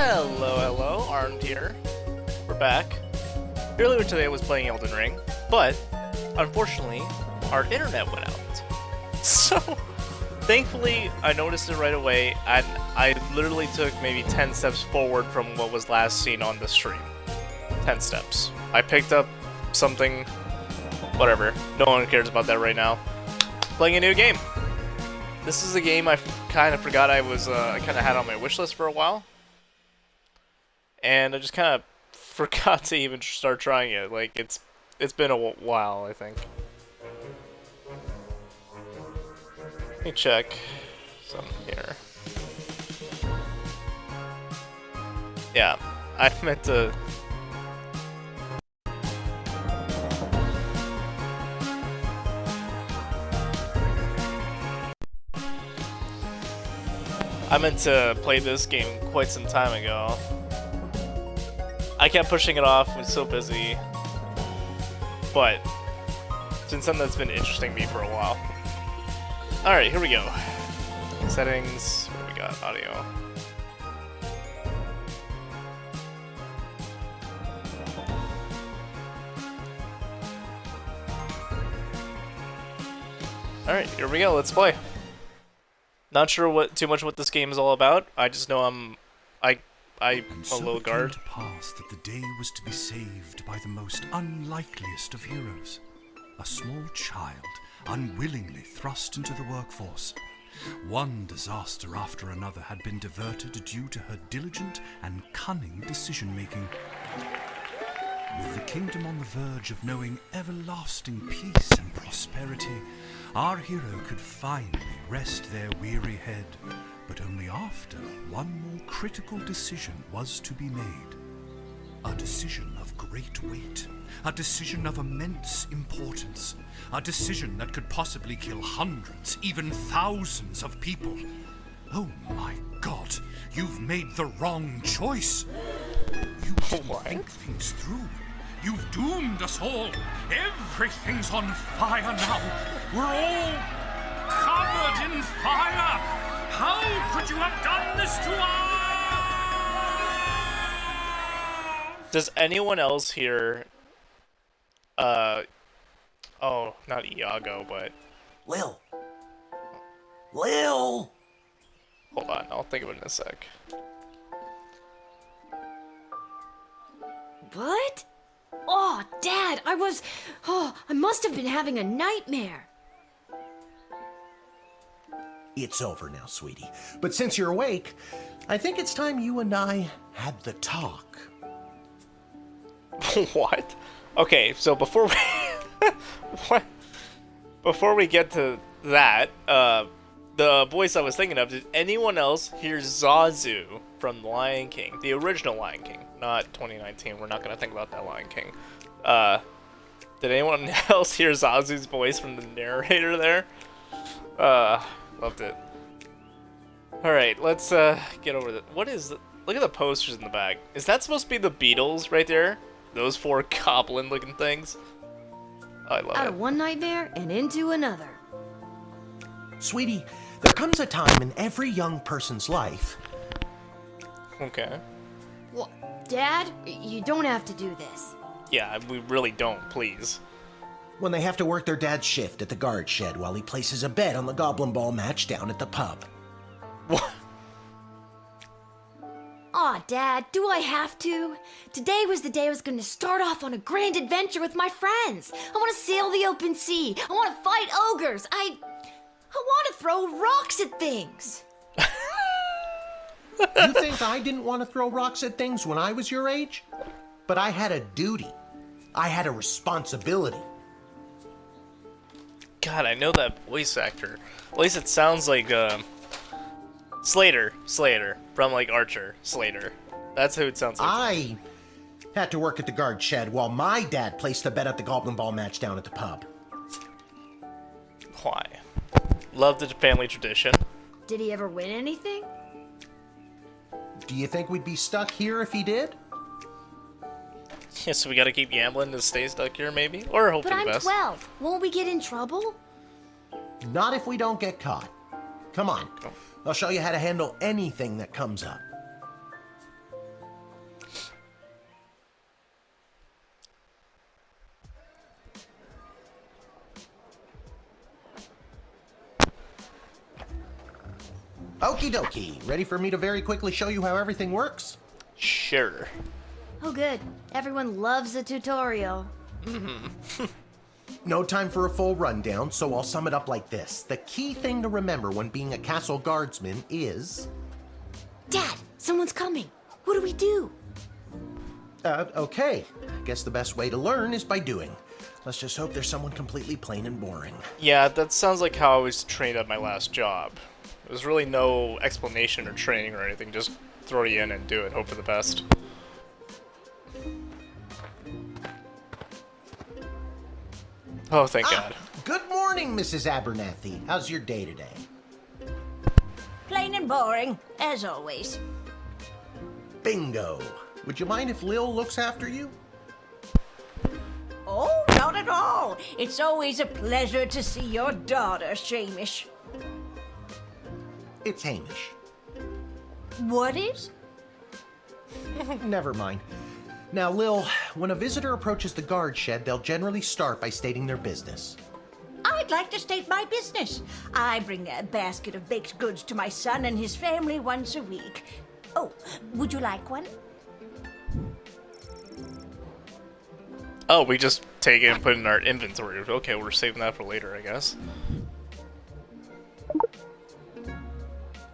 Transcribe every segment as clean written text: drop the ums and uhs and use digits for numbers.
Hello, Armed here. We're back. Earlier today I was playing Elden Ring, but unfortunately, our internet went out. So, thankfully, I noticed it right away, and I literally took maybe 10 steps forward from what was last seen on the stream. 10 steps. I picked up something, whatever. No one cares about that right now. Playing a new game. This is a game I kind of forgot I kind of had on my wish list for a while. And I just kind of forgot to even start trying it. Like, it's been a while, I think. Let me check something here. Yeah, I meant to... play this game quite some time ago. I kept pushing it off, was so busy. But it's been something that's been interesting to me for a while. Alright, here we go. Settings, what do we got? Audio. Alright, here we go, let's play. Not sure too much what this game is all about. I'm a Lil Guard. So it came to pass that the day was to be saved by the most unlikeliest of heroes. A small child, unwillingly thrust into the workforce. One disaster after another had been diverted due to her diligent and cunning decision-making. With the kingdom on the verge of knowing everlasting peace and prosperity, our hero could finally rest their weary head, but only after one more critical decision was to be made. A decision of great weight, a decision of immense importance, a decision that could possibly kill hundreds, even thousands of people. Oh my God, you've made the wrong choice. You didn't think things through. You've doomed us all. Everything's on fire now. We're all covered in fire. How could you have done this to us? Does anyone else here, oh, not Iago, but... Lil! Hold on, I'll think of it in a sec. What? Oh, Dad, I must have been having a nightmare. It's over now, sweetie. But since you're awake, I think it's time you and I had the talk. What? Okay, so before we... Before we get to that, the voice I was thinking of, did anyone else hear Zazu from The Lion King? The original Lion King, not 2019. We're not going to think about that Lion King. Did anyone else hear Zazu's voice from the narrator there? Loved it. Alright, let's get over that. What is... Look at the posters in the back. Is that supposed to be the Beatles right there? Those four goblin-looking things? Oh, I love it. Out of one nightmare and into another. Sweetie, there comes a time in every young person's life. Okay. Well, Dad, you don't have to do this. Yeah, we really don't, please. When they have to work their dad's shift at the guard shed while he places a bet on the Goblin Ball match down at the pub. What? Aw, Dad, do I have to? Today was the day I was going to start off on a grand adventure with my friends. I want to sail the open sea. I want to fight ogres. I want to throw rocks at things. You think I didn't want to throw rocks at things when I was your age? But I had a duty. I had a responsibility. God, I know that voice actor. At least it sounds like, Slater from, like, Archer. Slater. That's who it sounds like. I had to work at the guard shed while my dad placed the bet at the Goblin Ball match down at the pub. Why? Love the family tradition. Did he ever win anything? Do you think we'd be stuck here if he did? Yeah, so we gotta keep gambling to stay stuck here, maybe? Or hope for But the I'm best. 12. Won't we get in trouble? Not if we don't get caught. Come on. I'll show you how to handle anything that comes up. Okie dokie. Ready for me to very quickly show you how everything works? Sure. Oh, good. Everyone loves a tutorial. No time for a full rundown, so I'll sum it up like this. The key thing to remember when being a castle guardsman is... Dad, someone's coming. What do we do? Okay. I guess the best way to learn is by doing. Let's just hope there's someone completely plain and boring. Yeah, that sounds like how I was trained at my last job. There's really no explanation or training or anything, just throw you in and do it, hope for the best. Oh, thank God. Good morning, Mrs. Abernathy. How's your day today? Plain and boring, as always. Bingo. Would you mind if Lil looks after you? Oh, not at all. It's always a pleasure to see your daughter, Shamish. It's Hamish. What is? Never mind. Now, Lil, when a visitor approaches the guard shed, they'll generally start by stating their business. I'd like to state my business. I bring a basket of baked goods to my son and his family once a week. Oh, would you like one? Oh, we just take it and put it in our inventory. Okay, we're saving that for later, I guess.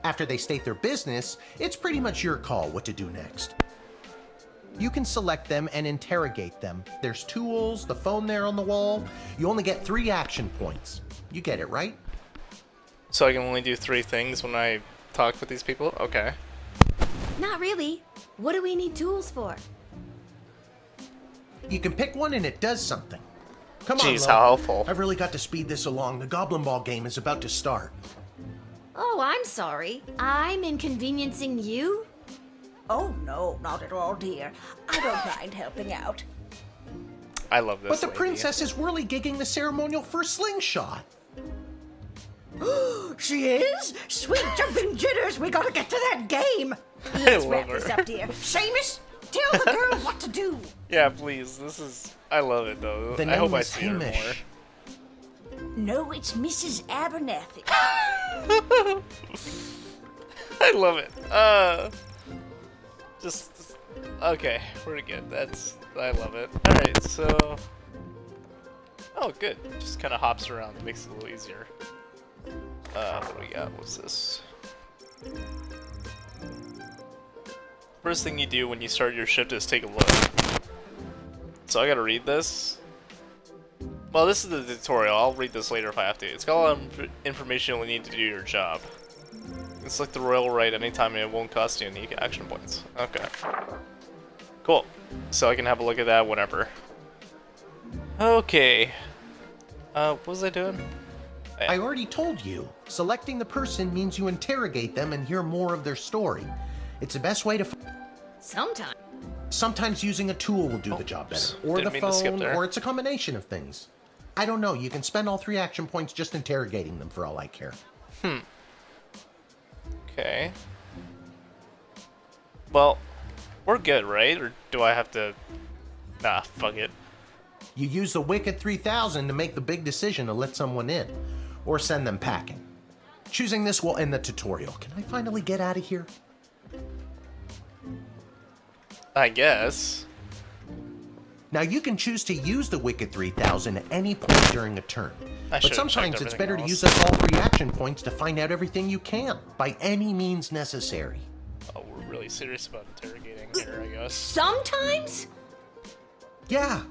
After they state their business, it's pretty much your call what to do next. You can select them and interrogate them. There's tools, the phone there on the wall. You only get 3 action points. You get it, right? So I can only do 3 things when I talk with these people? Okay. Not really. What do we need tools for? You can pick one and it does something. Come on, Jeez, Lil. how helpful. I've really got to speed this along. The Goblin Ball game is about to start. Oh, I'm sorry. I'm inconveniencing you? Oh, no, not at all, dear. I don't mind helping out. I love this But the lady. princess is whirly-gigging the ceremonial for slingshot. She is? Sweet jumping jitters, we gotta get to that game. Let's love wrap her. this up, dear. Seamus, tell the girl what to do. Yeah, please. This is... I love it, though. The I hope name I is see her more. Hamish. No, it's Mrs. Abernathy. I love it. Okay, we're good. I love it. Alright, so... Oh, good. Just kind of hops around. Makes it a little easier. What do we got? What's this? First thing you do when you start your shift is take a look. So I gotta read this. Well, this is the tutorial. I'll read this later if I have to. It's got a lot of information you'll need to do your job. You can select the royal right anytime and it won't cost you any action points. Okay. Cool. So I can have a look at that whenever. Okay. What was I doing? I already told you. Selecting the person means you interrogate them and hear more of their story. It's the best way to... Sometime. Sometimes using a tool will do the job better. Or the Didn't mean to skip phone, there. or it's a combination of things. I don't know. You can spend all 3 action points just interrogating them for all I care. Okay. Well, we're good, right? Or do I have to... Nah, fuck it. You use the Wicked 3000 to make the big decision to let someone in. Or send them packing. Choosing this will end the tutorial. Can I finally get out of here? I guess. Now you can choose to use the Wicked 3000 at any point during a turn. I But should've checked sometimes it's everything better to else. use up all 3 action points to find out everything you can, by any means necessary. Oh, we're really serious about interrogating here, I guess. Sometimes? Yeah.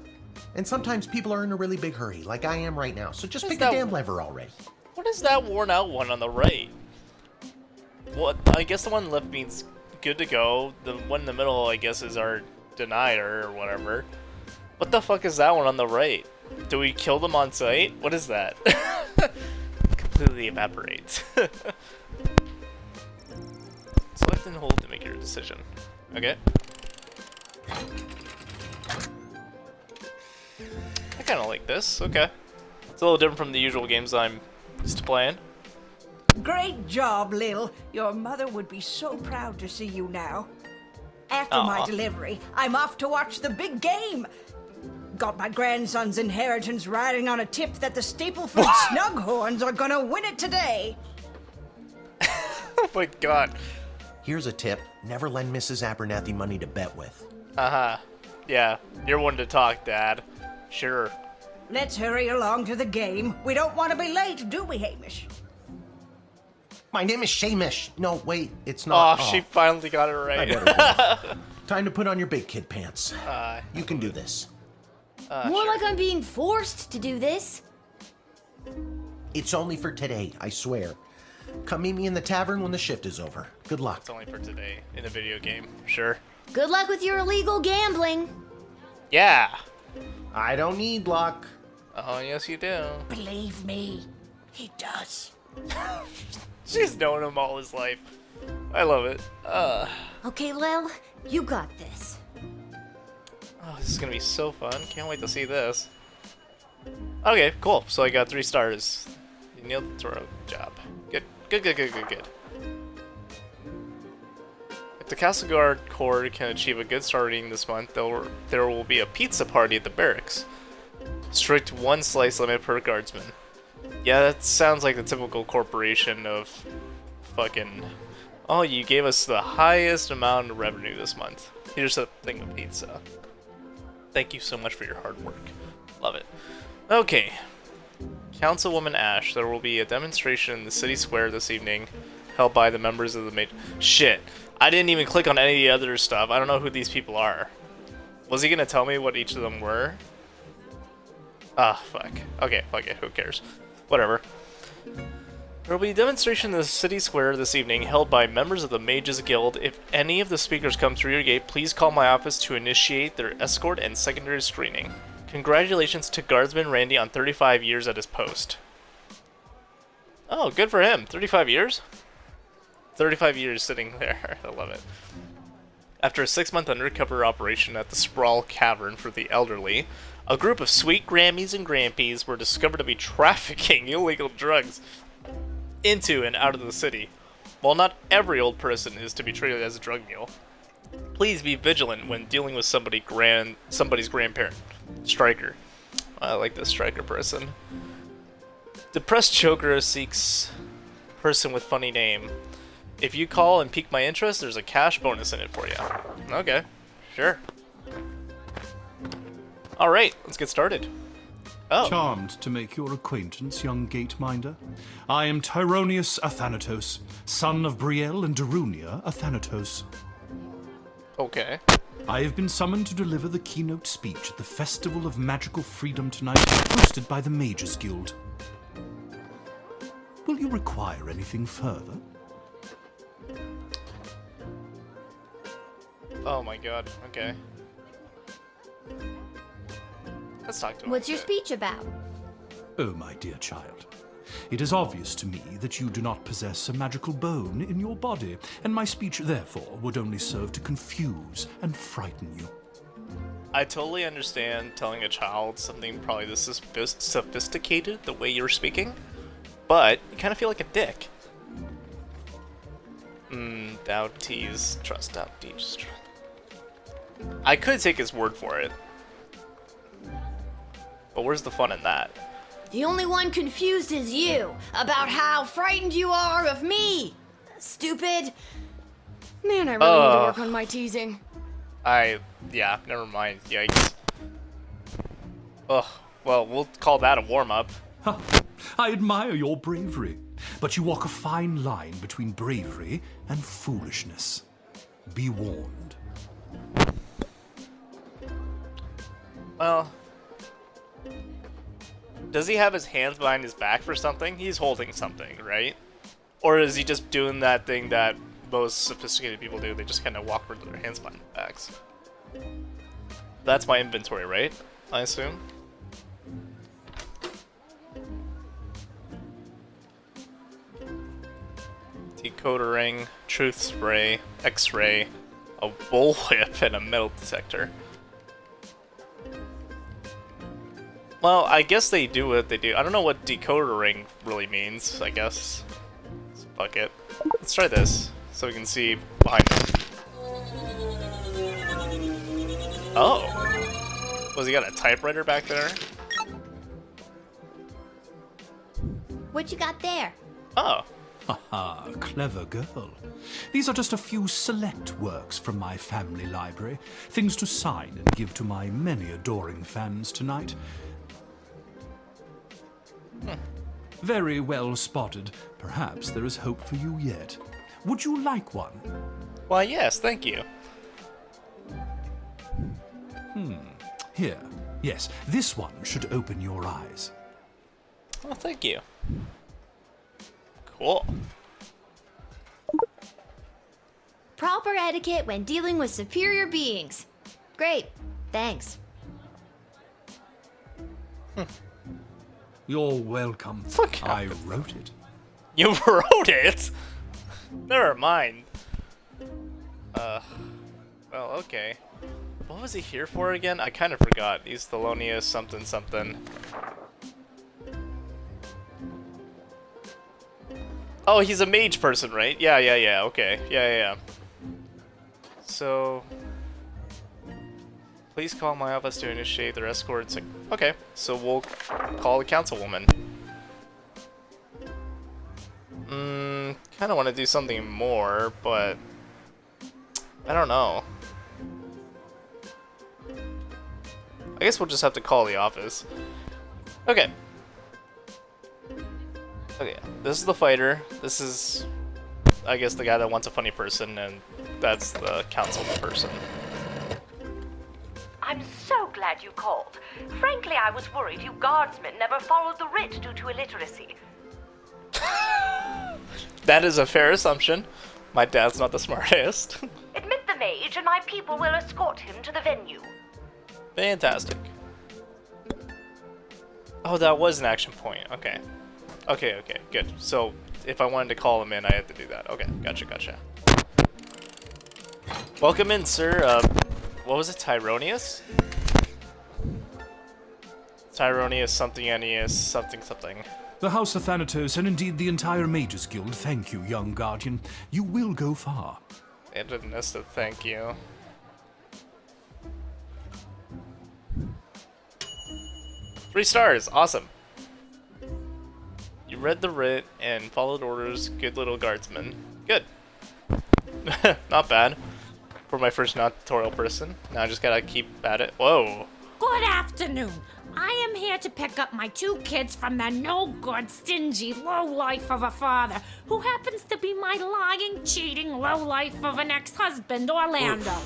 And sometimes people are in a really big hurry, like I am right now, so just Is pick that- a damn lever already. What is that worn out one on the right? What? I guess the one left means good to go. The one in the middle, I guess, is our denier or whatever. What the fuck is that one on the right? Do we kill them on sight? What is that? Completely evaporates. Select and hold to make your decision. Okay. I kind of like this. Okay. It's a little different from the usual games I'm used to playing. Great job, Lil. Your mother would be so proud to see you now. After my Aw. delivery, I'm off to watch the big game. Got my grandson's inheritance riding on a tip that the Stapleford Snughorns are gonna win it today. Oh my god. Here's a tip. Never lend Mrs. Abernathy money to bet with. Uh-huh. Yeah, you're one to talk, Dad. Sure. Let's hurry along to the game. We don't want to be late, do we, Hamish? My name is Shamish. No, wait, it's not. Oh, she finally got it I right. better go. Time to put on your big kid pants. Uh, You can do this. More sure. like I'm being forced to do this. It's only for today, I swear. Come meet me in the tavern when the shift is over. Good luck. It's only for today in a video game. Sure. Good luck with your illegal gambling. Yeah. I don't need luck. Oh, yes you do. Believe me, he does. She's known him all his life. I love it. Okay, Lil, you got this. Oh, this is gonna be so fun. Can't wait to see this. Okay, cool. So I got 3 stars. You nailed the throw job. Good. Good. If the Castle Guard Corps can achieve a good starting this month, there will be a pizza party at the barracks. Strict 1 slice limit per guardsman. Yeah, that sounds like the typical corporation of fucking... Oh, you gave us the highest amount of revenue this month. Here's a thing of pizza. Thank you so much for your hard work. Love it. Okay. Councilwoman Ash, there will be a demonstration in the city square this evening held by the members of the Shit. I didn't even click on any of the other stuff. I don't know who these people are. Was he gonna tell me what each of them were? Ah, fuck. Okay, fuck it. Who cares? Whatever. There will be a demonstration in the city square this evening held by members of the Mages Guild. If any of the speakers come through your gate, please call my office to initiate their escort and secondary screening. Congratulations to Guardsman Randy on 35 years at his post. Oh, good for him. 35 years? 35 years sitting there. I love it. After a 6-month undercover operation at the Sprawl Cavern for the elderly, a group of sweet Grammies and Grampies were discovered to be trafficking illegal drugs into and out of the city. While not every old person is to be treated as a drug mule, please be vigilant when dealing with somebody's grandparent. Striker. I like this Striker person. Depressed choker seeks person with funny name. If you call and pique my interest, there's a cash bonus in it for you. Okay, sure. Alright, let's get started. Oh. Charmed to make your acquaintance, young gate-minder. I am Tyronius Athanatos, son of Brielle and Darunia Athanatos. Okay. I have been summoned to deliver the keynote speech at the Festival of Magical Freedom tonight, hosted by the Mages Guild. Will you require anything further? Oh my god, okay. Let's talk to him. What's your speech about? Oh, my dear child. It is obvious to me that you do not possess a magical bone in your body, and my speech, therefore, would only serve to confuse and frighten you. I totally understand telling a child something probably this sophisticated the way you're speaking, but you kind of feel like a dick. Thou tease, trust, thou tease. I could take his word for it. But where's the fun in that? The only one confused is you about how frightened you are of me. Stupid. Man, I really need to work on my teasing. Yeah, never mind. Yikes. Ugh, well, we'll call that a warm-up. Ha! I admire your bravery, but you walk a fine line between bravery and foolishness. Be warned. Well... Does he have his hands behind his back for something? He's holding something, right? Or is he just doing that thing that most sophisticated people do? They just kind of walk with their hands behind their backs. That's my inventory, right? I assume? Decoder ring, truth spray, x-ray, a bullwhip, and a metal detector. Well, I guess they do what they do. I don't know what decoder ring really means, I guess. So fuck it. Let's try this, so we can see behind it. Oh! Was he got a typewriter back there? What you got there? Oh, Ha, clever girl. These are just a few select works from my family library, things to sign and give to my many adoring fans tonight. Very well spotted. Perhaps there is hope for you yet. Would you like one? Why, yes, thank you. Here. Yes, this one should open your eyes. Oh, thank you. Cool. Proper etiquette when dealing with superior beings. Great, thanks. You're welcome. Fuck I wrote it. You wrote it? Never mind. Well, okay. What was he here for again? I kind of forgot. He's Thelonious something something. Oh, he's a mage person, right? Yeah, okay. Yeah. So... Please call my office to initiate their escorts. Okay, so we'll call the councilwoman. Kind of want to do something more, but... I don't know. I guess we'll just have to call the office. Okay. Okay, this is the fighter. This is, I guess, the guy that wants a funny person, and that's the council person. I'm so glad you called. Frankly, I was worried you guardsmen never followed the writ due to illiteracy. That is a fair assumption. My dad's not the smartest. Admit the mage, and my people will escort him to the venue. Fantastic. Oh, that was an action point. Okay. Okay, good. So, if I wanted to call him in, I had to do that. Okay, gotcha. Welcome in, sir. What was it? Tyronius? Tyronius something Ennius something. The House of Thanatos, and indeed the entire Mages Guild, thank you, young guardian. You will go far. And a nest of thank you. Three stars, awesome. You read the writ and followed orders, good little guardsman. Good. Not bad. For my first non-tutorial person. Now I just gotta keep at it. Whoa. Good afternoon. I am here to pick up my two kids from the no-good, stingy lowlife of a father who happens to be my lying, cheating lowlife of an ex-husband, Orlando.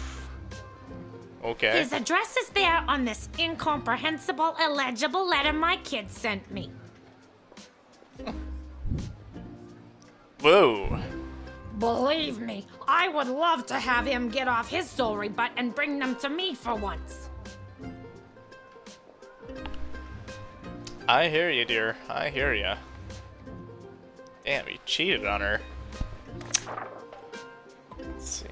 Okay. His address is there on this incomprehensible, illegible letter my kid sent me. Whoa. Believe me, I would love to have him get off his sorry butt and bring them to me for once. I hear you, dear. I hear ya. Damn, he cheated on her. Let's see.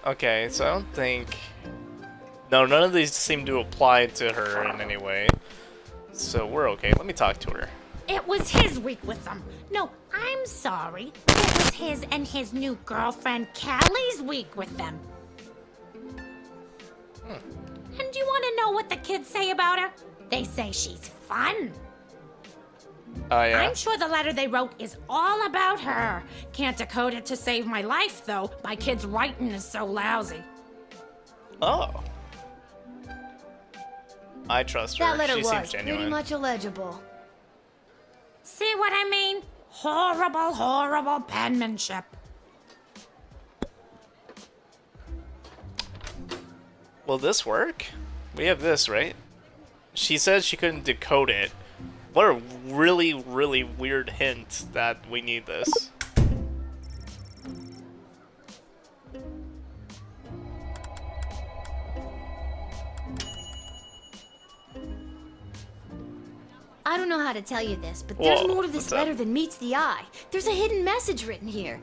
Okay, so I don't think... No, none of these seem to apply to her in any way. So we're okay. Let me talk to her. It was his week with them. No, I'm sorry. It was his and his new girlfriend Callie's week with them. And do you want to know what the kids say about her? They say she's fun. Oh, yeah? I'm sure the letter they wrote is all about her. Can't decode it to save my life, though. My kid's writing is so lousy. Oh. I trust her. That letter She seems was genuine. pretty much illegible. See what I mean? Horrible, horrible penmanship. Will this work? We have this, right? She said she couldn't decode it. What a really, really weird hint that we need this. I don't know how to tell you this, but there's Whoa, more to this what's up? letter than meets the eye. There's a hidden message written here.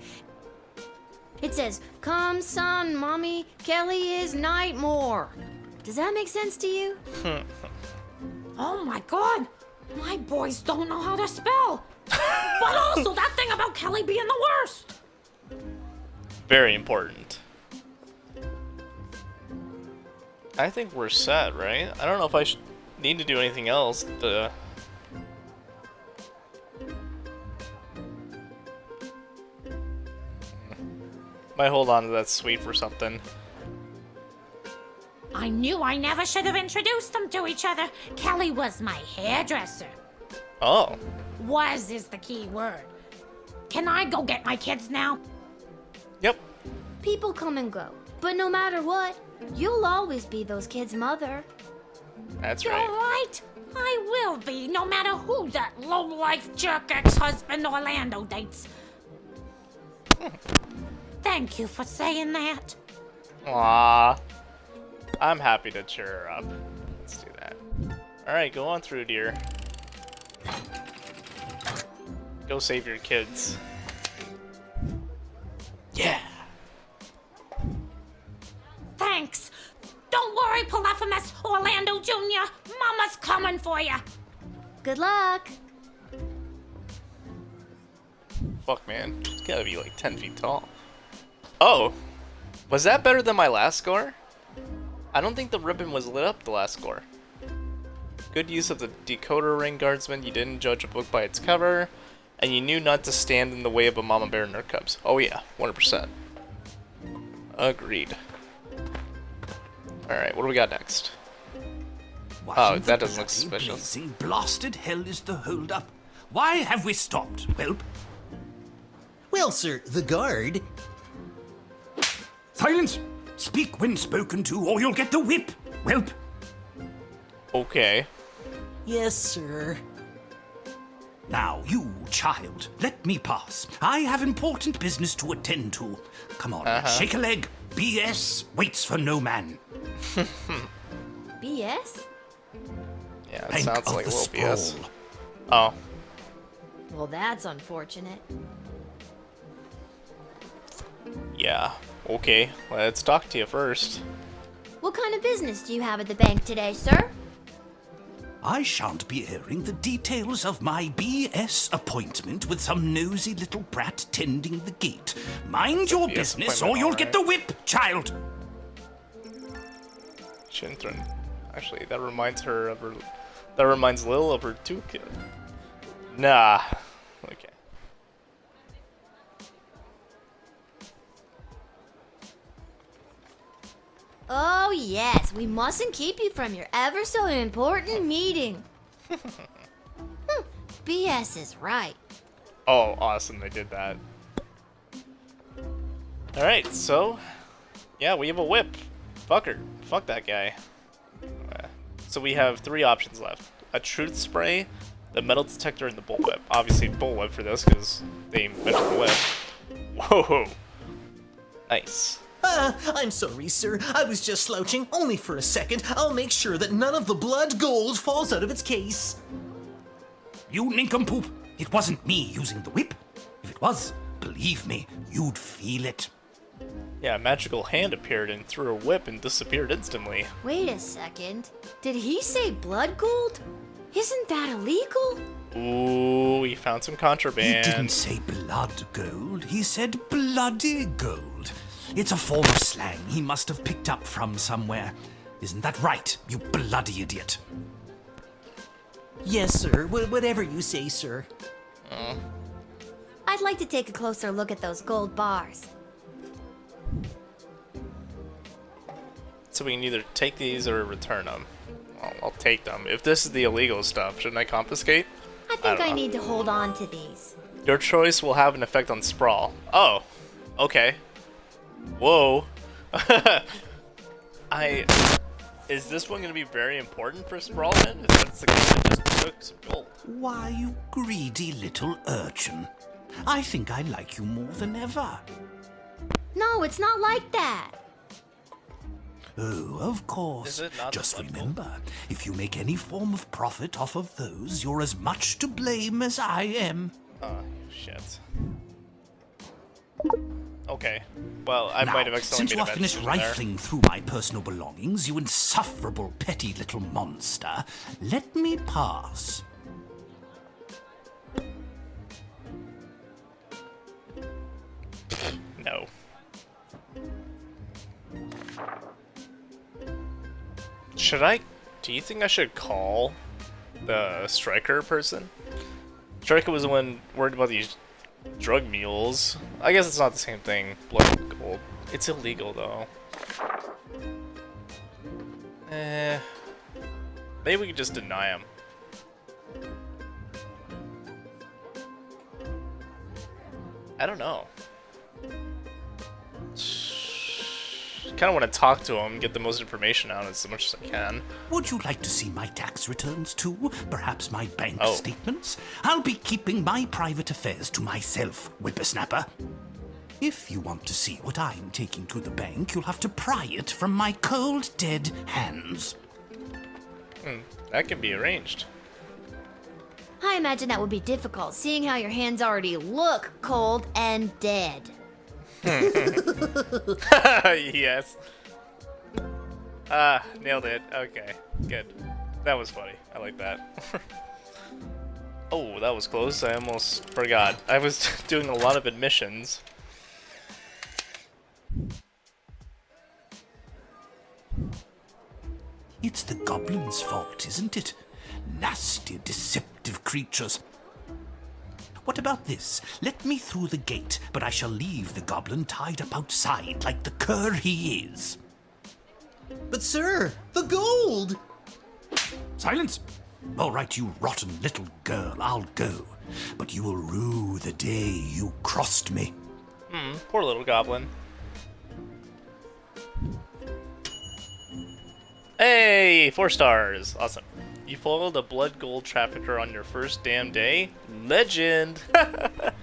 It says, "Come, son, mommy, Kelly is night more." Does that make sense to you? Oh my god! My boys don't know how to spell! But also that thing about Kelly being the worst! Very important. I think we're set, right? I don't know if I should need to do anything else to... Might hold on to that sweet for something. I knew I never should have introduced them to each other. Kelly was my hairdresser. Oh. Was is the key word. Can I go get my kids now? Yep. People come and go, but no matter what, you'll always be those kids' mother. That's You're right. right. I will be, no matter who that low-life jerk ex-husband Orlando dates. Thank you for saying that. Aww. I'm happy to cheer her up. Let's do that. Alright, go on through, dear. Go save your kids. Yeah. Thanks. Don't worry, Polyphemus Orlando Jr. Mama's coming for you. Good luck. Fuck, man. It's gotta be like 10 feet tall. Oh! Was that better than my last score? I don't think the ribbon was lit up the last score. Good use of the decoder ring, Guardsman. You didn't judge a book by its cover. And you knew not to stand in the way of a mama bear and her cubs. Oh yeah, 100%. Agreed. Alright, what do we got next? What in that the doesn't look bloody suspicious. blazing blasted hell is the hold-up? Why have we stopped, whelp? Well, sir, the guard. Silence! Speak when spoken to, or you'll get the whip, whelp! Okay. Yes, sir. Now, you, child, let me pass. I have important business to attend to. Come on, shake a leg. BS waits for no man. BS? Yeah, it Bank sounds of like a the little BS. sprawl. Oh. Well, that's unfortunate. Yeah. Okay, let's talk to you first. What kind of business do you have at the bank today, sir? I shan't be airing the details of my BS appointment with some nosy little brat tending the gate. Mind your BS business, appointment, or you'll alright. get the whip, child! Chintron. Actually, that reminds her of her. That reminds Lil of her two kids. Nah. Okay. Oh, yes, we mustn't keep you from your ever so important meeting. BS is right. Oh, awesome! They did that. All right, so yeah, we have a whip. Fuck her. Fuck that guy. So we have 3 options left: a truth spray, the metal detector, and the bullwhip. Obviously, bullwhip for this because they mentioned the whip. Whoa! Nice. I'm sorry, sir. I was just slouching, only for a second. I'll make sure that none of the blood gold falls out of its case. You nincompoop! It wasn't me using the whip. If it was, believe me, you'd feel it. Yeah, a magical hand appeared and threw a whip and disappeared instantly. Wait a second. Did he say blood gold? Isn't that illegal? Ooh, we found some He contraband. didn't say blood gold, he said bloody gold. It's a form of slang he must have picked up from somewhere. Isn't that right, you bloody idiot? Yes, sir. Whatever you say, sir. I'd like to take a closer look at those gold bars. So we can either take these or return them. Well, I'll take them. If this is the illegal stuff, shouldn't I confiscate? I think don't I know. need to hold on to these. Your choice will have an effect on Sprawl. Oh, okay. Whoa. Is this one going to be very important for Sprawl then? If that's the case, I just took some gold. Why, you greedy little urchin. I think I like you more than ever. No, it's not like that. Oh, of course. Is it not Just the blood remember, if you make any form of profit off of those, you're as much to blame as I am. Oh, shit. Okay. Well, I Now, might have accidentally since you made a are bad finished decision there. rifling through my personal belongings, you insufferable petty little monster, let me pass. No. Should I? Do you think I should call the striker person? Striker was the one worried about these Drug mules. I guess it's not the same thing. Blood and gold. It's illegal though. Maybe we could just deny him. I don't know. Kind of want to talk to him, get the most information out as much as I can. Would you like to see my tax returns too? Perhaps my bank Oh. statements? I'll be keeping my private affairs to myself, whippersnapper. If you want to see what I'm taking to the bank, you'll have to pry it from my cold, dead hands. That can be arranged. I imagine that would be difficult, seeing how your hands already look cold and dead. Yes. Nailed it. Okay, good. That was funny. I like that. Oh, that was close. I almost forgot. I was doing a lot of admissions. It's the goblins' fault, isn't it? Nasty, deceptive creatures. What about this? Let me through the gate, but I shall leave the goblin tied up outside like the cur he is. But sir, the gold! Silence! All right, you rotten little girl, I'll go. But you will rue the day you crossed me. Poor little goblin. Hey, 4 stars. Awesome. You followed a blood gold trafficker on your first damn day? Legend! Good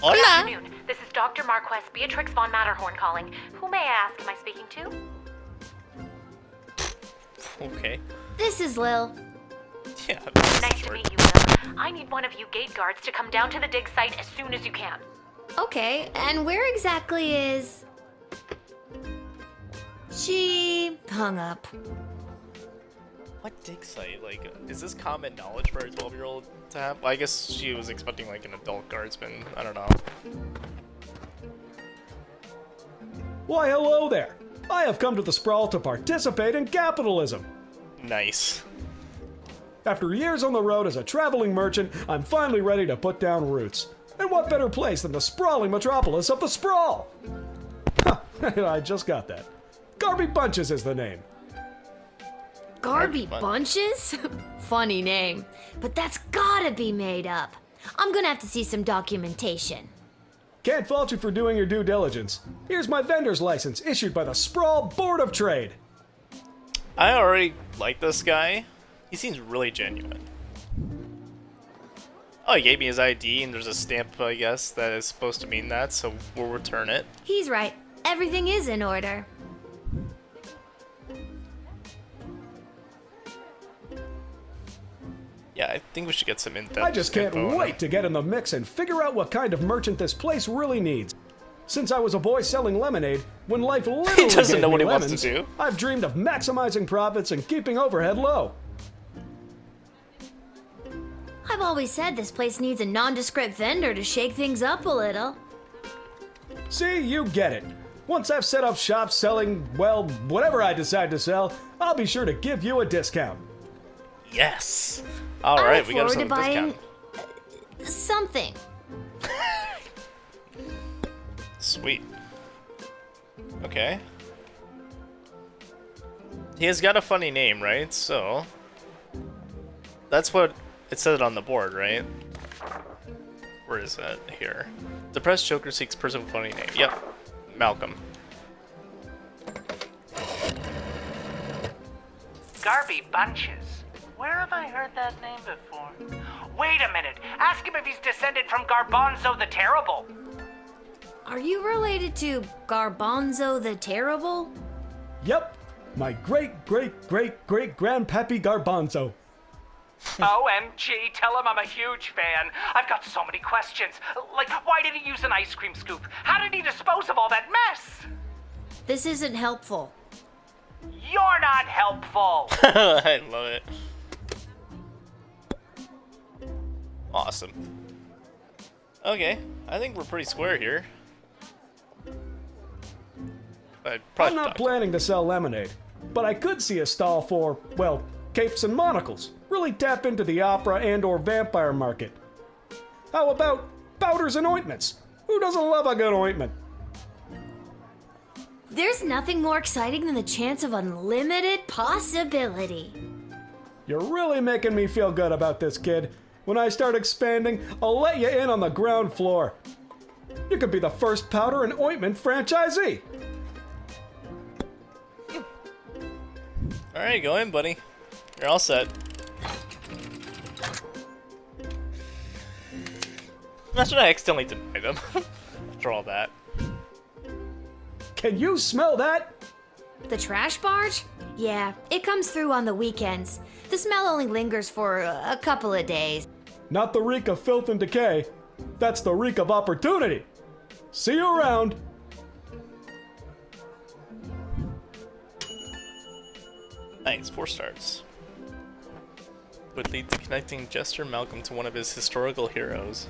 Hola! afternoon. This is Dr. Marquess Beatrix von Matterhorn calling. Who may I ask am I speaking to? Okay. This is Lil. Yeah. Nice to meet you, Will. I need one of you gate guards to come down to the dig site as soon as you can. Okay, and where exactly is... She hung up. What dig site? Like, is this common knowledge for a 12-year-old to have? Well, I guess she was expecting like an adult guardsman. I don't know. Why, hello there. I have come to the Sprawl to participate in capitalism. Nice. After years on the road as a traveling merchant, I'm finally ready to put down roots. And what better place than the sprawling metropolis of the Sprawl? Ha, I just got that. Garby Bunches is the name. Garby Bunches? Funny name. But that's gotta be made up. I'm gonna have to see some documentation. Can't fault you for doing your due diligence. Here's my vendor's license issued by the Sprawl Board of Trade. I already like this guy. He seems really genuine. Oh, he gave me his ID, and there's a stamp, I guess, that is supposed to mean that, so we'll return it. He's right. Everything is in order. Yeah, I think we should get some info. I just can't wait to get in the mix and figure out what kind of merchant this place really needs. Since I was a boy selling lemonade, when life literally doesn't gave know what me he wants lemons, to do. I've dreamed of maximizing profits and keeping overhead low. I've always said this place needs a nondescript vendor to shake things up a little. See, you get it. Once I've set up shop selling, well, whatever I decide to sell, I'll be sure to give you a discount. Yes! Alright, we got I some look forward to buying discount. something. Sweet. Okay. He has got a funny name, right? So... that's what it said on the board, right? Where is that? Here. Depressed Joker seeks person with funny name. Yep. Malcolm. Garby Bunches. Where have I heard that name before? Wait a minute. Ask him if he's descended from Garbanzo the Terrible. Are you related to Garbanzo the Terrible? Yep, my great-great-great-great-grandpappy Garbanzo. OMG, tell him I'm a huge fan. I've got so many questions. Like, why did he use an ice cream scoop? How did he dispose of all that mess? This isn't helpful. You're not helpful. I love it. Awesome. Okay, I think we're pretty square here. I'm not planning to sell lemonade. But I could see a stall for, well, capes and monocles. Really tap into the opera and or vampire market. How about powders and ointments? Who doesn't love a good ointment? There's nothing more exciting than the chance of unlimited possibility. You're really making me feel good about this, kid. When I start expanding, I'll let you in on the ground floor. You could be the first powder and ointment franchisee. Alright, go in, buddy. You're all set. Imagine I accidentally denied him after all that. Can you smell that? The trash barge? Yeah, it comes through on the weekends. The smell only lingers for a couple of days. Not the reek of filth and decay. That's the reek of opportunity. See you around. Nice, 4 stars. Would lead to connecting Jester Malcolm to one of his historical heroes.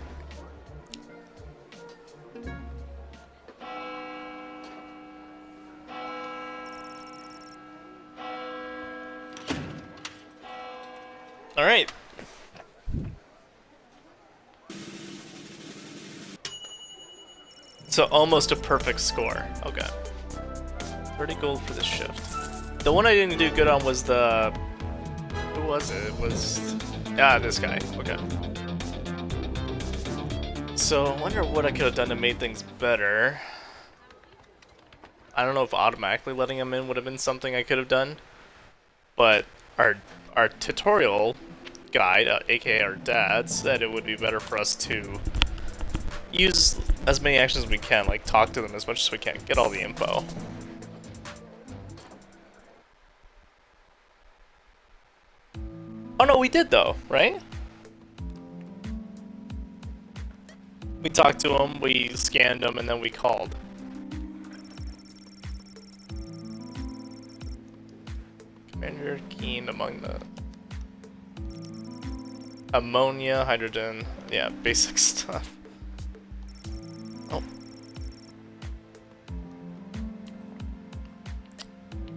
Alright. So almost a perfect score. Okay. 30 gold for the shift. The one I didn't do good on was the... Who was it? It was... this guy. Okay. So I wonder what I could have done to make things better. I don't know if automatically letting him in would have been something I could have done. But our tutorial guide, aka our dad, said it would be better for us to use as many actions as we can, like talk to them as much as we can, get all the info. Oh no, we did though, right? We talked to him, we scanned him, and then we called. Commander keen among the ammonia, hydrogen, yeah, basic stuff. Oh.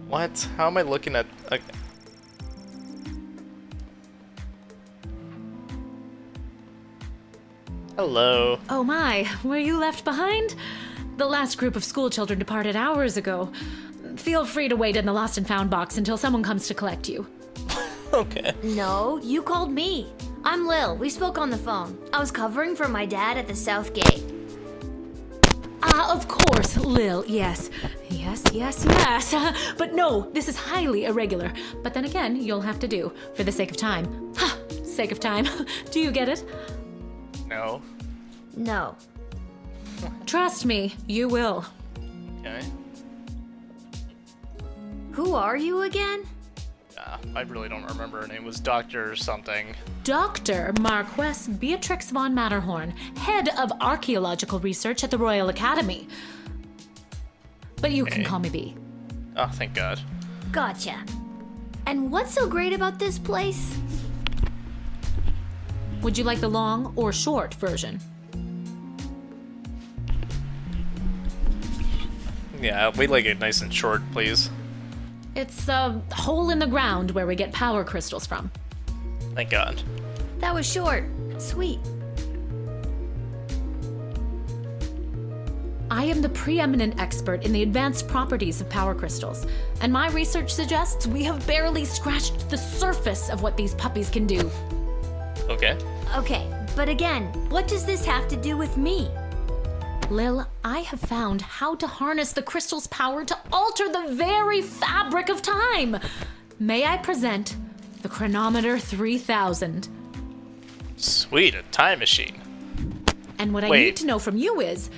What? How am I looking at... Hello. Oh my, were you left behind? The last group of school children departed hours ago. Feel free to wait in the lost and found box until someone comes to collect you. Okay. No, you called me. I'm Lil. We spoke on the phone. I was covering for my dad at the South Gate. Of course, Lil, yes. Yes. But no, this is highly irregular. But then again, you'll have to do, for the sake of time. Ha! Sake of time. Do you get it? No. No. Trust me, you will. Okay. Who are you again? I really don't remember. Her name was Dr. something. Dr. Marquess Beatrix von Matterhorn, head of archaeological research at the Royal Academy. But you can call me B. Oh, thank God. Gotcha. And what's so great about this place? Would you like the long or short version? Yeah, we'd like it nice and short, please. It's a hole in the ground where we get power crystals from. Thank God. That was short. Sweet. I am the preeminent expert in the advanced properties of power crystals, and my research suggests we have barely scratched the surface of what these puppies can do. Okay. Okay, but again, what does this have to do with me? Lil, I have found how to harness the crystal's power to alter the very fabric of time. May I present the Chronometer 3000? Sweet, a time machine. And what I need to know from you is,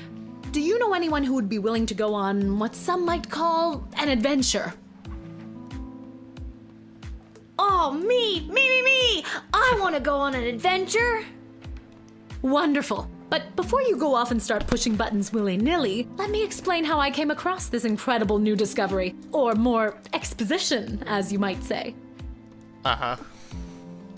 do you know anyone who would be willing to go on what some might call an adventure? Oh, me! I want to go on an adventure! Wonderful. But before you go off and start pushing buttons willy-nilly, let me explain how I came across this incredible new discovery. Or more exposition, as you might say. Uh-huh.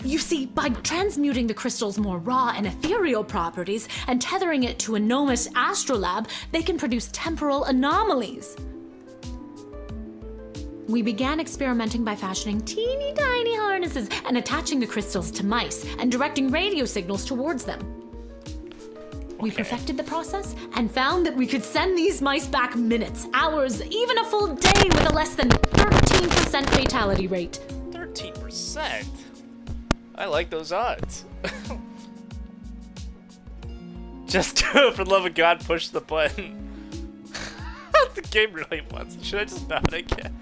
You see, by transmuting the crystal's more raw and ethereal properties and tethering it to a gnomous astrolabe, they can produce temporal anomalies. We began experimenting by fashioning teeny tiny harnesses and attaching the crystals to mice and directing radio signals towards them. We perfected the process and found that we could send these mice back minutes, hours, even a full day with a less than 13% fatality rate. 13%? I like those odds. Just do it for the love of God, push the button. The game really wants it. Should I just nod again?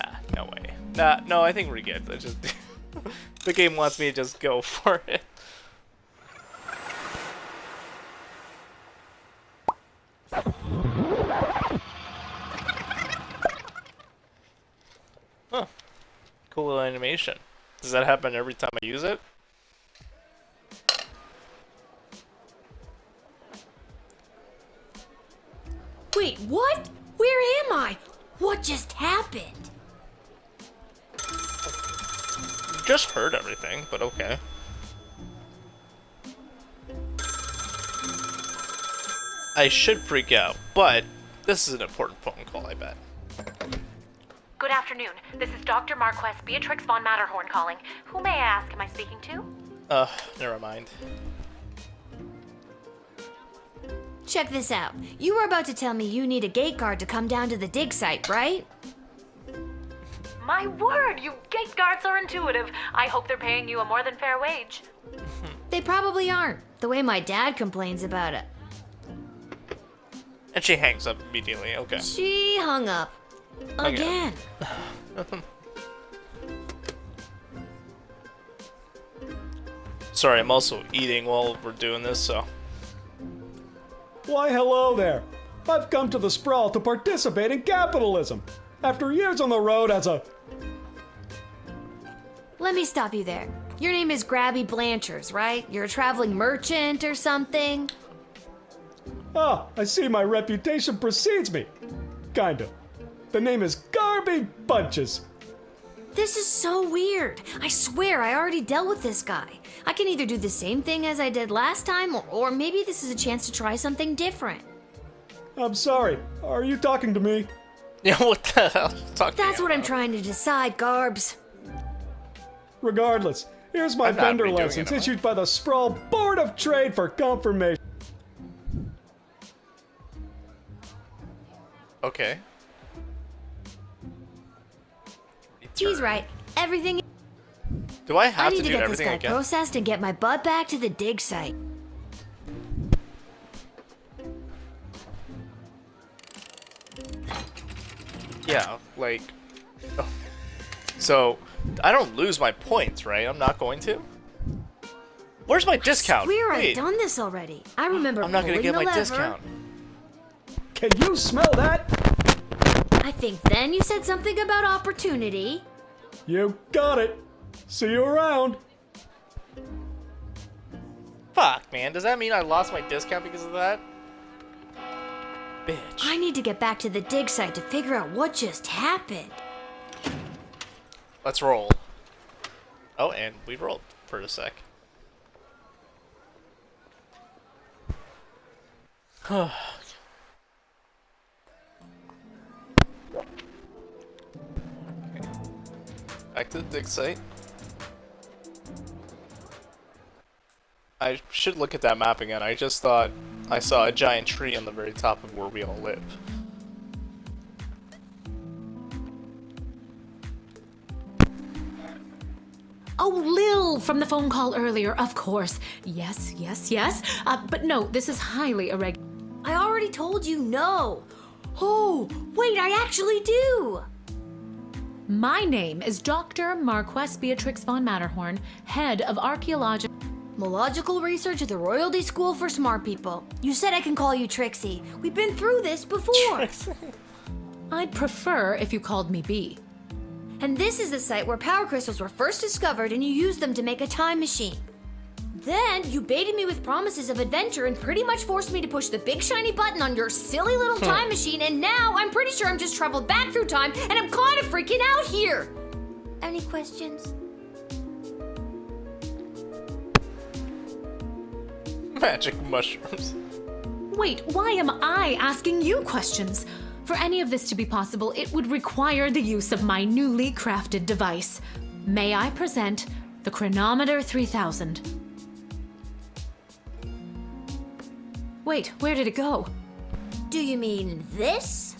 Ah, no way. Nah, no, I think we're good. Let's just the game wants me to just go for it. Huh. Cool little animation. Does that happen every time I use it? Wait, what? Where am I? What just happened? Just heard everything, but okay. I should freak out, but this is an important phone call, I bet. Good afternoon. This is Dr. Marquess Beatrix von Matterhorn calling. Who may I ask am I speaking to? Never mind. Check this out. You were about to tell me you need a gate guard to come down to the dig site, right? My word, you gate guards are intuitive. I hope they're paying you a more than fair wage. They probably aren't, the way my dad complains about it. And she hangs up immediately, okay. She hung up. Again. Sorry, I'm also eating while we're doing this, so... Why, hello there. I've come to the Sprawl to participate in capitalism. After years on the road as a... Let me stop you there. Your name is Grabby Blanchers, right? You're a traveling merchant or something? Ah, I see my reputation precedes me. Kinda. The name is Garby Bunches. This is so weird. I swear I already dealt with this guy. I can either do the same thing as I did last time, or maybe this is a chance to try something different. I'm sorry. Are you talking to me? Yeah, what the hell? That's what I'm trying to decide, Garbs. Regardless, here's my I'm not vendor redoing it, license am I? issued by the Sprawl Board of Trade for confirmation. Okay. He's right. Everything. Do I have I need to to do get this everything guy again? processed and get my butt back to the dig site. Yeah, like... oh. So, I don't lose my points, right? I'm not going to? Where's my discount? I swear Wait, I've done this already. I remember I'm not gonna pulling get the my lever. discount. Can you smell that? I think then you said something about opportunity. You got it. See you around. Fuck, man. Does that mean I lost my discount because of that? Bitch. I need to get back to the dig site to figure out what just happened. Let's roll. Oh, and we rolled for a sec. Back to the dig site. I should look at that map again. I just thought I saw a giant tree on the very top of where we all live. Oh, Lil from the phone call earlier, of course. Yes. But no, this is highly irregular. I already told you no. Oh, wait, I actually do. My name is Dr. Marquess Beatrix von Matterhorn, head of archaeological... Mological research at the Royalty School for Smart People. You said I can call you Trixie. We've been through this before. I'd prefer if you called me B. And this is the site where power crystals were first discovered and you used them to make a time machine. Then you baited me with promises of adventure and pretty much forced me to push the big shiny button on your silly little time machine, and now I'm pretty sure I'm just traveled back through time and I'm kind of freaking out here. Any questions? Magic mushrooms. Wait, why am I asking you questions? For any of this to be possible, it would require the use of my newly crafted device. May I present the Chronometer 3000? Wait, where did it go? Do you mean this?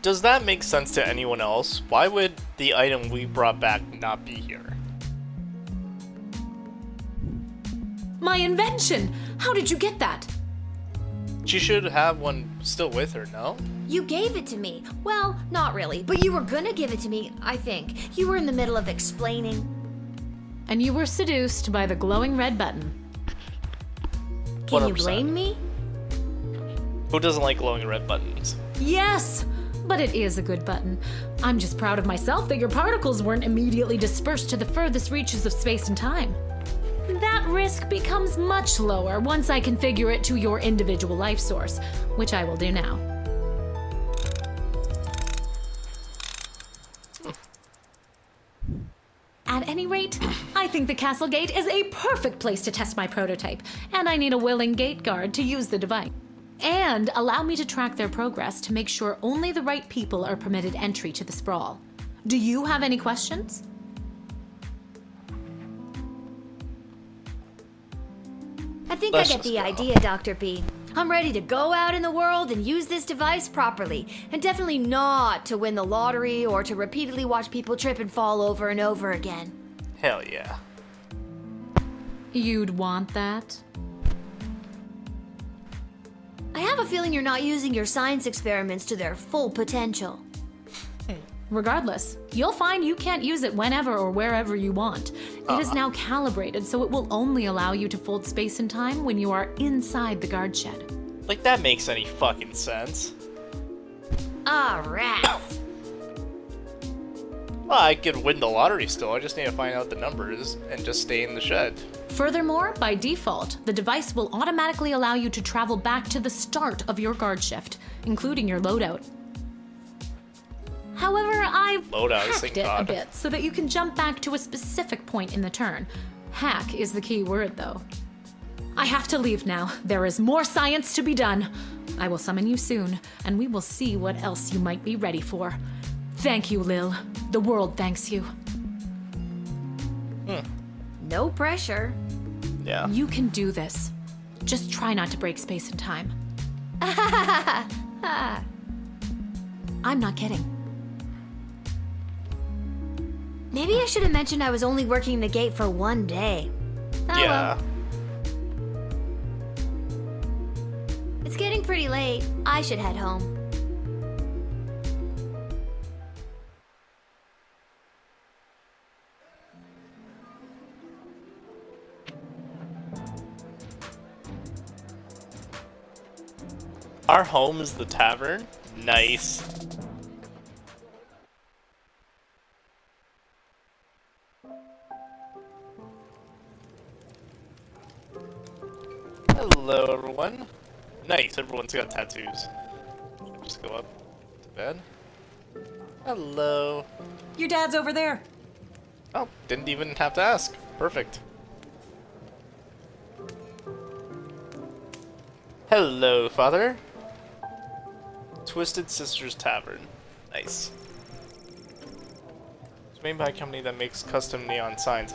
Does that make sense to anyone else? Why would the item we brought back not be here? My invention! How did you get that? She should have one still with her, no? You gave it to me. Well, not really, but you were gonna give it to me, I think. You were in the middle of explaining. And you were seduced by the glowing red button. Can you 100%. blame me? Who doesn't like glowing red buttons? Yes! But it is a good button. I'm just proud of myself that your particles weren't immediately dispersed to the furthest reaches of space and time. That risk becomes much lower once I configure it to your individual life source, which I will do now. At any rate, I think the castle gate is a perfect place to test my prototype, and I need a willing gate guard to use the device. And allow me to track their progress to make sure only the right people are permitted entry to the sprawl. Do you have any questions? I think Let's I get just the go. idea, Dr. P. I'm ready to go out in the world and use this device properly, and definitely not to win the lottery or to repeatedly watch people trip and fall over and over again. Hell yeah. You'd want that? I have a feeling you're not using your science experiments to their full potential. Regardless, you'll find you can't use it whenever or wherever you want. It is now calibrated, so it will only allow you to fold space and time when you are inside the guard shed. Like, that makes any fucking sense. Alright. Well, I could win the lottery still, I just need to find out the numbers and just stay in the shed. Furthermore, by default, the device will automatically allow you to travel back to the start of your guard shift, including your loadout. However, I've Loadout, hacked thank it a God. bit so that you can jump back to a specific point in the turn. Hack is the key word, though. I have to leave now. There is more science to be done. I will summon you soon, and we will see what else you might be ready for. Thank you, Lil. The world thanks you. No pressure. Yeah. You can do this. Just try not to break space and time. I'm not kidding. Maybe I should have mentioned I was only working the gate for one day. Oh, Yeah. well. It's getting pretty late. I should head home. Our home is the tavern? Nice. Hello, everyone. Nice, everyone's got tattoos. Just go up to bed. Hello. Your dad's over there. Oh, didn't even have to ask. Perfect. Hello, Father. Twisted Sisters Tavern. Nice. It's made by a company that makes custom neon signs.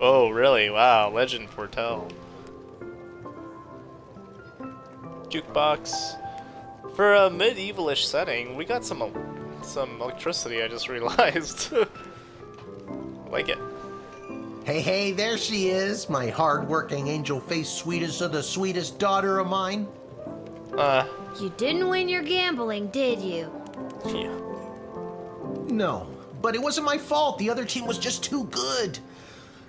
Oh, really? Wow, legend foretell. Jukebox. For a medievalish setting, we got some electricity, I just realized. I like it. Hey, hey, there she is, my hard-working, angel-faced sweetest of the sweetest daughter of mine. You didn't win your gambling, did you? Yeah. No, but it wasn't my fault. The other team was just too good.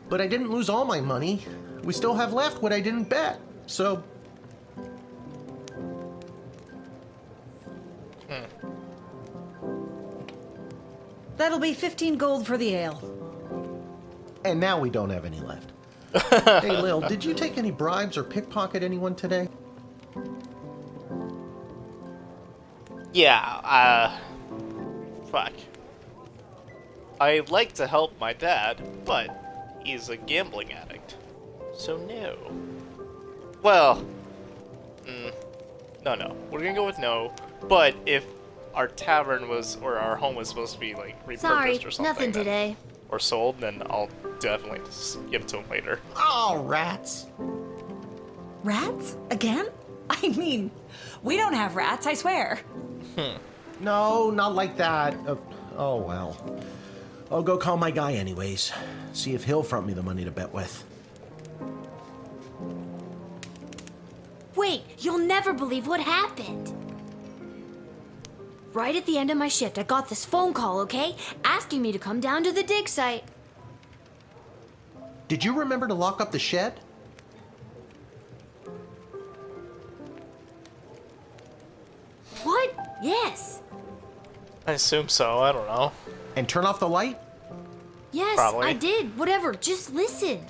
But I didn't lose all my money. We still have left what I didn't bet. So, That'll be 15 gold for the ale. and now we don't have any left. Hey, Lil, did you take any bribes or pickpocket anyone today? Yeah, fuck. I like to help my dad, but he's a gambling addict. So no. Well, No. We're gonna go with no. But if our tavern was, or our home was supposed to be like repurposed Sorry, or something, nothing then- today. or sold, then I'll definitely just give it to him later. Oh, rats. Rats? Again? I mean, we don't have rats, I swear. No, not like that. Oh, well. I'll go call my guy anyways. See if he'll front me the money to bet with. Wait, you'll never believe what happened. Right at the end of my shift, I got this phone call, okay? Asking me to come down to the dig site. Did you remember to lock up the shed? What? Yes. I assume so, I don't know. And turn off the light? Yes, Probably. I did. Whatever, just listen.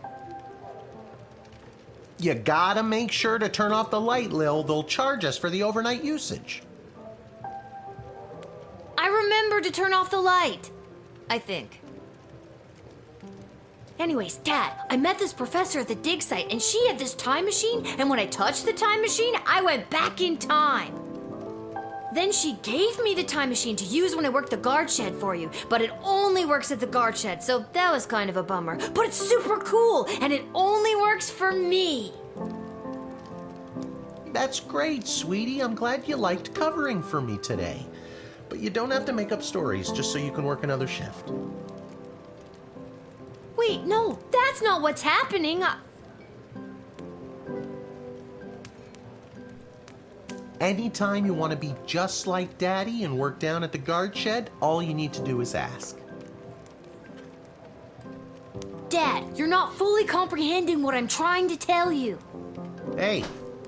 You gotta make sure to turn off the light, Lil. They'll charge us for the overnight usage. I remember to turn off the light. I think. Anyways, Dad, I met this professor at the dig site, and she had this time machine, and when I touched the time machine, I went back in time. Then she gave me the time machine to use when I worked the guard shed for you, but it only works at the guard shed, so that was kind of a bummer. But it's super cool, and it only works for me. That's great, sweetie. I'm glad you liked covering for me today. But you don't have to make up stories just so you can work another shift. Wait, no, that's not what's happening. Anytime you want to be just like Daddy and work down at the guard shed, all you need to do is ask. Dad, you're not fully comprehending what I'm trying to tell you. Hey,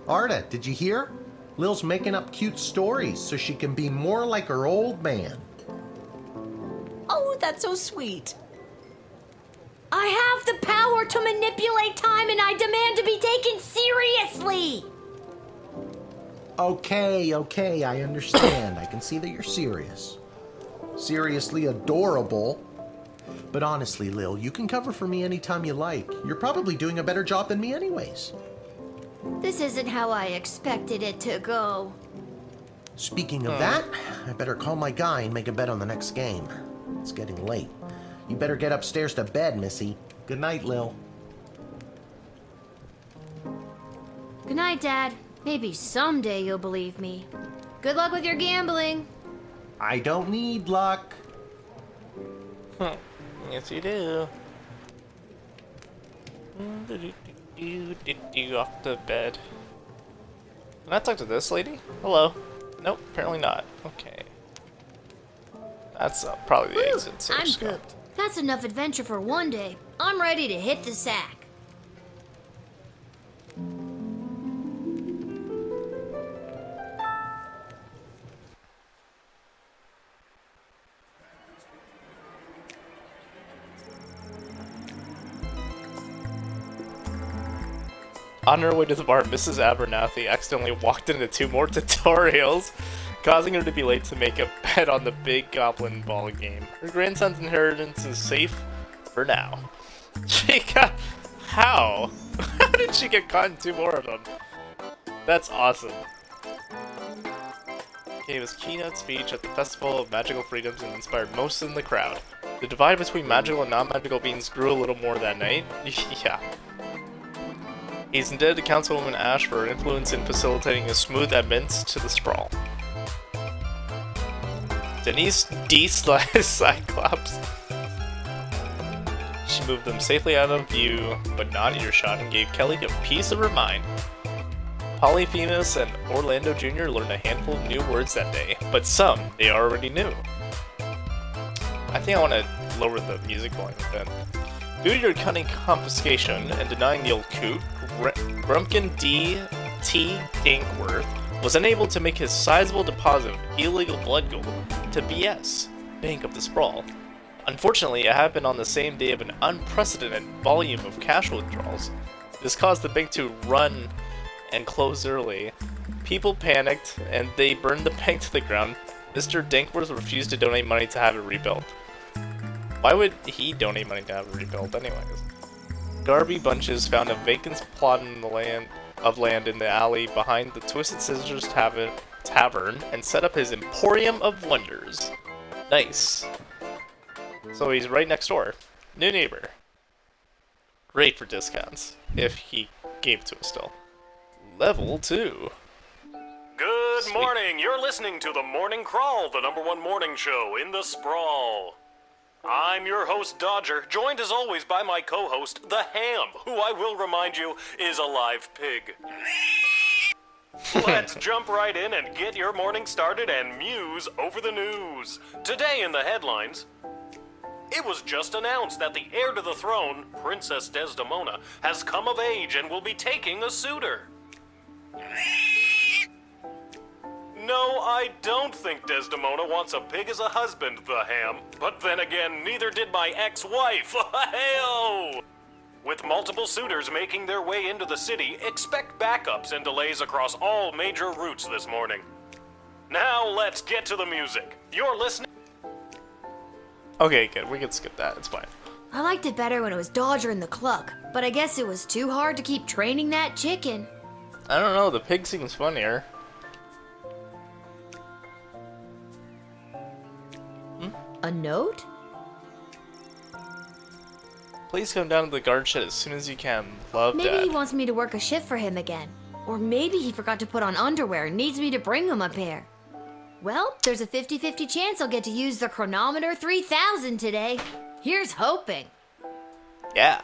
Arda, did you hear? Lil's making up cute stories so she can be more like her old man. Oh, that's so sweet. I have the power to manipulate time, and I demand to be taken seriously. Okay, I understand. I can see that you're serious. Seriously adorable. But honestly, Lil, you can cover for me anytime you like. You're probably doing a better job than me anyways. This isn't how I expected it to go. Speaking of that, I better call my guy and make a bet on the next game. It's getting late. You better get upstairs to bed, Missy. Good night, Lil. Good night, Dad. Maybe someday you'll believe me. Good luck with your gambling. I don't need luck. Yes, you do. Off to bed. Can I talk to this lady? Hello. Nope, apparently not. Okay. That's probably the Whew, exit. So I'm just go. pooped. That's enough adventure for one day. I'm ready to hit the sack. On her way to the bar, Mrs. Abernathy accidentally walked into 2 more tutorials, causing her to be late to make a bet on the big goblin ball game. Her grandson's inheritance is safe for now. She got... How? How did she get caught in 2 more of them? That's awesome. Gave his keynote speech at the Festival of Magical Freedoms and inspired most in the crowd. The divide between magical and non-magical beings grew a little more that night. Yeah. He's indebted to Councilwoman Ash for her influence in facilitating a smooth advent to the sprawl. Denise D/Cyclops. She moved them safely out of view, but not earshot, and gave Kelly a piece of her mind. Polyphemus and Orlando Jr. learned a handful of new words that day, but some they already knew. I think I want to lower the music volume a bit. Due to your cunning confiscation and denying the old coot, Grumpkin D.T. Dankworth was unable to make his sizable deposit of illegal blood gold to BS, Bank of the Sprawl. Unfortunately, it happened on the same day of an unprecedented volume of cash withdrawals. This caused the bank to run and close early. People panicked, and they burned the bank to the ground. Mr. Dankworth refused to donate money to have it rebuilt. Why would he donate money to have it rebuilt anyways? Garby Bunches found a vacant plot in the land of land in the alley behind the Twisted Scissors Tavern and set up his Emporium of Wonders. Nice. So he's right next door. New neighbor. Great for discounts, if he gave it to us still. Level 2. Good Sweet. morning. You're listening to the Morning Crawl, the #1 morning show in the sprawl. I'm your host, Dodger, joined as always by my co-host, the Ham, who I will remind you is a live pig. Let's jump right in and get your morning started and muse over the news. Today in the headlines, it was just announced that the heir to the throne, Princess Desdemona, has come of age and will be taking a suitor. No, I don't think Desdemona wants a pig as a husband, the Ham. But then again, neither did my ex-wife. Hey-oh! With multiple suitors making their way into the city, expect backups and delays across all major routes this morning. Now let's get to the music. You're listening. Okay, good. We can skip that. It's fine. I liked it better when it was Dodger and the Cluck, but I guess it was too hard to keep training that chicken. I don't know. The pig seems funnier. A note? Please come down to the guard shed as soon as you can. Love, Maybe Dad. he wants me to work a shift for him again. Or maybe he forgot to put on underwear and needs me to bring him a pair. Well, there's a 50-50 chance I'll get to use the Chronometer 3000 today. Here's hoping. Yeah.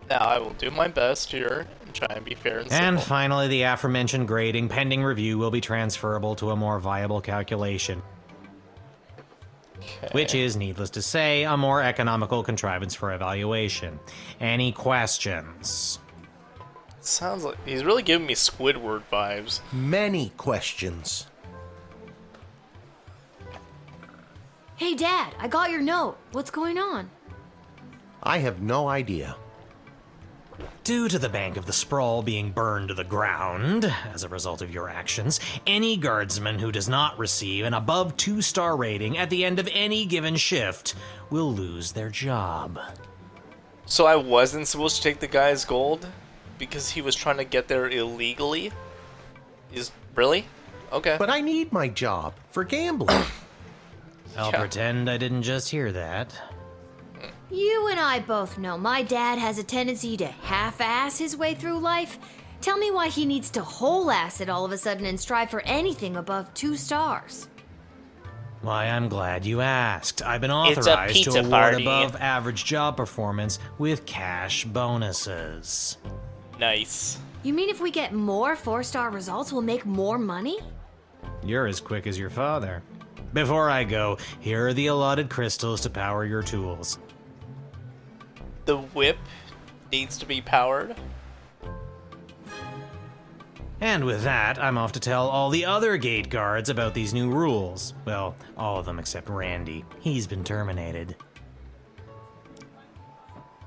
Now I will do my best here and try and be fair and simple. And finally, the aforementioned grading pending review will be transferable to a more viable calculation. Okay. Which is, needless to say, a more economical contrivance for evaluation. Any questions? Sounds like he's really giving me Squidward vibes. Many questions. Hey, Dad, I got your note. What's going on? I have no idea. Due to the Bank of the Sprawl being burned to the ground as a result of your actions, any guardsman who does not receive an above 2-star rating at the end of any given shift will lose their job. So I wasn't supposed to take the guy's gold because he was trying to get there illegally? Really? Okay. But I need my job for gambling. I'll pretend I didn't just hear that. You and I both know my dad has a tendency to half-ass his way through life. Tell me why he needs to whole-ass it all of a sudden and strive for anything above 2 stars. Why, I'm glad you asked. I've been It's a authorized to pizza award party. above average job performance with cash bonuses. Nice. You mean if we get more 4-star results, we'll make more money? You're as quick as your father. Before I go, here are the allotted crystals to power your tools. The whip needs to be powered. And with that, I'm off to tell all the other gate guards about these new rules. Well, all of them except Randy. He's been terminated.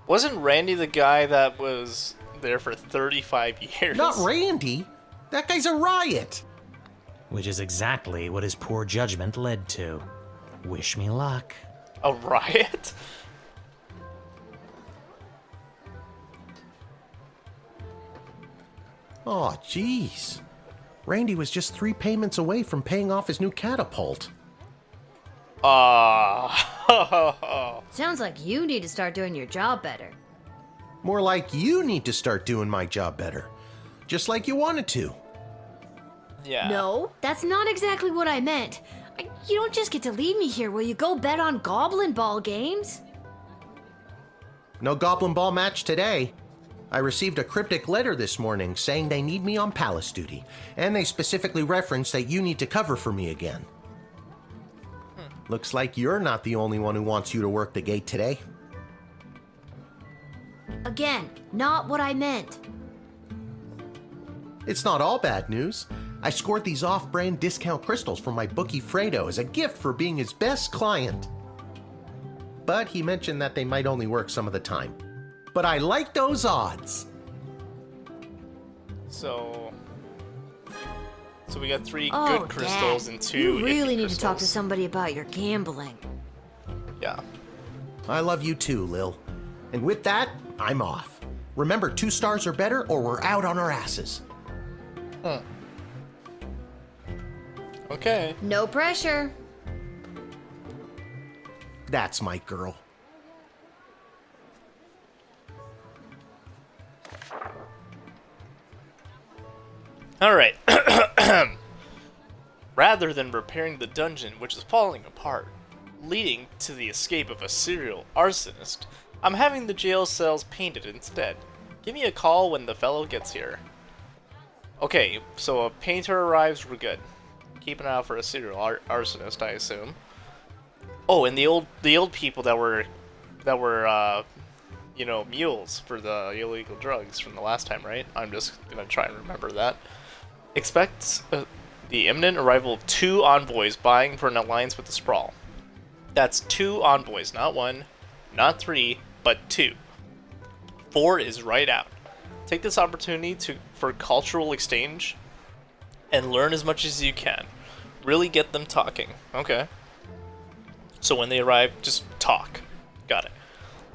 Wasn't Randy the guy that was there for 35 years? Not Randy. That guy's a riot. Which is exactly what his poor judgment led to. Wish me luck. A riot? Oh, jeez. Randy was just 3 payments away from paying off his new catapult. Sounds like you need to start doing your job better. More like you need to start doing my job better. Just like you wanted to. Yeah. No, that's not exactly what I meant. You don't just get to leave me here. Will you go bet on Goblin Ball games? No Goblin Ball match today. I received a cryptic letter this morning saying they need me on palace duty, and they specifically referenced that you need to cover for me again. Looks like you're not the only one who wants you to work the gate today. Again, not what I meant. It's not all bad news. I scored these off-brand discount crystals from my bookie Fredo as a gift for being his best client. But he mentioned that they might only work some of the time. But I like those odds. So we got 3 Oh, good crystals Dad, and 2 you really iffy need to talk to crystals. somebody about your gambling. Yeah. I love you too, Lil. And with that, I'm off. Remember, 2 stars or better, or we're out on our asses. Okay. No pressure. That's my girl. Alright. Rather than repairing the dungeon, which is falling apart, leading to the escape of a serial arsonist, I'm having the jail cells painted instead. Give me a call when the fellow gets here. Okay, so a painter arrives, we're good. Keep an eye out for a serial arsonist, I assume. Oh, and the old people that were you know, mules for the illegal drugs from the last time, right? I'm just gonna try and remember that. Expect the imminent arrival of 2 envoys vying for an alliance with the Sprawl. That's 2 envoys, not 1, not 3, but 2. 4 is right out. Take this opportunity for cultural exchange and learn as much as you can. Really get them talking. Okay. So when they arrive, just talk. Got it.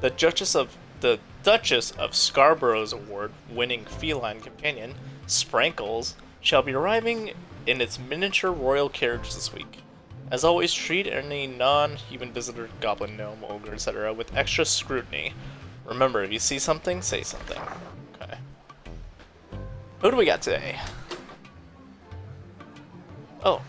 The Duchess of Scarborough's award-winning feline companion, Sprankles, shall be arriving in its miniature royal carriage this week. As always, treat any non-human visitor, goblin, gnome, ogre, etc. with extra scrutiny. Remember, if you see something, say something. Okay. Who do we got today? Oh,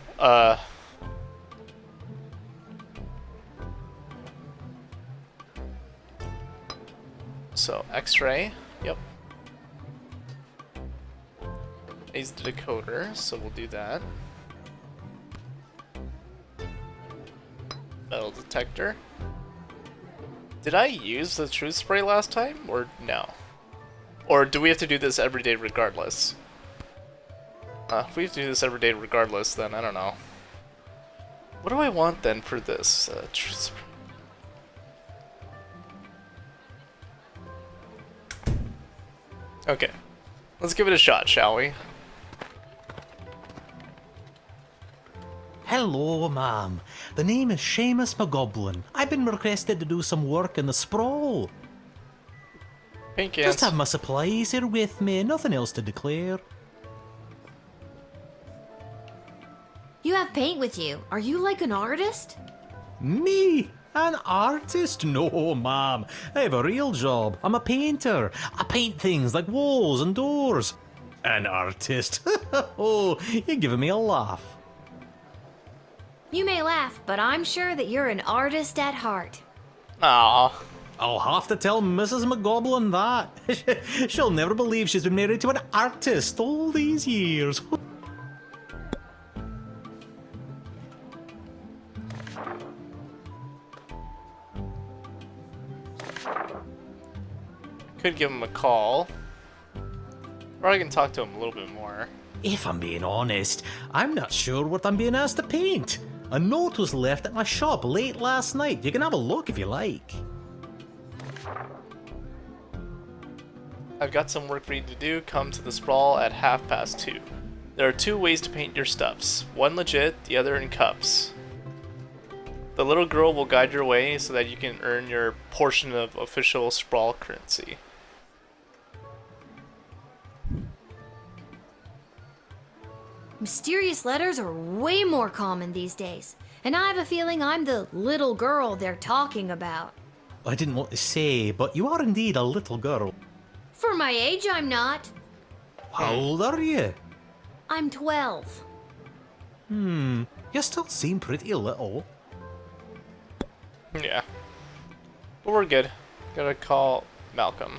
so, X-ray. Yep. He's the decoder, so we'll do that. Metal detector. Did I use the truth spray last time, or no? Or do we have to do this every day regardless? If we have to do this every day regardless, then I don't know. What do I want then for this truth spray? Okay, let's give it a shot, shall we? Hello, ma'am. The name is Seamus McGoblin. I've been requested to do some work in the Sprawl. Pink Just have my supplies here with me, nothing else to declare. You have paint with you. Are you like an artist? Me? An artist? No, ma'am. I have a real job. I'm a painter. I paint things like walls and doors. An artist? Oh, you're giving me a laugh. You may laugh, but I'm sure that you're an artist at heart. Aww. I'll have to tell Mrs. McGoblin that. She'll never believe she's been married to an artist all these years. Could give him a call. Or I can talk to him a little bit more. If I'm being honest, I'm not sure what I'm being asked to paint. A note was left at my shop late last night. You can have a look if you like. I've got some work for you to do. Come to the Sprawl at 2:30. There are 2 ways to paint your stuffs. One legit, the other in cups. The little girl will guide your way so that you can earn your portion of official Sprawl currency. Mysterious letters are way more common these days, and I have a feeling I'm the little girl they're talking about. I didn't want to say, but you are indeed a little girl. For my age, I'm not. How old are you? I'm 12. You still seem pretty little. Yeah. But we're good. Gotta call Malcolm.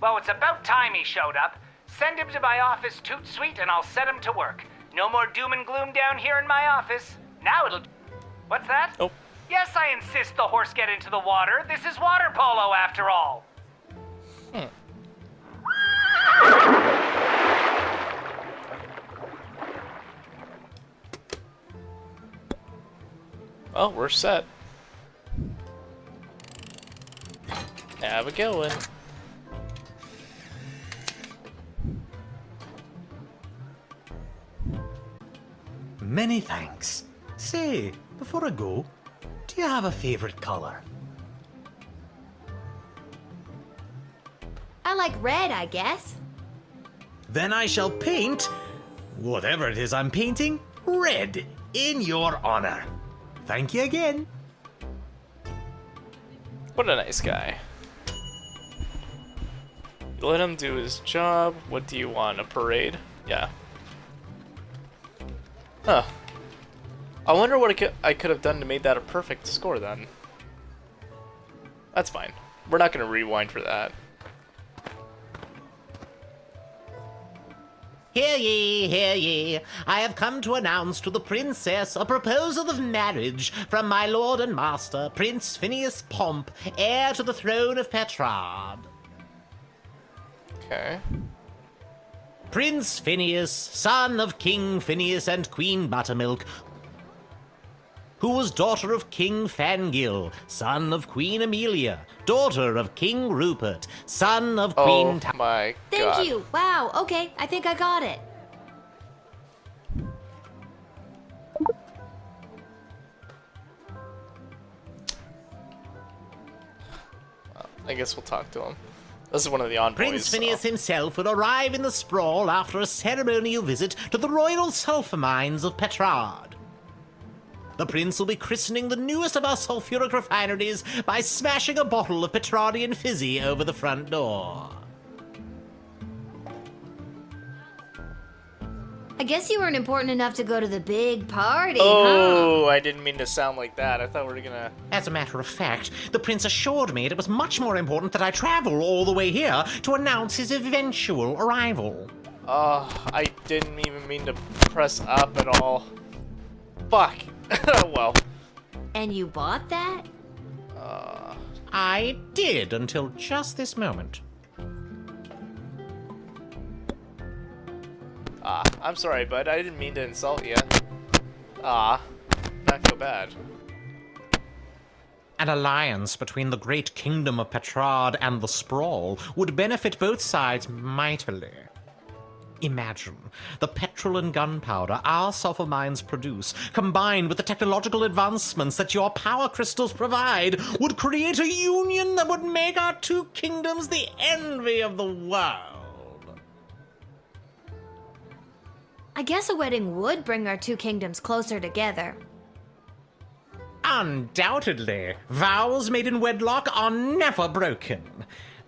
Well, it's about time he showed up. Send him to my office toot suite and I'll set him to work. No more doom and gloom down here in my office. Now it'll... What's that? Oh. Yes, I insist the horse get into the water. This is water polo after all. Oh, we're set. Have a going. Many thanks. Say, before I go, do you have a favorite color? I like red, I guess. Then I shall paint, whatever it is I'm painting, red in your honor. Thank you again. What a nice guy. You let him do his job. What do you want? A parade? Yeah. Huh. I wonder what I could have done to make that a perfect score then. That's fine. We're not going to rewind for that. Hear ye, hear ye. I have come to announce to the princess a proposal of marriage from my lord and master, Prince Phineas Pomp, heir to the throne of Petrard. Okay. Prince Phineas, son of King Phineas and Queen Buttermilk, who was daughter of King Fangil, son of Queen Amelia, daughter of King Rupert, son of Queen... Oh my Thank god. you. Wow, okay, I think I got it. I guess we'll talk to him. This is one of the envoys. Prince Phineas himself will arrive in the sprawl after a ceremonial visit to the royal sulphur mines of Petrard. The prince will be christening the newest of our sulphuric refineries by smashing a bottle of Petrardian fizzy over the front door. I guess you weren't important enough to go to the big party, Oh, I didn't mean to sound like that. I thought we were gonna... As a matter of fact, the prince assured me it was much more important that I travel all the way here to announce his eventual arrival. I didn't even mean to press up at all. Fuck. Well. And you bought that? I did until just this moment. I'm sorry, bud. I didn't mean to insult you. Not feel bad. An alliance between the great kingdom of Petrard and the Sprawl would benefit both sides mightily. Imagine the petrol and gunpowder our sulphur mines produce, combined with the technological advancements that your power crystals provide, would create a union that would make our two kingdoms the envy of the world. I guess a wedding would bring our two kingdoms closer together. Undoubtedly. Vows made in wedlock are never broken.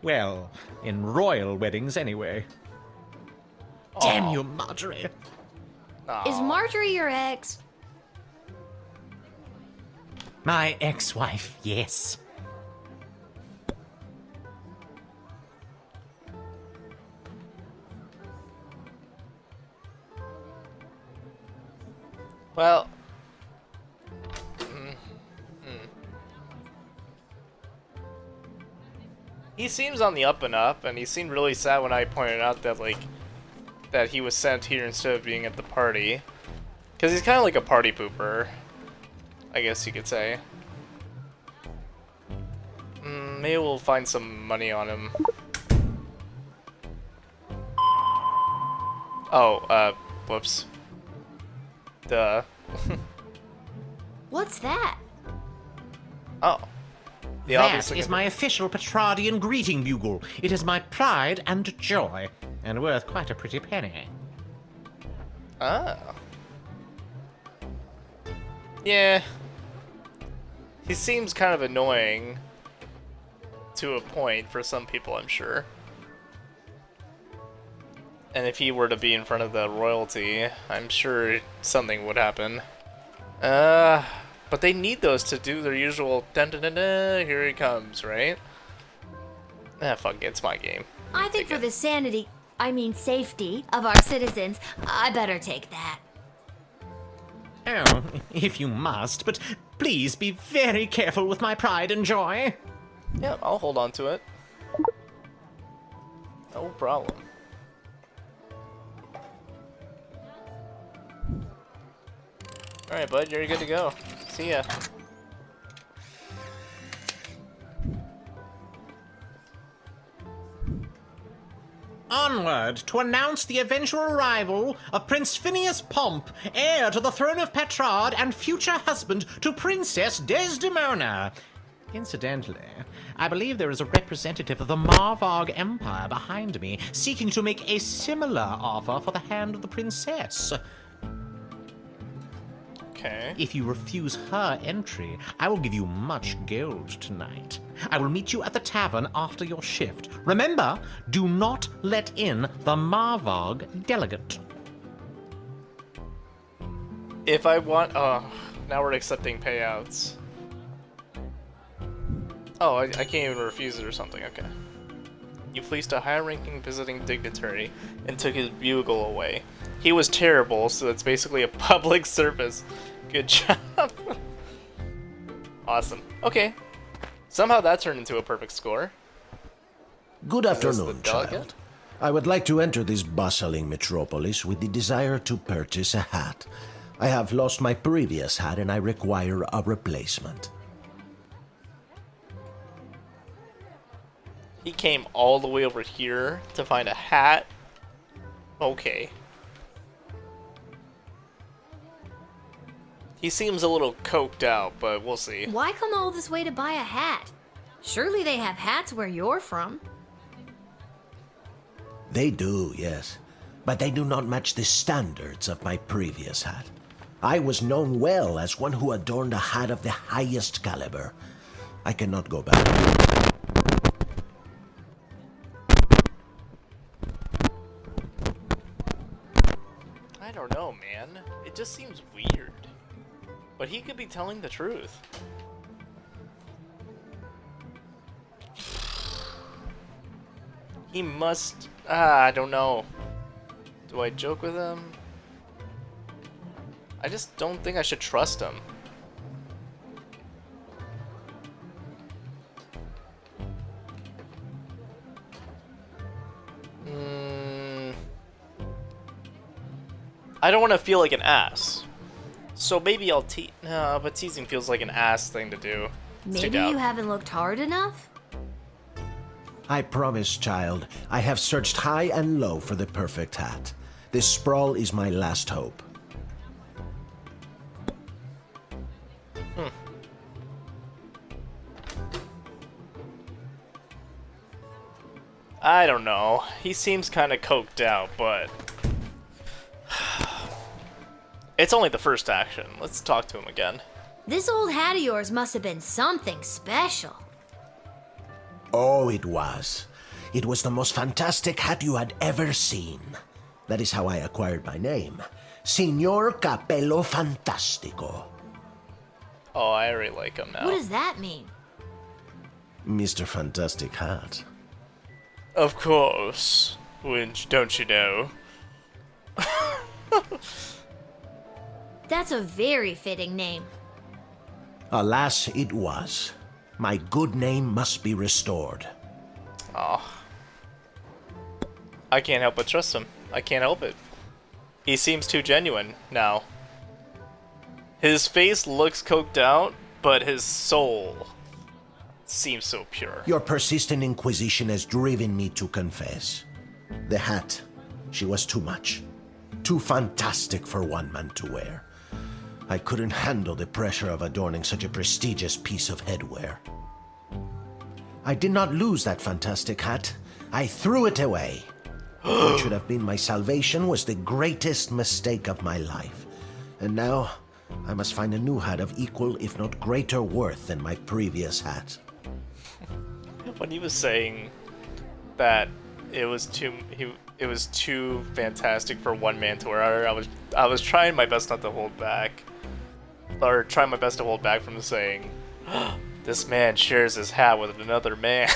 Well, in royal weddings anyway. Damn you, Marjorie. Is Marjorie your ex? My ex-wife, yes. Well... He seems on the up and up, and he seemed really sad when I pointed out that, like, that he was sent here instead of being at the party. Because he's kind of like a party pooper, I guess you could say. Maybe we'll find some money on him. Oh, whoops. Duh. What's that? Oh. That is my official Petrardian greeting bugle. It is my pride and joy, and worth quite a pretty penny. Oh. Yeah. He seems kind of annoying to a point for some people, I'm sure. And if he were to be in front of the royalty, I'm sure something would happen. But they need those to do their usual dun dun dun dun, here he comes, right? Fuck it, it's my game. I think for the safety of our citizens, I better take that. Oh, if you must, but please be very careful with my pride and joy. Yeah, I'll hold on to it. No problem. Alright, bud, you're good to go. See ya. Onward to announce the eventual arrival of Prince Phineas Pomp, heir to the throne of Petrarch and future husband to Princess Desdemona. Incidentally, I believe there is a representative of the Marvog Empire behind me, seeking to make a similar offer for the hand of the princess. Okay. If you refuse her entry, I will give you much gold tonight. I will meet you at the tavern after your shift. Remember, do not let in the Marvog delegate. If I want... Oh, now we're accepting payouts. Oh, I can't even refuse it or something. Okay. You fleeced a high-ranking visiting dignitary and took his bugle away. He was terrible, so it's basically a public service. Good job. Awesome. Okay. Somehow that turned into a perfect score. Good Is this afternoon, the delegate? child. I would like to enter this bustling metropolis with the desire to purchase a hat. I have lost my previous hat and I require a replacement. He came all the way over here to find a hat. Okay. He seems a little coked out, but we'll see. Why come all this way to buy a hat? Surely they have hats where you're from. They do, yes. But they do not match the standards of my previous hat. I was known well as one who adorned a hat of the highest caliber. I cannot go back. I don't know, man. It just seems weird. But he could be telling the truth. He must... I don't know. Do I joke with him? I just don't think I should trust him. I don't want to feel like an ass. So maybe I'll no, but teasing feels like an ass thing to do. Maybe you haven't looked hard enough? I promise, child, I have searched high and low for the perfect hat. This sprawl is my last hope. I don't know. He seems kind of coked out, but... It's only the first action. Let's talk to him again. This old hat of yours must have been something special. Oh, it was. It was the most fantastic hat you had ever seen. That is how I acquired my name. Signor Capello Fantastico. Oh, I already like him now. What does that mean? Mr. Fantastic Hat. Of course. Don't you know? That's a very fitting name. Alas, it was. My good name must be restored. Oh. I can't help but trust him. I can't help it. He seems too genuine now. His face looks coked out, but his soul seems so pure. Your persistent inquisition has driven me to confess. The hat, she was too much. Too fantastic for one man to wear. I couldn't handle the pressure of adorning such a prestigious piece of headwear. I did not lose that fantastic hat. I threw it away. What should have been my salvation was the greatest mistake of my life. And now, I must find a new hat of equal, if not greater worth than my previous hat. When he was saying that it was too fantastic for one man to wear, I was trying my best not to hold back. Or trying my best to hold back from saying, this man shares his hat with another man.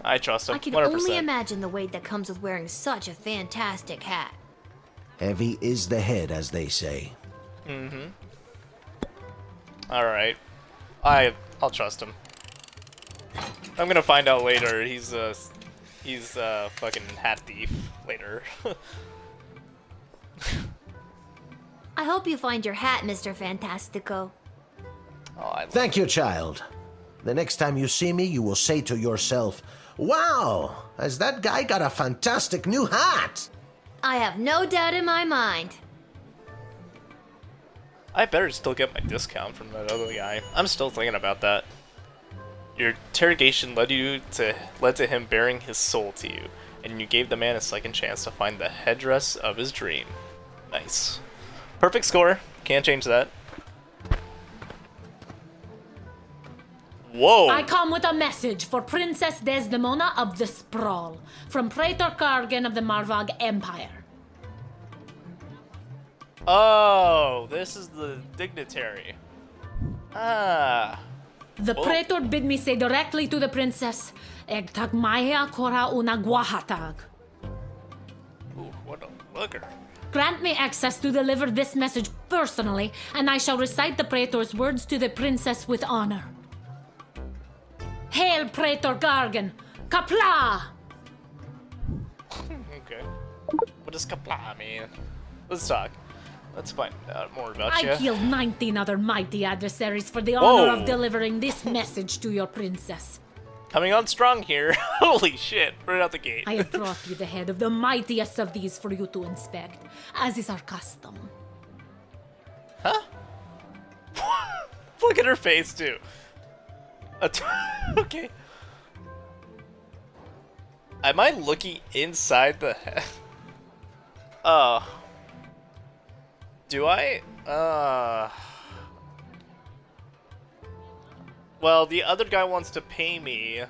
I trust him, I can 100%. only imagine the weight that comes with wearing such a fantastic hat. Heavy is the head, as they say. Mm-hmm. Alright. I'll trust him. I'm gonna find out later he's a fucking hat thief later. I hope you find your hat, Mr. Fantastico. Thank you, child. The next time you see me, you will say to yourself, "Wow, has that guy got a fantastic new hat?" I have no doubt in my mind. I better still get my discount from that other guy. I'm still thinking about that. Your interrogation led to him bearing his soul to you, and you gave the man a second chance to find the headdress of his dream. Nice. Perfect score. Can't change that. Whoa! I come with a message for Princess Desdemona of the Sprawl, from Praetor Kargan of the Marvog Empire. Oh, this is the dignitary. Ah. The Praetor bid me say directly to the princess, Egtag Maya Kora una Guahatag. Ooh, what a looker. Grant me access to deliver this message personally, and I shall recite the Praetor's words to the princess with honor. Hail, Praetor Gargan! Kapla! Okay. What does kapla mean? Let's talk. Let's find out more about you. I killed 19 other mighty adversaries for the honor of delivering this message to your princess. Coming on strong here. Holy shit, right out the gate. I have brought you the head of the mightiest of these for you to inspect, as is our custom. Huh? Look at her face, too. Okay. Am I looking inside the head? Do I? Well, the other guy wants to pay me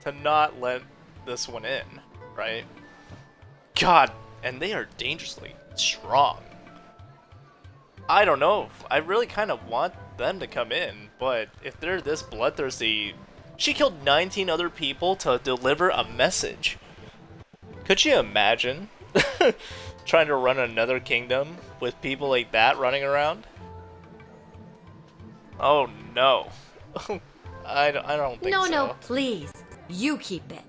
to not let this one in, right? God, and they are dangerously strong. I don't know. I really kind of want them to come in, but if they're this bloodthirsty... She killed 19 other people to deliver a message. Could you imagine trying to run another kingdom with people like that running around? Oh no. I don't think so. No, please. You keep it.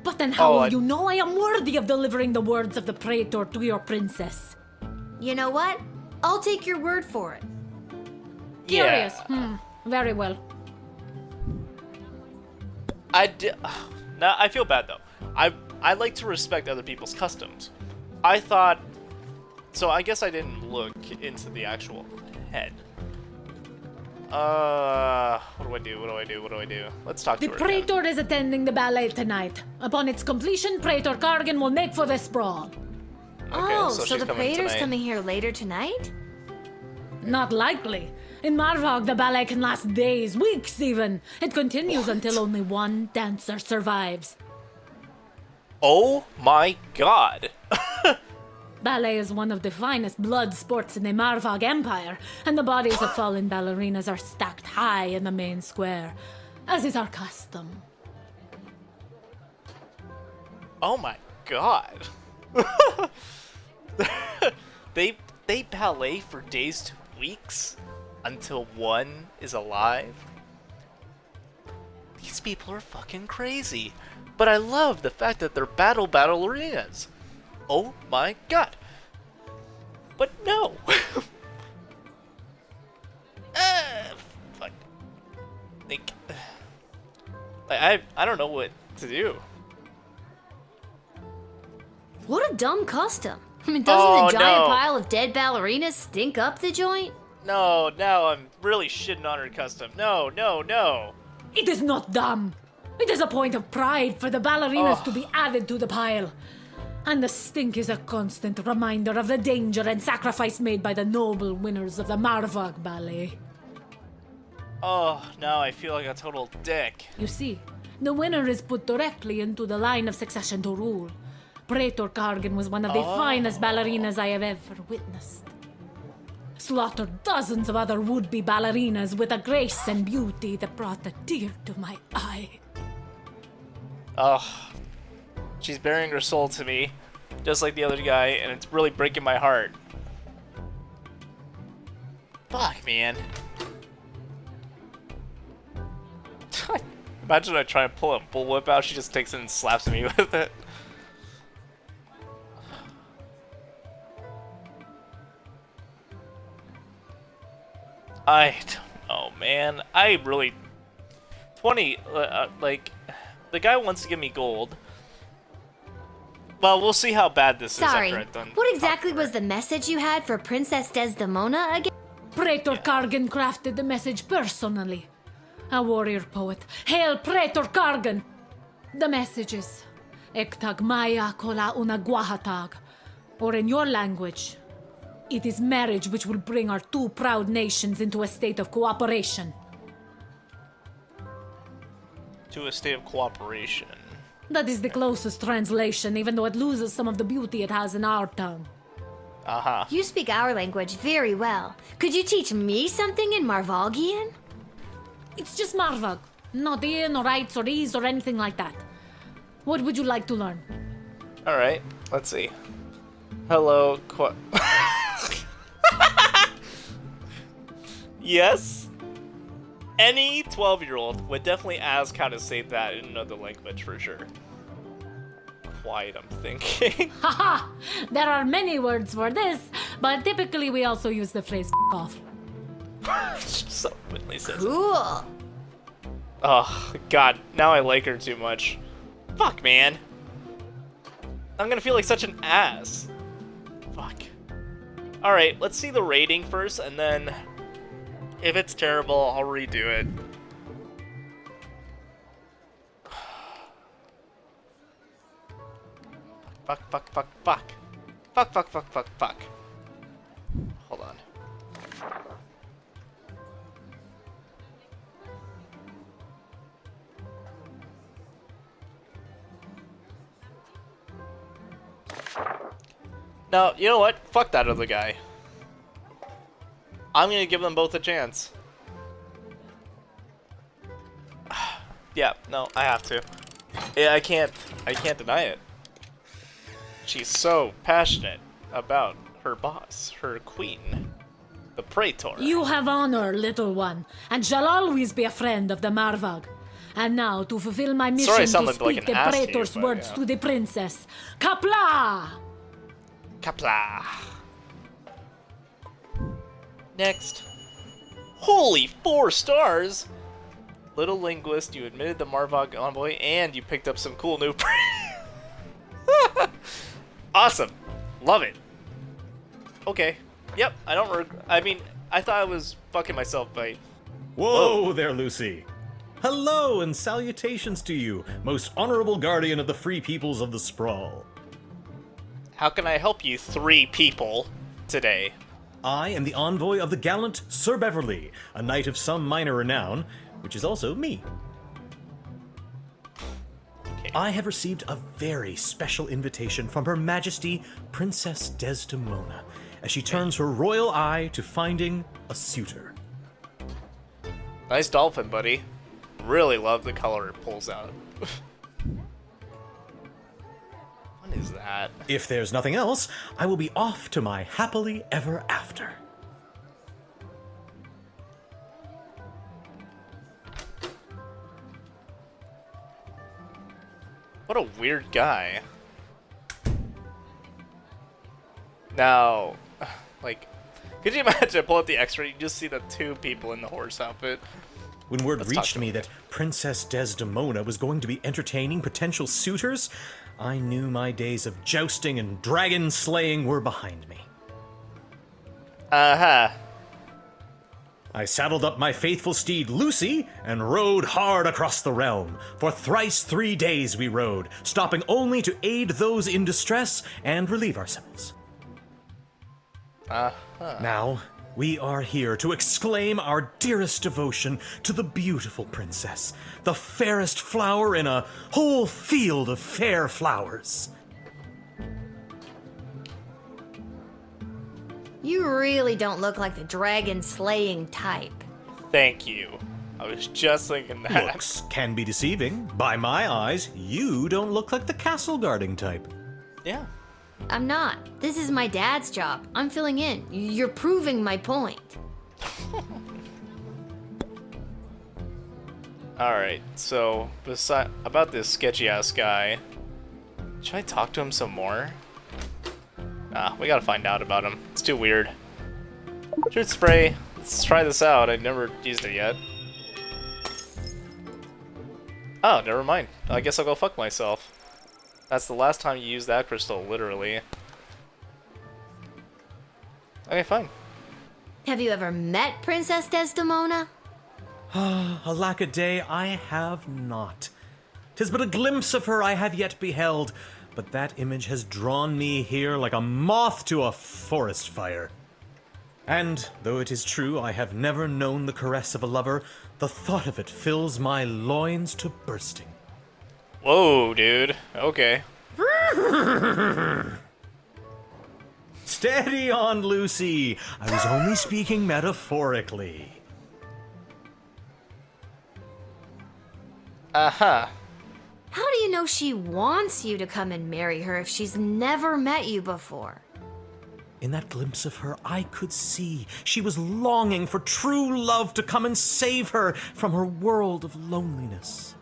But then how will you know I am worthy of delivering the words of the Praetor to your princess? You know what? I'll take your word for it. Curious. Very well. Now I feel bad though. I like to respect other people's customs. I thought, so I guess I didn't look into the actual head. What do I do? Let's talk to her. The Praetor is attending the ballet tonight. Upon its completion, Praetor Kargan will make for the sprawl. Okay, so the Praetor's coming here later tonight? Not likely. In Marvog, the ballet can last days, weeks even. It continues until only one dancer survives. Oh my god! Ballet is one of the finest blood sports in the Marvog Empire, and the bodies of fallen ballerinas are stacked high in the main square, as is our custom. Oh my god. They ballet for days to weeks until one is alive? These people are fucking crazy. But I love the fact that they're ballerinas. Oh my god. But no. Fuck. I don't know what to do. What a dumb custom. I mean, doesn't the giant pile of dead ballerinas stink up the joint? No, now I'm really shitting on her custom. No. It is not dumb. It is a point of pride for the ballerinas to be added to the pile. And the stink is a constant reminder of the danger and sacrifice made by the noble winners of the Marvog Ballet. Oh, now I feel like a total dick. You see, the winner is put directly into the line of succession to rule. Praetor Kargan was one of the finest ballerinas I have ever witnessed. Slaughtered dozens of other would-be ballerinas with a grace and beauty that brought a tear to my eye. Oh, she's bearing her soul to me, just like the other guy, and it's really breaking my heart. Fuck, man. Imagine I try and pull a bullwhip out, she just takes it and slaps me with it. I don't know, man. I really 20, like, the guy wants to give me gold. Well, we'll see how bad this Sorry, is after I've done. what exactly was the message you had for Princess Desdemona again? Praetor Kargan crafted the message personally. A warrior poet. Hail Praetor Kargan! The message is Ektag Maya Kola Unaguahatag. Or in your language, it is marriage which will bring our two proud nations into a state of cooperation. To a state of cooperation. That is the closest translation, even though it loses some of the beauty it has in our tongue. Uh-huh. You speak our language very well. Could you teach me something in Marvalgian? It's just Marvag. Not in or rights or ease or anything like that. What would you like to learn? Alright, let's see. Hello, Yes? Any 12-year-old would definitely ask how to say that in another language for sure. Quiet, I'm thinking. Haha! There are many words for this, but typically we also use the phrase "f off." So Whitney says. Cool. Oh, God. Now I like her too much. Fuck, man. I'm gonna feel like such an ass. Fuck. Alright, let's see the rating first, and then if it's terrible, I'll redo it. Fuck, fuck, fuck, fuck. Fuck, fuck, fuck, fuck, fuck. Hold on. No, you know what? Fuck that other guy. I'm gonna give them both a chance. Yeah, no, I have to. Yeah, I can't deny it. She's so passionate about her boss, her queen, the Praetor. You have honor, little one, and shall always be a friend of the Marvag. And now, to fulfill my mission to speak like the ass to you, Praetor's but words yeah. to the princess. Kapla! Kapla. Next. Holy 4 stars! Little linguist, you admitted the Marvog envoy, and you picked up some cool new. Awesome. Love it. Okay. Yep, I don't I mean, I thought I was fucking myself by... Whoa there, Lucy. Hello and salutations to you, most honorable guardian of the free peoples of the Sprawl. How can I help you 3 people today? I am the envoy of the gallant Sir Beverly, a knight of some minor renown, which is also me. Okay. I have received a very special invitation from Her Majesty Princess Desdemona, as she turns her royal eye to finding a suitor. Nice dolphin, buddy. Really love the color it pulls out. What is that? If there's nothing else, I will be off to my happily ever after. What a weird guy. Now, like, could you imagine pull up the X-ray, you just see the 2 people in the horse outfit? When word reached me that Princess Desdemona was going to be entertaining potential suitors, I knew my days of jousting and dragon slaying were behind me. Uh-huh. I saddled up my faithful steed Lucy and rode hard across the realm. For thrice 3 days we rode, stopping only to aid those in distress and relieve ourselves. Now, we are here to exclaim our dearest devotion to the beautiful princess, the fairest flower in a whole field of fair flowers. You really don't look like the dragon-slaying type. Thank you. I was just thinking that. Looks can be deceiving. By my eyes, you don't look like the castle guarding type. Yeah. I'm not. This is my dad's job. I'm filling in. You're proving my point. Alright, so, about this sketchy-ass guy, should I talk to him some more? Nah, we gotta find out about him. It's too weird. Shoot spray. Let's try this out. I've never used it yet. Oh, never mind. I guess I'll go fuck myself. That's the last time you use that crystal, literally. Okay, fine. Have you ever met Princess Desdemona? Alack a day, I have not. 'Tis but a glimpse of her I have yet beheld, but that image has drawn me here like a moth to a forest fire. And, though it is true I have never known the caress of a lover, the thought of it fills my loins to bursting. Whoa, dude. Okay. Steady on, Lucy. I was only speaking metaphorically. Uh-huh. How do you know she wants you to come and marry her if she's never met you before? In that glimpse of her, I could see she was longing for true love to come and save her from her world of loneliness.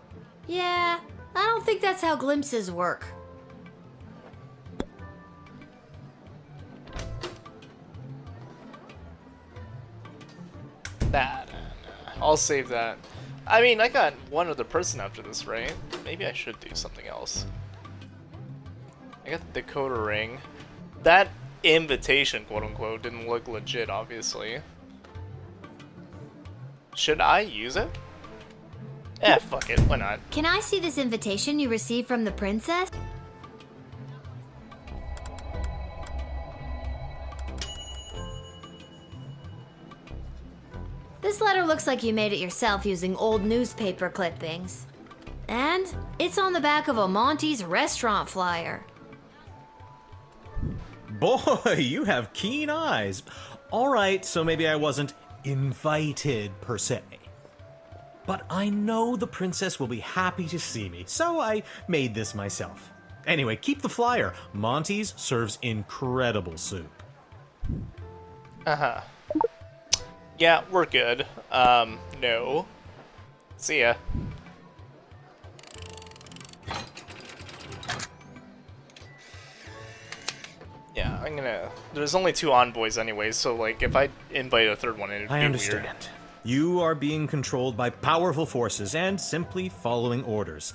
Yeah, I don't think that's how glimpses work. Nah. I'll save that. I mean, I got one other person after this, right? Maybe I should do something else. I got the Dakota ring. That invitation, quote-unquote, didn't look legit, obviously. Should I use it? Eh, fuck it, why not? Can I see this invitation you received from the princess? This letter looks like you made it yourself using old newspaper clippings. And it's on the back of a Monty's restaurant flyer. Boy, you have keen eyes. All right, so maybe I wasn't invited per se. But I know the princess will be happy to see me, so I made this myself. Anyway, keep the flyer. Monty's serves incredible soup. Uh-huh. Yeah, we're good. No. See ya. Yeah, I'm gonna... There's only 2 envoys anyway, so, like, if I invite a third one, it'd be I weird. understand. You are being controlled by powerful forces and simply following orders.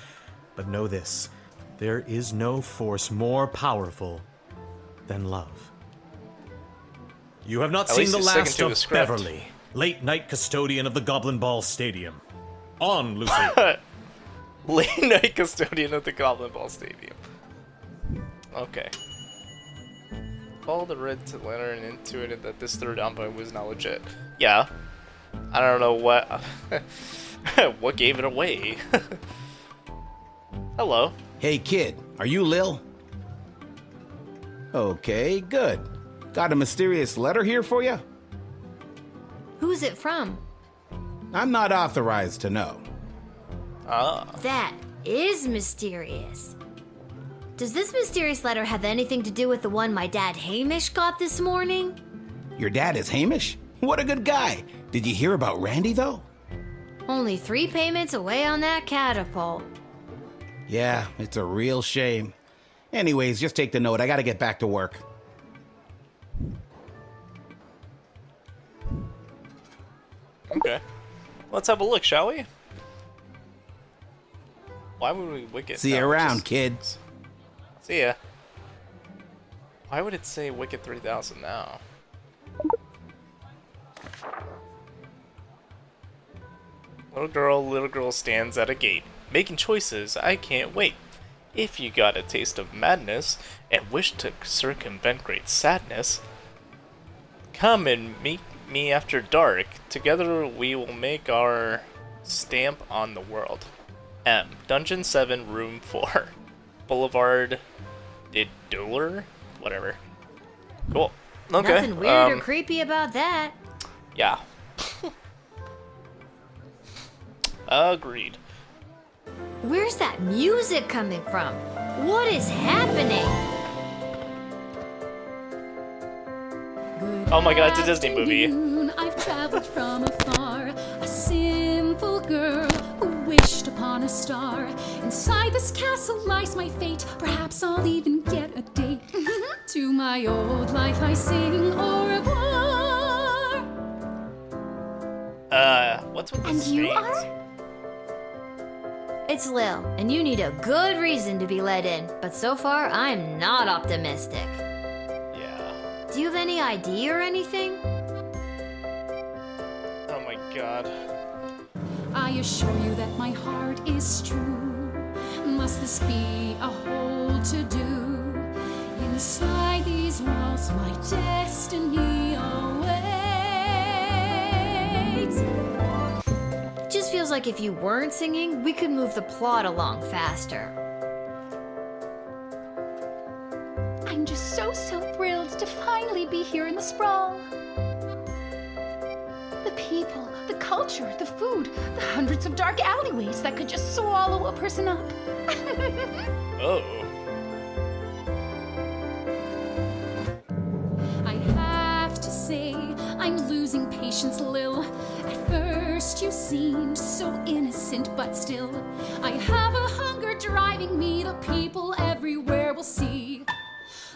But know this, there is no force more powerful than love. You have not At seen least the he's sticking last to of his script. Beverly, late night custodian of the Goblin Ball Stadium. On, Lucy. Late night custodian at the Goblin Ball Stadium. Okay. Follow the red letter and intuited that this third envoy was not legit. Yeah. I don't know what... what gave it away. Hello. Hey kid, are you Lil? Okay, good. Got a mysterious letter here for you? Who's it from? I'm not authorized to know. Ah. That is mysterious. Does this mysterious letter have anything to do with the one my dad Hamish got this morning? Your dad is Hamish? What a good guy. Did you hear about Randy, though? Only 3 payments away on that catapult. Yeah, it's a real shame. Anyways, just take the note. I gotta get back to work. Okay. Let's have a look, shall we? Why would we wicket? See you around, kid. See ya. Why would it say Wicket 3000 now? Little girl stands at a gate, making choices. I can't wait. If you got a taste of madness and wish to circumvent great sadness, come and meet me after dark. Together we will make our stamp on the world. M. Dungeon 7, Room 4. Boulevard de Douleur? Whatever. Cool. Okay. Nothing weird or creepy about that. Yeah. Agreed. Where's that music coming from? What is happening? Oh my god, it's a Disney movie. I've traveled from afar, a simple girl who wished upon a star. Inside this castle lies my fate. Perhaps I'll even get a date. To my old life I sing au revoir. What's with the And you strings? are? It's Lil, and you need a good reason to be let in, but so far I'm not optimistic. Yeah. Do you have any ID or anything? Oh my god. I assure you that my heart is true. Must this be a whole to-do? Inside these walls, my destiny awaits. Just feels like if you weren't singing, we could move the plot along faster. I'm just so thrilled to finally be here in the sprawl. The people, the culture, the food, the hundreds of dark alleyways that could just swallow a person up. Oh. I have to say, I'm losing patience, Lil. At first you seemed so innocent, but still, I have a hunger driving me. The people everywhere will see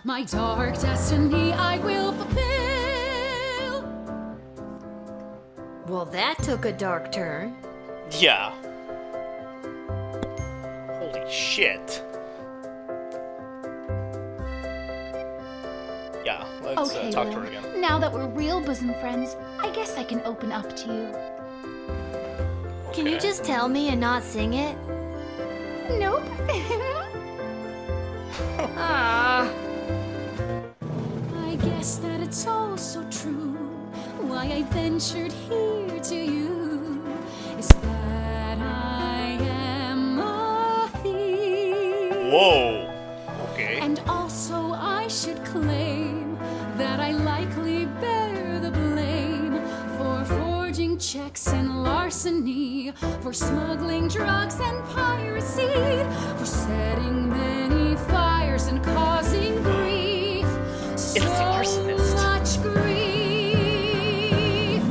my dark destiny I will fulfill. Well, that took a dark turn. Yeah. Holy shit. Yeah, let's Okay, talk to Lil. her again. Now that we're real bosom friends, I guess I can open up to you. Can you just tell me and not sing it? Nope. Ah. I guess that it's all so true. Why I ventured here to you is that I am a thief. Whoa. Okay. And also I should claim that I likely bear the blame for forging checks and larceny, for smuggling drugs and piracy, for setting many fires and causing grief. So much grief.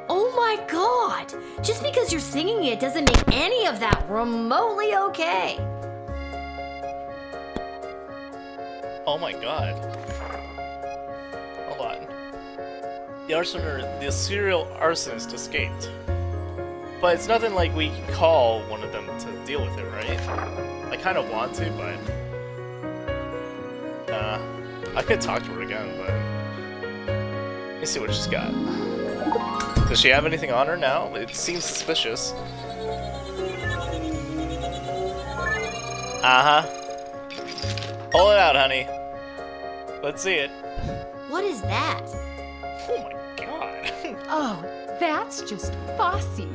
Oh my god! Just because you're singing it doesn't make any of that remotely okay. Oh my god. Hold on. The serial arsonist escaped. But it's nothing like we can call one of them to deal with it, right? I kind of want to, but... I could talk to her again, but... Let me see what she's got. Does she have anything on her now? It seems suspicious. Uh-huh. Pull it out, honey. Let's see it. What is that? Oh my god. Oh, that's just bossy.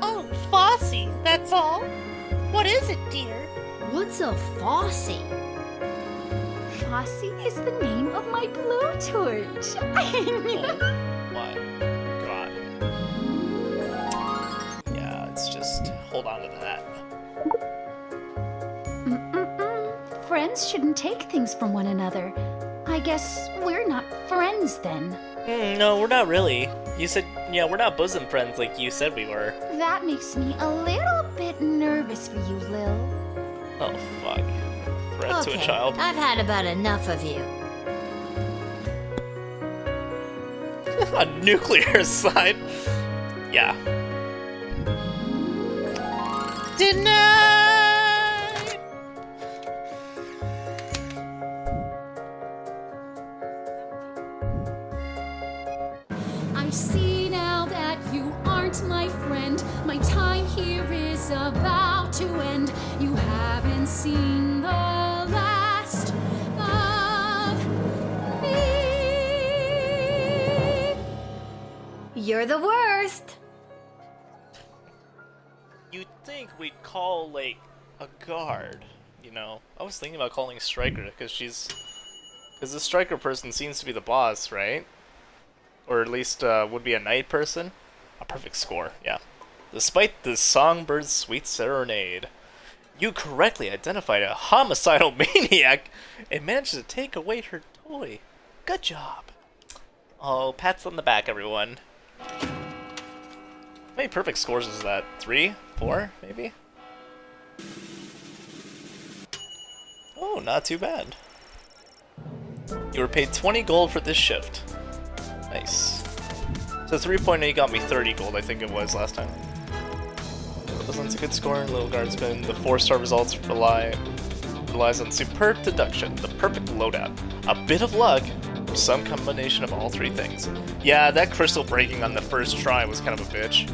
Oh, Fossy, that's all? What is it, dear? What's a Fossy? Fossy is the name of my blowtorch. My god. Yeah, it's just... Hold on to that. Friends shouldn't take things from one another. I guess we're not friends then. No, we're not really. You said, yeah, we're not bosom friends like you said we were. That makes me a little bit nervous for you, Lil. Oh, fuck. Threat to a child. I've had about enough of you. A nuclear side? Yeah. Denied! I see now that you aren't my friend. My time here is about to end. You haven't seen the last of me. You're the worst. You'd think we'd call, like, a guard, you know? I was thinking about calling Striker, because because the Striker person seems to be the boss, right? Or at least would be a knight person. A perfect score, yeah. Despite the songbird's sweet serenade, you correctly identified a homicidal maniac and managed to take away her toy. Good job. Oh, pats on the back, everyone. How many perfect scores is that? 3? 4, maybe? Oh, not too bad. You were paid 20 gold for this shift. Nice. So 3.8 got me 30 gold, I think it was last time. represents a good score in Lil Guardsman. The 4-star results relies on superb deduction, the perfect loadout, a bit of luck, or some combination of all 3 things. Yeah, that crystal breaking on the first try was kind of a bitch.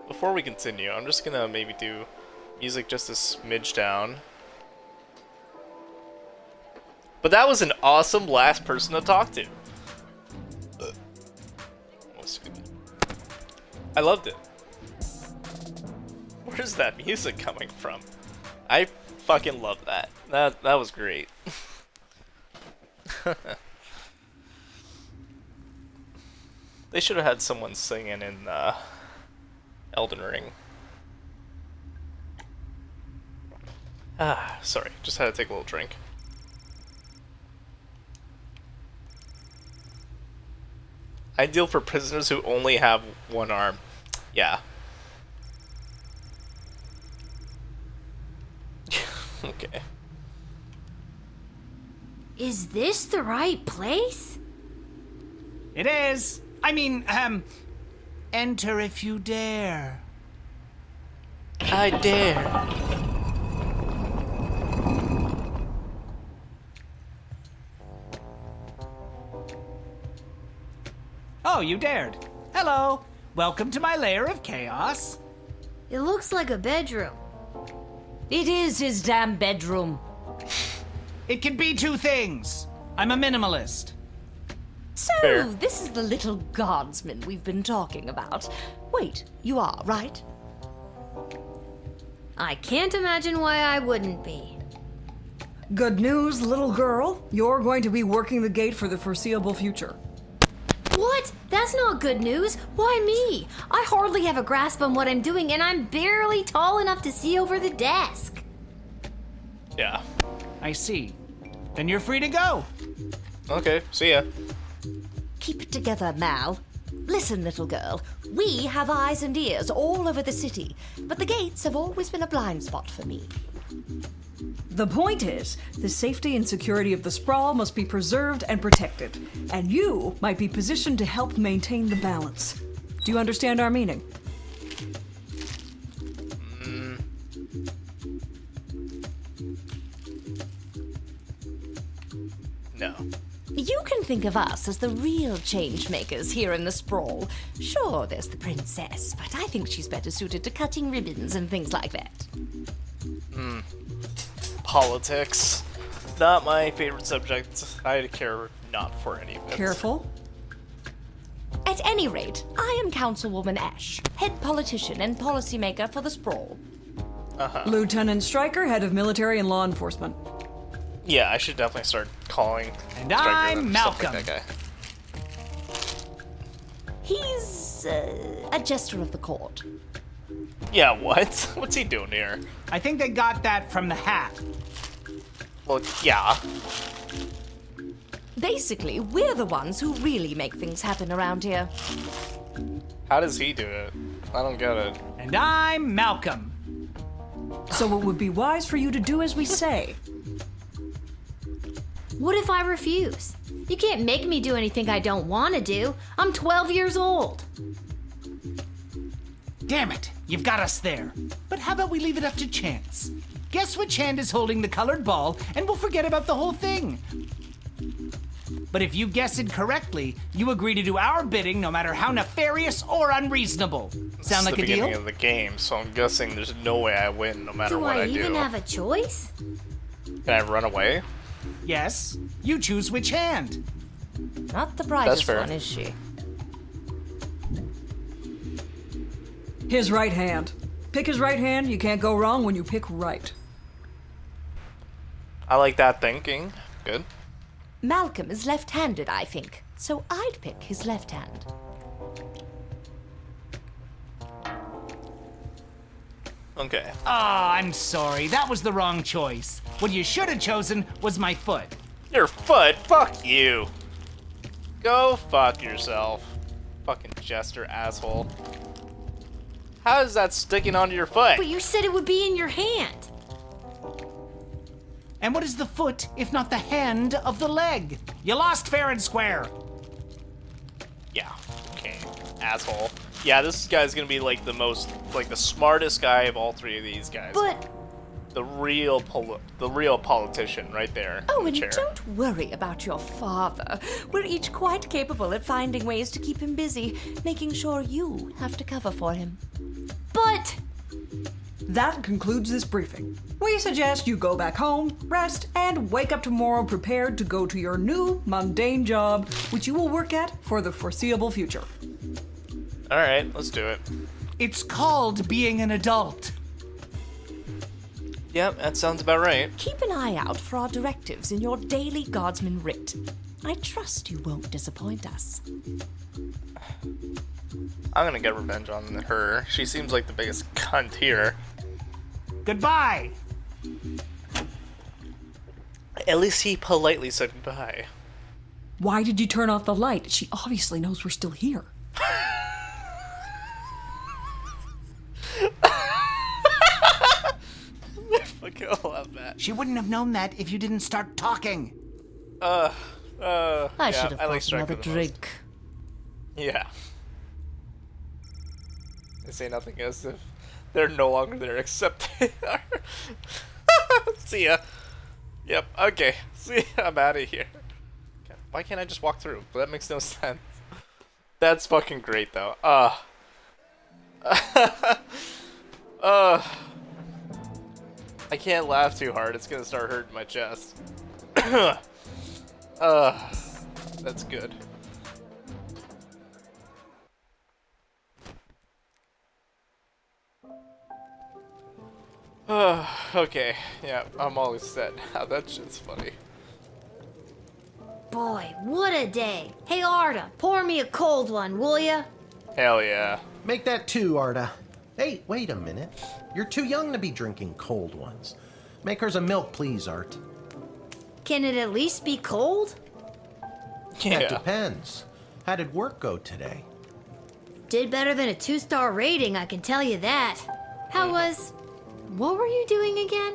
Before we continue, I'm just gonna maybe do music just a smidge down. But that was an awesome last person to talk to. I loved it. Where's that music coming from? I fucking love that. That was great. They should have had someone singing in Elden Ring. Sorry, just had to take a little drink. Ideal for prisoners who only have one arm. Yeah. Okay. Is this the right place? It is. I mean, enter if you dare. I dare. Oh, you dared. Hello. Welcome to my lair of chaos. It looks like a bedroom. It is his damn bedroom. It can be 2 things. I'm a minimalist. So, Fair. this is the little guardsman we've been talking about. Wait, you are, right? I can't imagine why I wouldn't be. Good news, little girl. You're going to be working the gate for the foreseeable future. What? That's not good news. Why me? I hardly have a grasp on what I'm doing, and I'm barely tall enough to see over the desk. Yeah. I see. Then you're free to go. Okay, see ya. Keep it together, Mal. Listen, little girl. We have eyes and ears all over the city, but the gates have always been a blind spot for me. The point is, the safety and security of the sprawl must be preserved and protected, and you might be positioned to help maintain the balance. Do you understand our meaning? No. You can think of us as the real change makers here in the sprawl. Sure, there's the princess, but I think she's better suited to cutting ribbons and things like that. Politics. Not my favorite subject. I care not for any of it. Careful. At any rate, I am Councilwoman Ash, head politician and policymaker for the sprawl. Lieutenant Stryker, head of military and law enforcement. Yeah, I should definitely start calling. And Stryker I'm stuff like Malcolm. that guy. He's a jester of the court. Yeah, what? What's he doing here? I think they got that from the hat. Well, yeah. Basically, we're the ones who really make things happen around here. How does he do it? I don't get it. And I'm Malcolm. So it would be wise for you to do as we say. What if I refuse? You can't make me do anything I don't want to do. I'm 12 years old. Damn it, you've got us there. But how about we leave it up to chance? Guess which hand is holding the colored ball, and we'll forget about the whole thing. But if you guess incorrectly, you agree to do our bidding no matter how nefarious or unreasonable. Sound like a It's the beginning deal? of the game, so I'm guessing there's no way I win no matter Do what I I do. even have a choice? Can I run away? Yes, you choose which hand. Not the brightest fair. one, is she? His right hand. Pick his right hand. You can't go wrong when you pick right. I like that thinking. Good. Malcolm is left-handed, I think, so I'd pick his left hand. Okay. Ah, I'm sorry. That was the wrong choice. What you should have chosen was my foot. Your foot? Fuck you. Go fuck yourself. Fucking jester asshole. How is that sticking onto your foot? But you said it would be in your hand. And what is the foot if not the hand of the leg? You lost fair and square. Yeah. Okay. Asshole. Yeah, this guy's gonna be like the smartest guy of all three of these guys. But the real politician right there. Oh, in the and chair. don't worry about your father. We're each quite capable at finding ways to keep him busy, making sure you have to cover for him. But that concludes this briefing. We suggest you go back home, rest, and wake up tomorrow prepared to go to your new mundane job, which you will work at for the foreseeable future. All right, let's do it. It's called being an adult. Yep, that sounds about right. Keep an eye out for our directives in your daily Guardsman writ. I trust you won't disappoint us. I'm gonna get revenge on her. She seems like the biggest cunt here. Goodbye. At least he politely said goodbye. Why did you turn off the light? She obviously knows we're still here. I love that. She wouldn't have known that if you didn't start talking. I should have like bought another drink. Yeah. They say nothing as if they're no longer there, except they are. See ya. Yep, okay. See ya, I'm out of here. Okay. Why can't I just walk through? That makes no sense. That's fucking great, though. I can't laugh too hard. It's gonna start hurting my chest. That's good. Okay. Yeah, I'm always set now. That shit's funny. boy, what a day. Hey, Arda, pour me a cold one, will ya? Hell yeah. Make that two, Arda. Hey, wait a minute. You're too young to be drinking cold ones. Make hers a milk, please, Art. Can it at least be cold? Yeah. That depends. How did work go today? Did better than a 2-star rating, I can tell you that. How was... What were you doing again?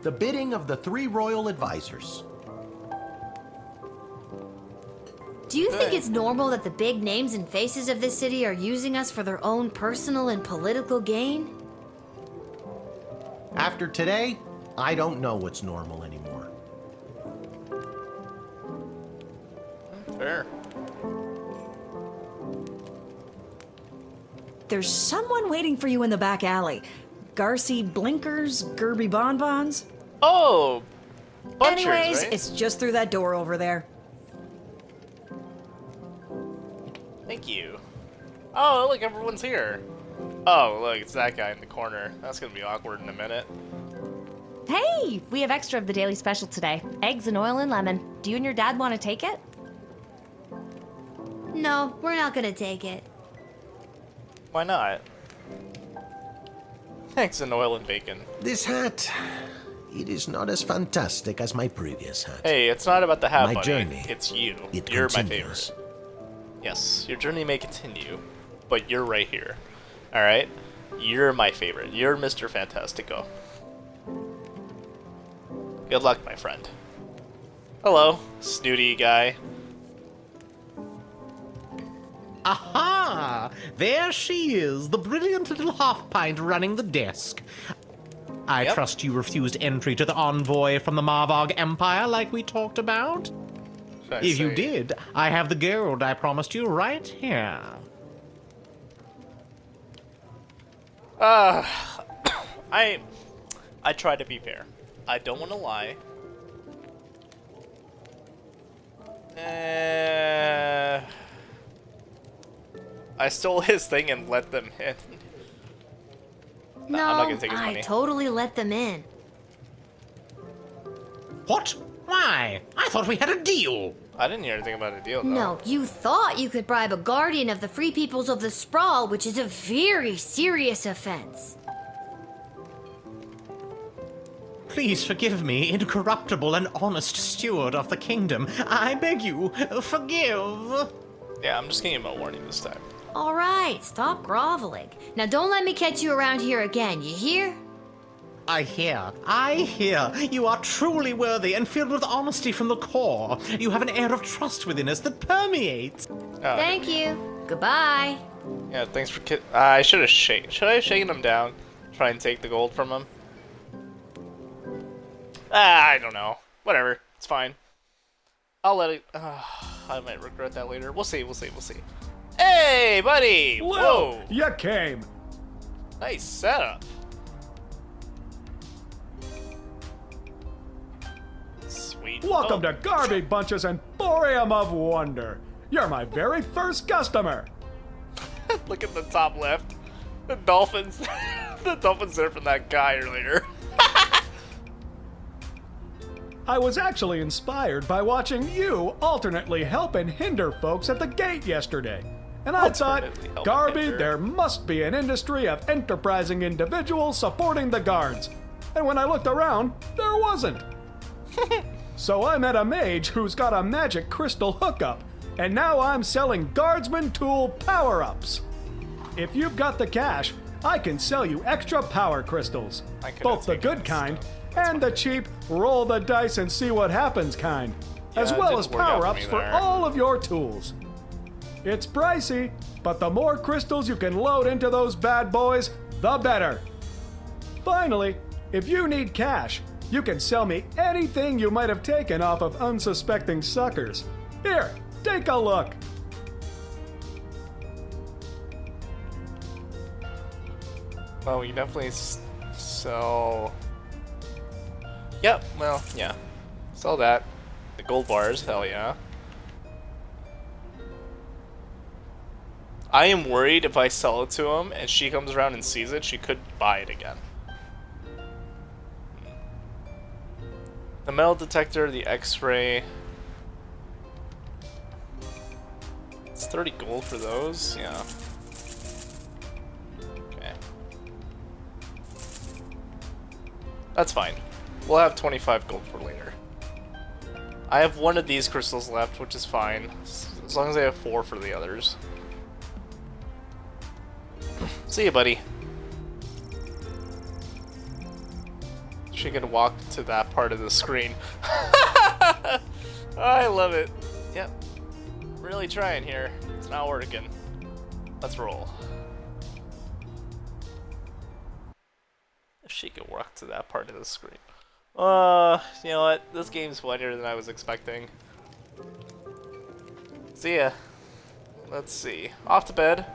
The bidding of the 3 royal advisors. Do you think it's normal that the big names and faces of this city are using us for their own personal and political gain? After today, I don't know what's normal anymore. Fair. There's someone waiting for you in the back alley. Garcy Blinkers, Gerby Bonbons. Oh! Bunchers, Anyways, right? it's just through that door over there. Thank you. Oh, look, everyone's here. Oh, look, it's that guy in the corner. That's gonna be awkward in a minute. Hey, we have extra of the daily special today. Eggs and oil and lemon. Do you and your dad want to take it? No, we're not gonna take it. Why not? Thanks, in oil and bacon. This hat, it is not as fantastic as my previous hat. Hey, it's not about the hat, My buddy. journey, It's you. it You're my continues. favorite. Yes, your journey may continue, but you're right here. Alright? You're my favorite. You're Mr. Fantastico. Good luck, my friend. Hello, snooty guy. Aha! There she is, the brilliant little half-pint running the desk. I trust you refused entry to the envoy from the Marvog Empire like we talked about? If you did, I have the gold I promised you right here. I try to be fair. I don't want to lie. I stole his thing and let them in. No, I'm not gonna take his I money. totally let them in. What? Why? I thought we had a deal. I didn't hear anything about a deal, though. No, you thought you could bribe a guardian of the Free Peoples of the Sprawl, which is a very serious offense. Please forgive me, incorruptible and honest steward of the kingdom. I beg you, forgive. Yeah, I'm just gonna give him a warning this time. All right, stop groveling. Now don't let me catch you around here again, you hear? I hear. You are truly worthy and filled with honesty from the core. You have an air of trust within us that permeates. Thank you. Goodbye. Yeah, thanks for I should have shaken. Should I have shaken him down? Try and take the gold from him? I don't know. Whatever. It's fine. I'll let it... I might regret that later. We'll see. Hey, buddy! Lil, Whoa! you came. Nice setup. Sweet. Welcome to Garby Bunch's Emporium of Wonder. You're my very first customer. Look at the top left. The dolphins. The dolphins there from that guy earlier. I was actually inspired by watching you alternately help and hinder folks at the gate yesterday. And I thought, Garby, there must be an industry of enterprising individuals supporting the guards. And when I looked around, there wasn't. So I met a mage who's got a magic crystal hookup, and now I'm selling Guardsman tool power-ups. If you've got the cash, I can sell you extra power crystals. Both the good kind and the cheap roll the dice and see what happens kind. As well as power-ups for all of your tools. It's pricey, but the more crystals you can load into those bad boys, the better. Finally, if you need cash, you can sell me anything you might have taken off of unsuspecting suckers. Here, take a look. Well, you definitely sell... Yep, well, yeah. Sell that. The gold bars, hell yeah. I am worried if I sell it to him and she comes around and sees it, she could buy it again. The metal detector, the x-ray. It's 30 gold for those, yeah. Okay. That's fine. We'll have 25 gold for later. I have one of these crystals left, which is fine. As long as I have 4 for the others. See ya, buddy. She can walk to that part of the screen. I love it. Yep. Really trying here. It's not working. Let's roll. If she can walk to that part of the screen. You know what? This game's funnier than I was expecting. See ya. Let's see. Off to bed.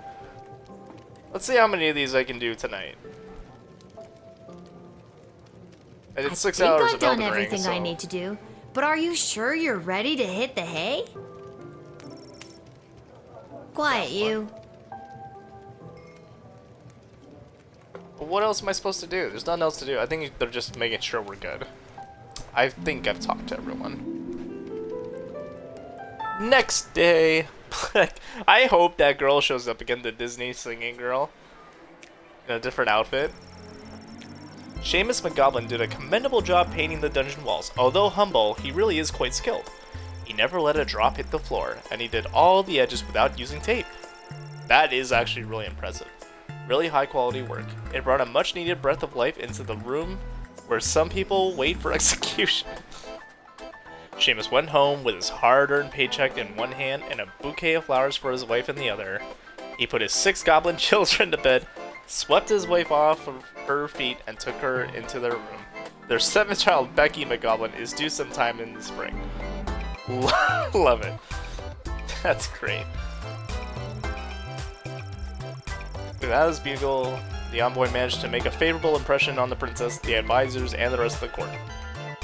Let's see how many of these I can do tonight. I did 6 hours of I've done Elden Ring, everything so... I need to do, but are you sure you're ready to hit the hay? Quiet, you. But what else am I supposed to do? There's nothing else to do. I think they're just making sure we're good. I think I've talked to everyone. Next day. I hope that girl shows up again, the Disney singing girl. In a different outfit. Seamus McGoblin did a commendable job painting the dungeon walls. Although humble, he really is quite skilled. He never let a drop hit the floor, and he did all the edges without using tape. That is actually really impressive. Really high quality work. It brought a much needed breath of life into the room where some people wait for execution. Seamus went home with his hard-earned paycheck in one hand and a bouquet of flowers for his wife in the other. He put his 6 goblin children to bed, swept his wife off of her feet, and took her into their room. Their 7th child, Becky McGoblin, is due sometime in the spring. Love it. That's great. Without his bugle, the envoy managed to make a favorable impression on the princess, the advisors, and the rest of the court.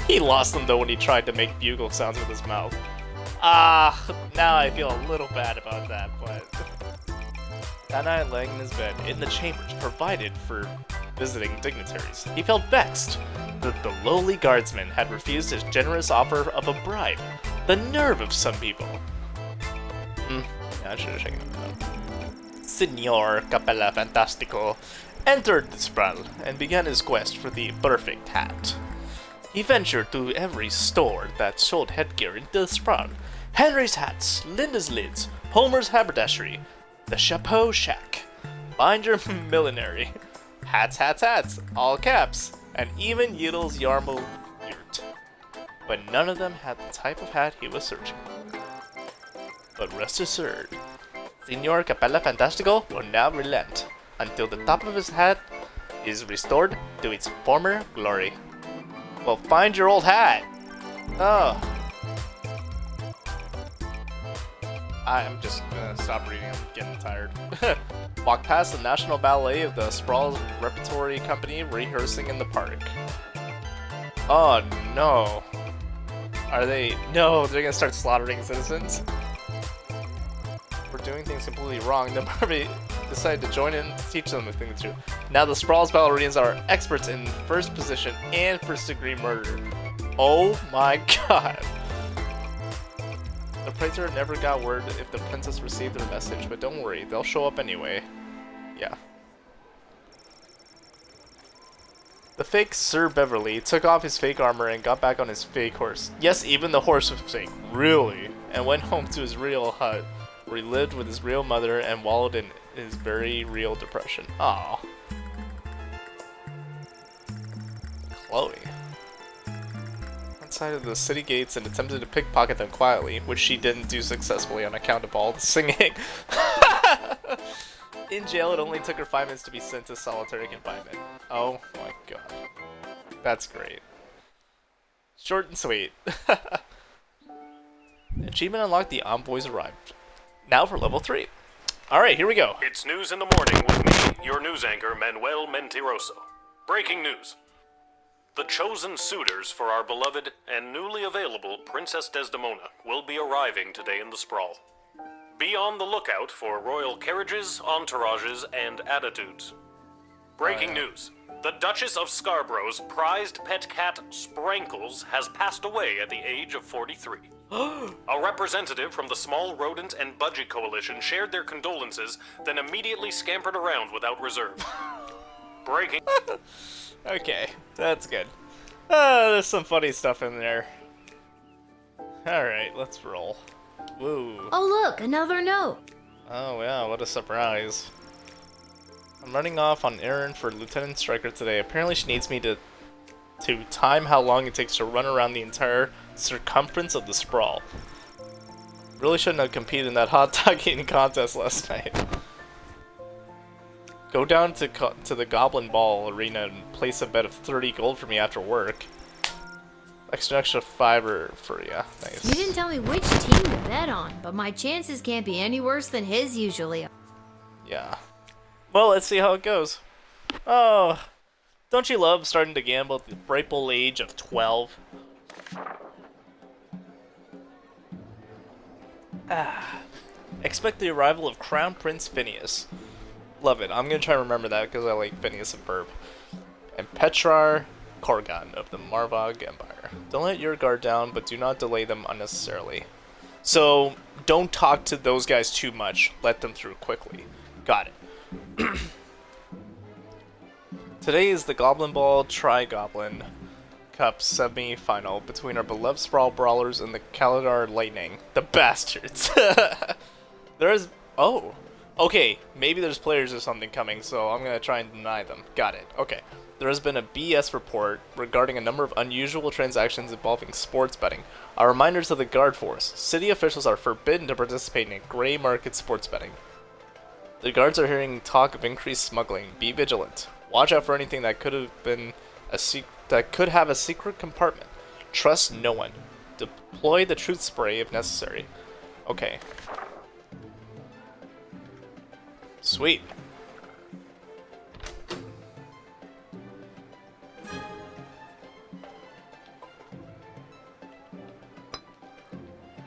He lost them though when he tried to make bugle sounds with his mouth. Now I feel a little bad about that, but... That night, laying in his bed, in the chambers provided for visiting dignitaries, he felt vexed that the lowly guardsman had refused his generous offer of a bribe. The nerve of some people. Yeah, I should have shaken him down. Signor Capella Fantastico entered the sprawl and began his quest for the perfect hat. He ventured to every store that sold headgear in the sprawl. Henry's hats, Linda's lids, Homer's haberdashery, The Chapeau Shack. Find your millinery. Hats, hats, hats. All caps. And even Yiddle's Yarmul Yurt. But none of them had the type of hat he was searching for. But rest assured, Signor Capella Fantastico will not relent until the top of his hat is restored to its former glory. Well, find your old hat! Oh. I'm just gonna stop reading, I'm getting tired. Walk past the National Ballet of the Sprawl Repertory Company rehearsing in the park. Oh no. Are they? No, they're gonna start slaughtering citizens. We're doing things completely wrong. The Barbie decided to join in and teach them the thing to do. Now the Sprawl's ballerinas are experts in first position and first degree murder. Oh my god. The Praetor never got word if the princess received their message, but don't worry, they'll show up anyway. Yeah. The fake Sir Beverly took off his fake armor and got back on his fake horse. Yes, even the horse was fake. Really? And went home to his real hut, where he lived with his real mother and wallowed in his very real depression. Aww. Chloe. Outside of the city gates and attempted to pickpocket them quietly, which she didn't do successfully on account of all the singing. In jail, it only took her 5 minutes to be sent to solitary confinement. Oh my god. That's great. Short and sweet. Achievement unlocked, the envoys arrived. Now for level 3. Alright, here we go. It's news in the morning with me, your news anchor, Manuel Mentiroso. Breaking news. The chosen suitors for our beloved and newly available Princess Desdemona will be arriving today in the Sprawl. Be on the lookout for royal carriages, entourages, and attitudes. Breaking news. The Duchess of Scarborough's prized pet cat, Sprankles, has passed away at the age of 43. A representative from the Small Rodent and Budgie Coalition shared their condolences, then immediately scampered around without reserve. Breaking... Okay, that's good. There's some funny stuff in there. Alright, let's roll. Woo. Oh look, another note. Oh yeah, what a surprise. I'm running off on errand for Lieutenant Stryker today. Apparently she needs me to time how long it takes to run around the entire circumference of the Sprawl. Really shouldn't have competed in that hot dog eating contest last night. Go down to the Goblin Ball arena and place a bet of 30 gold for me after work. Extra fiber for ya. Nice. You didn't tell me which team to bet on, but my chances can't be any worse than his usually. Yeah. Well, let's see how it goes. Oh, don't you love starting to gamble at the ripe old age of 12? Expect the arrival of Crown Prince Phineas. Love it. I'm gonna try to remember that because I like Phineas and Ferb. And Petrar Korgan of the Marvog Empire. Don't let your guard down, but do not delay them unnecessarily. So, don't talk to those guys too much. Let them through quickly. Got it. Today is the Goblin Ball Tri-Goblin Cup semi-final between our beloved Sprawl Brawlers and the Kaladar Lightning. The bastards. There's... Oh. Okay, maybe there's players or something coming, so I'm gonna try and deny them. Got it. Okay. There has been a BS report regarding a number of unusual transactions involving sports betting. A reminder to the Guard Force. City officials are forbidden to participate in gray market sports betting. The guards are hearing talk of increased smuggling. Be vigilant. Watch out for anything that could have a secret compartment. Trust no one. Deploy the truth spray if necessary. Okay. Sweet.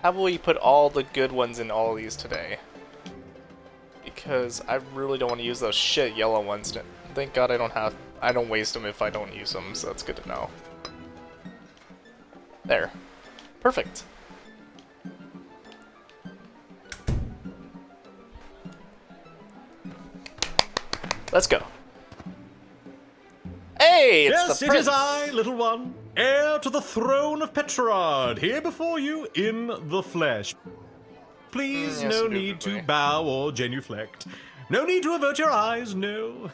How will we put all the good ones in all of these today? Because I really don't want to use those shit yellow ones. Thank God I don't waste them if I don't use them, so that's good to know. There. Perfect. Let's go. Hey, it's yes, the it prince. is I, little one, heir to the throne of Petrard, here before you in the flesh. Please, yes, no indubitably. need to bow or genuflect. No need to avert your eyes, no.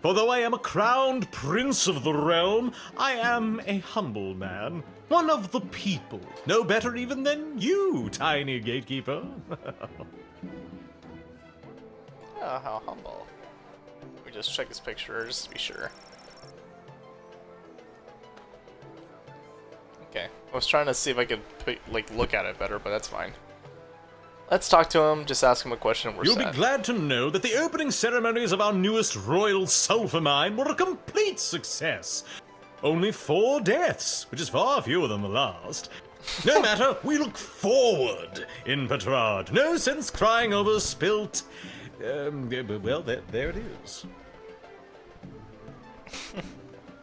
For though I am a crowned prince of the realm, I am a humble man. One of the people. No better even than you, tiny gatekeeper. Oh, how humble. Let me just check his picture just to be sure. Okay, I was trying to see if I could look at it better, but that's fine. Let's talk to him, just ask him a question, and we're You'll set. be glad to know that the opening ceremonies of our newest royal sulfur mine were a complete success. Only 4 deaths, which is far fewer than the last. No matter, we look forward in Petrard. No sense crying over spilt. Well, there it is.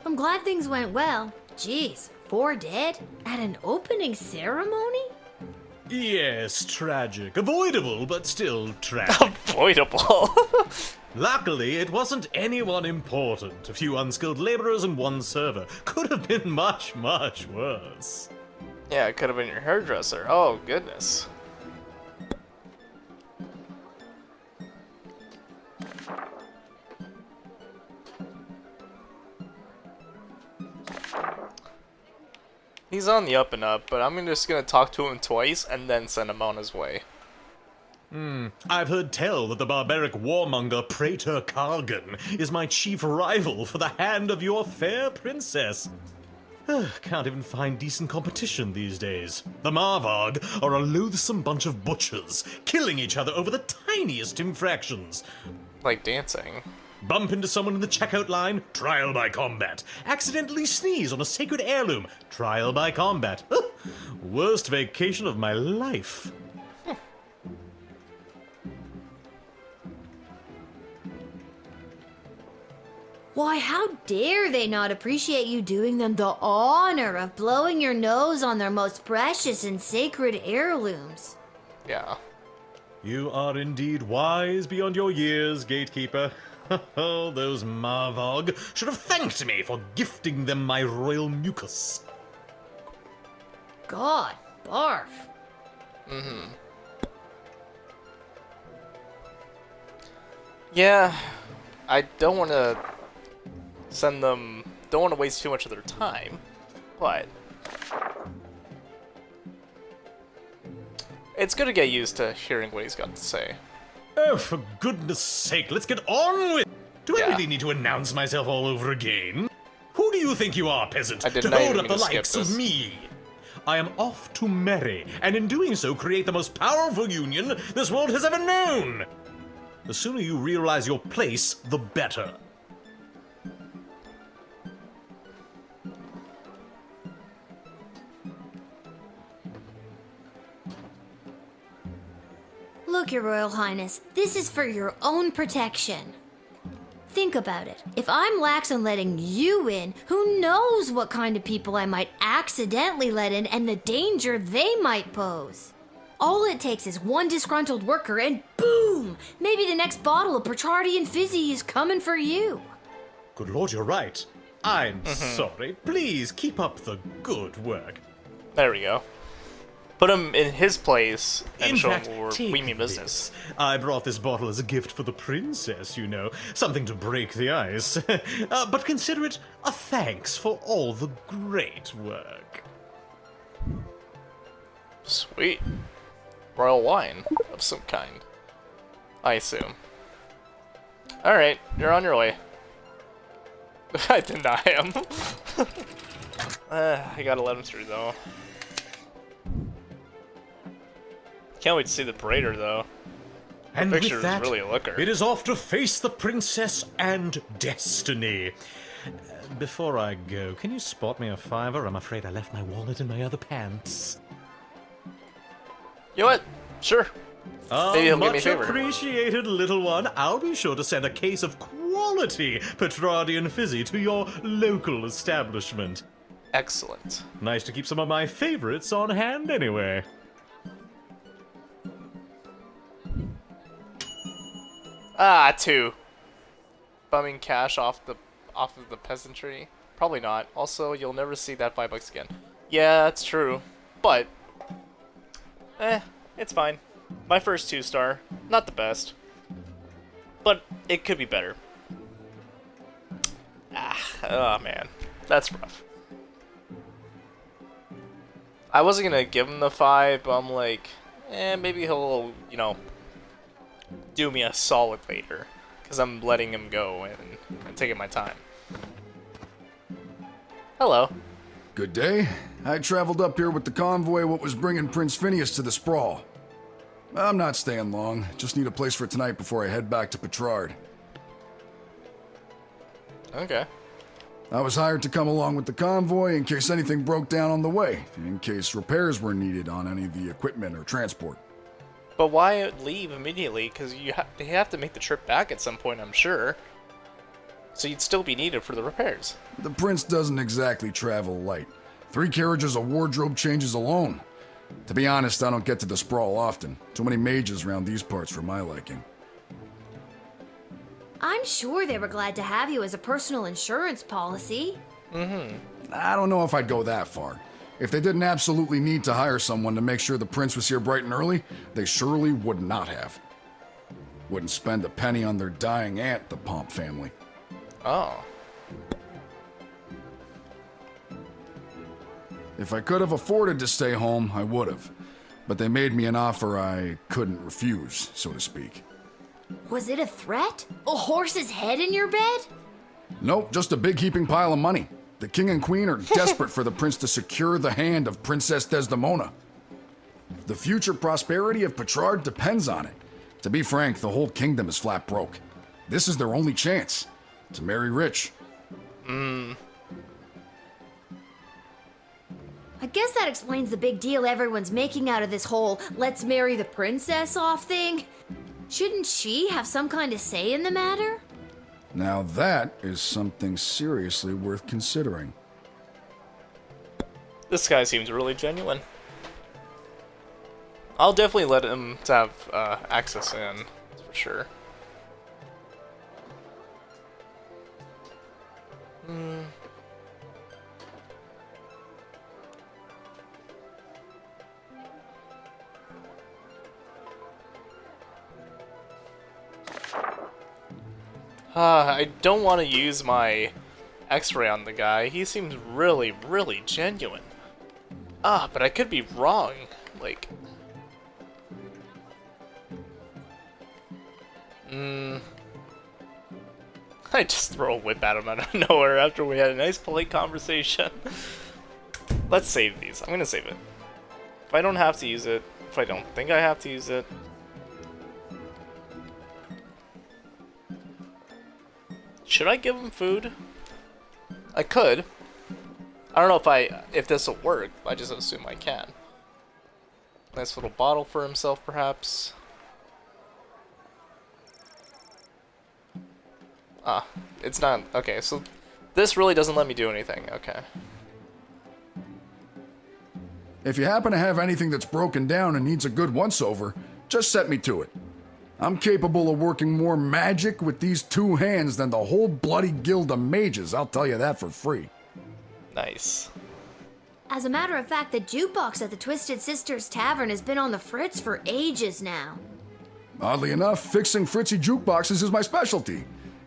I'm glad things went well. Jeez, 4 dead? At an opening ceremony? Yes, tragic. Avoidable, but still tragic. Avoidable? Luckily, it wasn't anyone important. A few unskilled laborers and 1 server. Could have been much, much worse. Yeah, it could have been your hairdresser. Oh, goodness. He's on the up and up, but I'm just gonna talk to him twice and then send him on his way. I've heard tell that the barbaric warmonger Praetor Kargan is my chief rival for the hand of your fair princess. Can't even find decent competition these days. The Marvarg are a loathsome bunch of butchers, killing each other over the tiniest infractions. Like dancing. Bump into someone in the checkout line, trial by combat. Accidentally sneeze on a sacred heirloom, trial by combat. Worst vacation of my life. Why, how dare they not appreciate you doing them the honor of blowing your nose on their most precious and sacred heirlooms? Yeah. You are indeed wise beyond your years, gatekeeper. Oh, those Marvarg should have thanked me for gifting them my royal mucus. God, barf. Yeah, I don't want to send them... Don't want to waste too much of their time, but... It's good to get used to hearing what he's got to say. Oh, for goodness sake, let's get on with... Do I really need to announce myself all over again? Who do you think you are, peasant, to hold up the likes of me? I am off to marry, and in doing so create the most powerful union this world has ever known. The sooner you realize your place, the better. Look, Your Royal Highness, this is for your own protection. Think about it. If I'm lax on letting you in, who knows what kind of people I might accidentally let in and the danger they might pose. All it takes is one disgruntled worker and boom! Maybe the next bottle of Petrardian Fizzy is coming for you. Good lord, you're right. I'm sorry. Please keep up the good work. There we go. Put him in his place and In show fact, him take we mean business. I brought this bottle as a gift for the princess, you know. Something to break the ice. But consider it a thanks for all the great work. Sweet. Royal wine of some kind, I assume. Alright, you're on your way. I deny him. I gotta let him through, though. Can't wait to see the braider, though. And The picture with that, is really a looker. it is off to face the princess and destiny. Before I go, can you spot me a $5? I'm afraid I left my wallet in my other pants. You know what? Sure. Maybe he'll give me a Much favor. appreciated, little one. I'll be sure to send a case of quality Petrardian Fizzy to your local establishment. Excellent. Nice to keep some of my favorites on hand anyway. Ah, 2. Bumming cash off of the peasantry? Probably not. Also, you'll never see that $5 again. Yeah, that's true. But, It's fine. My first 2-star. Not the best. But it could be better. Oh man. That's rough. I wasn't gonna give him the 5, but I'm like, maybe he'll, you know, do me a solid later. Because I'm letting him go and taking my time. Hello. Good day. I traveled up here with the convoy what was bringing Prince Phineas to the Sprawl. I'm not staying long. Just need a place for tonight before I head back to Petrard. Okay. I was hired to come along with the convoy in case anything broke down on the way, in case repairs were needed on any of the equipment or transport. But why leave immediately? Because you have to make the trip back at some point, I'm sure. So you'd still be needed for the repairs. The prince doesn't exactly travel light. 3 carriages of wardrobe changes alone. To be honest, I don't get to the Sprawl often. Too many mages around these parts for my liking. I'm sure they were glad to have you as a personal insurance policy. I don't know if I'd go that far. If they didn't absolutely need to hire someone to make sure the prince was here bright and early, they surely would not have. Wouldn't spend a penny on their dying aunt, the Pomp family. Oh. If I could have afforded to stay home, I would have. But they made me an offer I couldn't refuse, so to speak. Was it a threat? A horse's head in your bed? Nope, just a big heaping pile of money. The king and queen are desperate for the prince to secure the hand of Princess Desdemona. The future prosperity of Petrard depends on it. To be frank, the whole kingdom is flat broke. This is their only chance. To marry rich. I guess that explains the big deal everyone's making out of this whole let's marry the princess off thing. Shouldn't she have some kind of say in the matter? Now that is something seriously worth considering. This guy seems really genuine. I'll definitely let him have access in, that's for sure. I don't want to use my X-ray on the guy. He seems really, really genuine. But I could be wrong. Like... I just throw a whip at him out of nowhere after we had a nice, polite conversation. Let's save these. I'm gonna save it. If I don't have to use it, if I don't think I have to use it... Should I give him food? I could. I don't know if this will work. I just assume I can. Nice little bottle for himself, perhaps. It's not... Okay, so this really doesn't let me do anything. Okay. If you happen to have anything that's broken down and needs a good once-over, just set me to it. I'm capable of working more magic with these 2 hands than the whole bloody guild of mages, I'll tell you that for free. Nice. As a matter of fact, the jukebox at the Twisted Sisters Tavern has been on the fritz for ages now. Oddly enough, fixing fritzy jukeboxes is my specialty.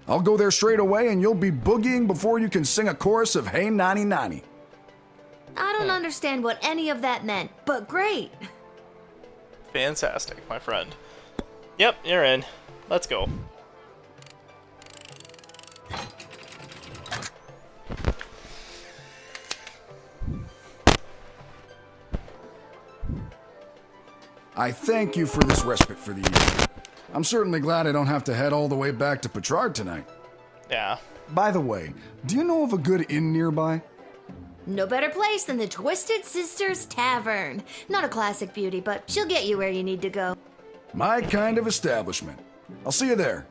I'll go there straight away and you'll be boogieing before you can sing a chorus of Hey Nani Nani. I don't understand what any of that meant, but great. Fantastic, my friend. Yep, you're in. Let's go. I thank you for this respite for the evening. I'm certainly glad I don't have to head all the way back to Petrard tonight. Yeah. By the way, do you know of a good inn nearby? No better place than the Twisted Sisters Tavern. Not a classic beauty, but she'll get you where you need to go. My kind of establishment. I'll see you there.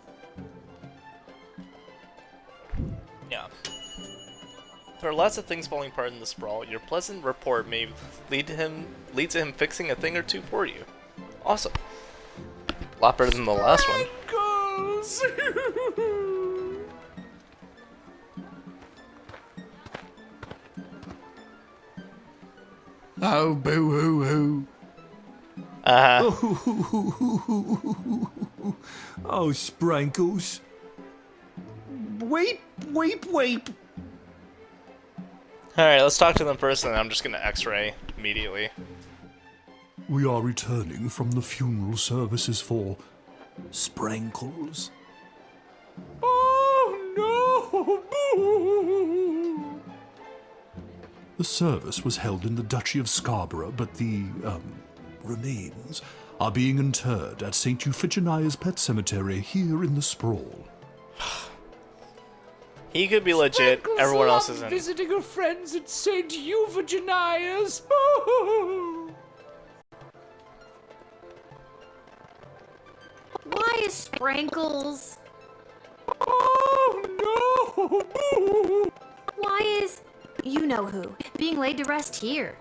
Yeah. There are lots of things falling apart in the sprawl. Your pleasant report may lead to him fixing a thing or two for you. Awesome. A lot better than the last one. Oh, boo-hoo-hoo. Oh, Sprankles. Weep, weep, weep. Alright, let's talk to them first, and I'm just gonna x-ray immediately. We are returning from the funeral services for Sprankles. Oh no! The service was held in the Duchy of Scarborough, but the, remains are being interred at St. Euphigenia's Pet Cemetery here in the Sprawl. He could be legit, Sprankles everyone else loved isn't. visiting her friends at St. Euphigenia's. Why is Sprankles? Oh no! Why is you know who being laid to rest here?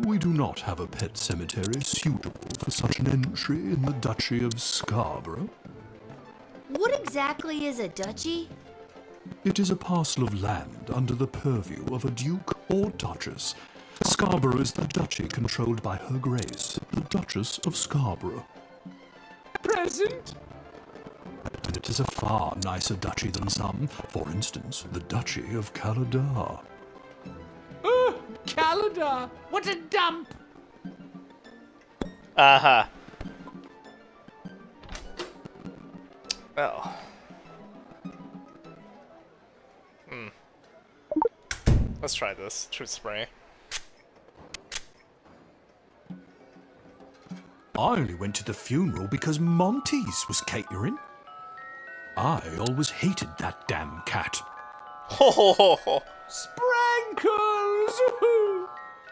We do not have a pet cemetery suitable for such an entry in the Duchy of Scarborough. What exactly is a duchy? It is a parcel of land under the purview of a duke or duchess. Scarborough is the duchy controlled by Her Grace, the Duchess of Scarborough. Present. And it is a far nicer duchy than some, for instance, the Duchy of Caladar. Caladar. What a dump. Uh-huh. Oh. Let's try this. Truth spray. I only went to the funeral because Monty's was catering. I always hated that damn cat. Ho Sprankles!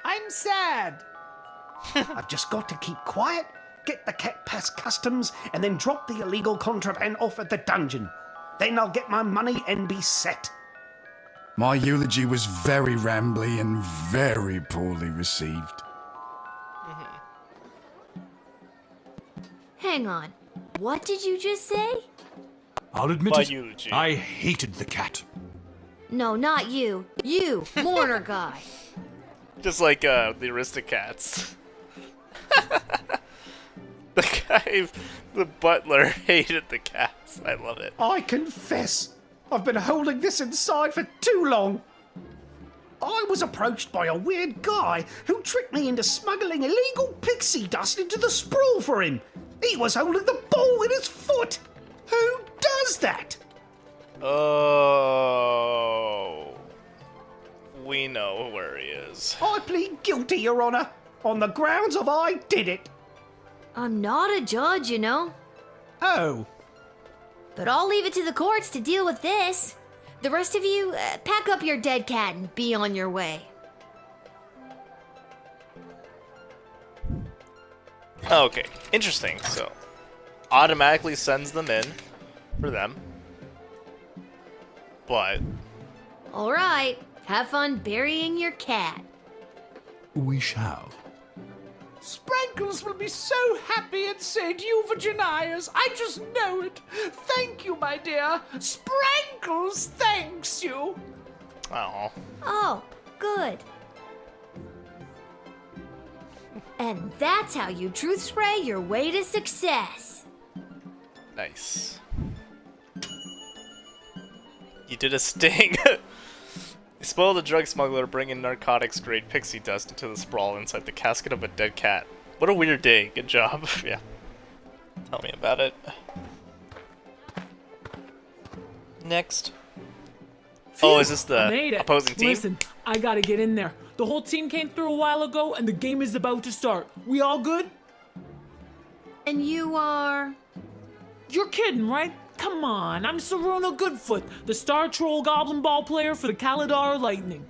I'm sad. I've just got to keep quiet, get the cat past customs, and then drop the illegal contraband off at the dungeon. Then I'll get my money and be set. My eulogy was very rambly and very poorly received. Hang on. What did you just say? I'll admit My it, eulogy. I hated the cat. No, not you. You, mourner guy. Just like the Aristocats. The guy, the butler, hated the cats. I love it. I confess, I've been holding this inside for too long. I was approached by a weird guy who tricked me into smuggling illegal pixie dust into the sprawl for him. He was holding the ball in his foot. Who does that? Oh. We know where he is. I plead guilty, Your Honor, on the grounds of I did it. I'm not a judge, you know. Oh. But I'll leave it to the courts to deal with this. The rest of you, pack up your dead cat and be on your way. Okay, interesting. So, automatically sends them in for them. But Alright, have fun burying your cat. We shall. Sprankles will be so happy at St. Euphigenia's. I just know it. Thank you, my dear. Sprankles thanks you. oh, Oh, good. And that's how you truth spray your way to success. nice. You did a sting. You spoiled a drug smuggler bringing narcotics-grade pixie dust into the sprawl inside the casket of a dead cat. What a weird day. Good job. Yeah. Tell me about it. Next. Oh, is this the opposing team? Listen, I gotta get in there. The whole team came through a while ago, and the game is about to start. We all good? And you are... You're kidding, right? Come on, I'm Saruna Goodfoot, the Star Troll Goblin Ball player for the Caladar Lightning.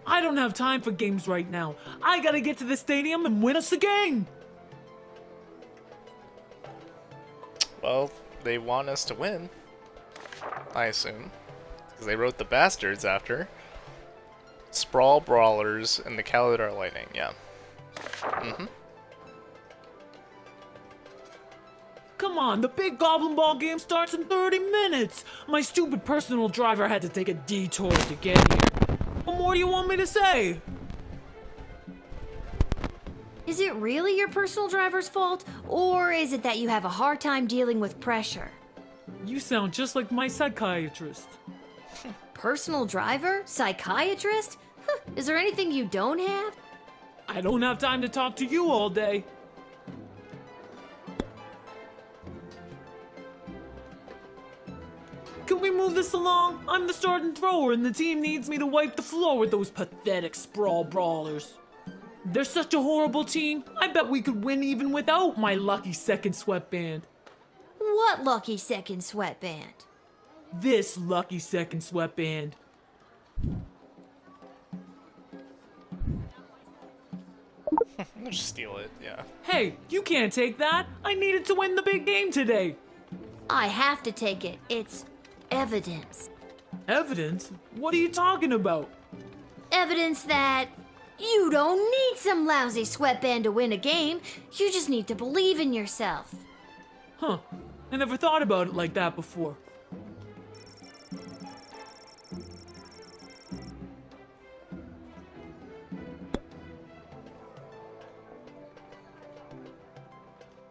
I don't have time for games right now. I gotta get to the stadium and win us the game. Well, they want us to win. I assume. Because they wrote the Bastards after. Sprawl Brawlers and the Caladar Lightning, yeah. Mm-hmm. Come on, the big Goblin Ball game starts in 30 minutes. My stupid personal driver had to take a detour to get here. What more do you want me to say? Is it really your personal driver's fault, or is it that you have a hard time dealing with pressure? You sound just like my psychiatrist. Personal driver? Psychiatrist? Is there anything you don't have? I don't have time to talk to you all day. Can we move this along? I'm the starting thrower and the team needs me to wipe the floor with those pathetic sprawl brawlers. They're such a horrible team. I bet we could win even without my lucky second sweatband. What lucky second sweatband? This lucky second sweatband. Just steal it, yeah. Hey, you can't take that. I needed to win the big game today. I have to take it. It's evidence. Evidence? What are you talking about? Evidence that you don't need some lousy sweatband to win a game. You just need to believe in yourself. Huh. I never thought about it like that before.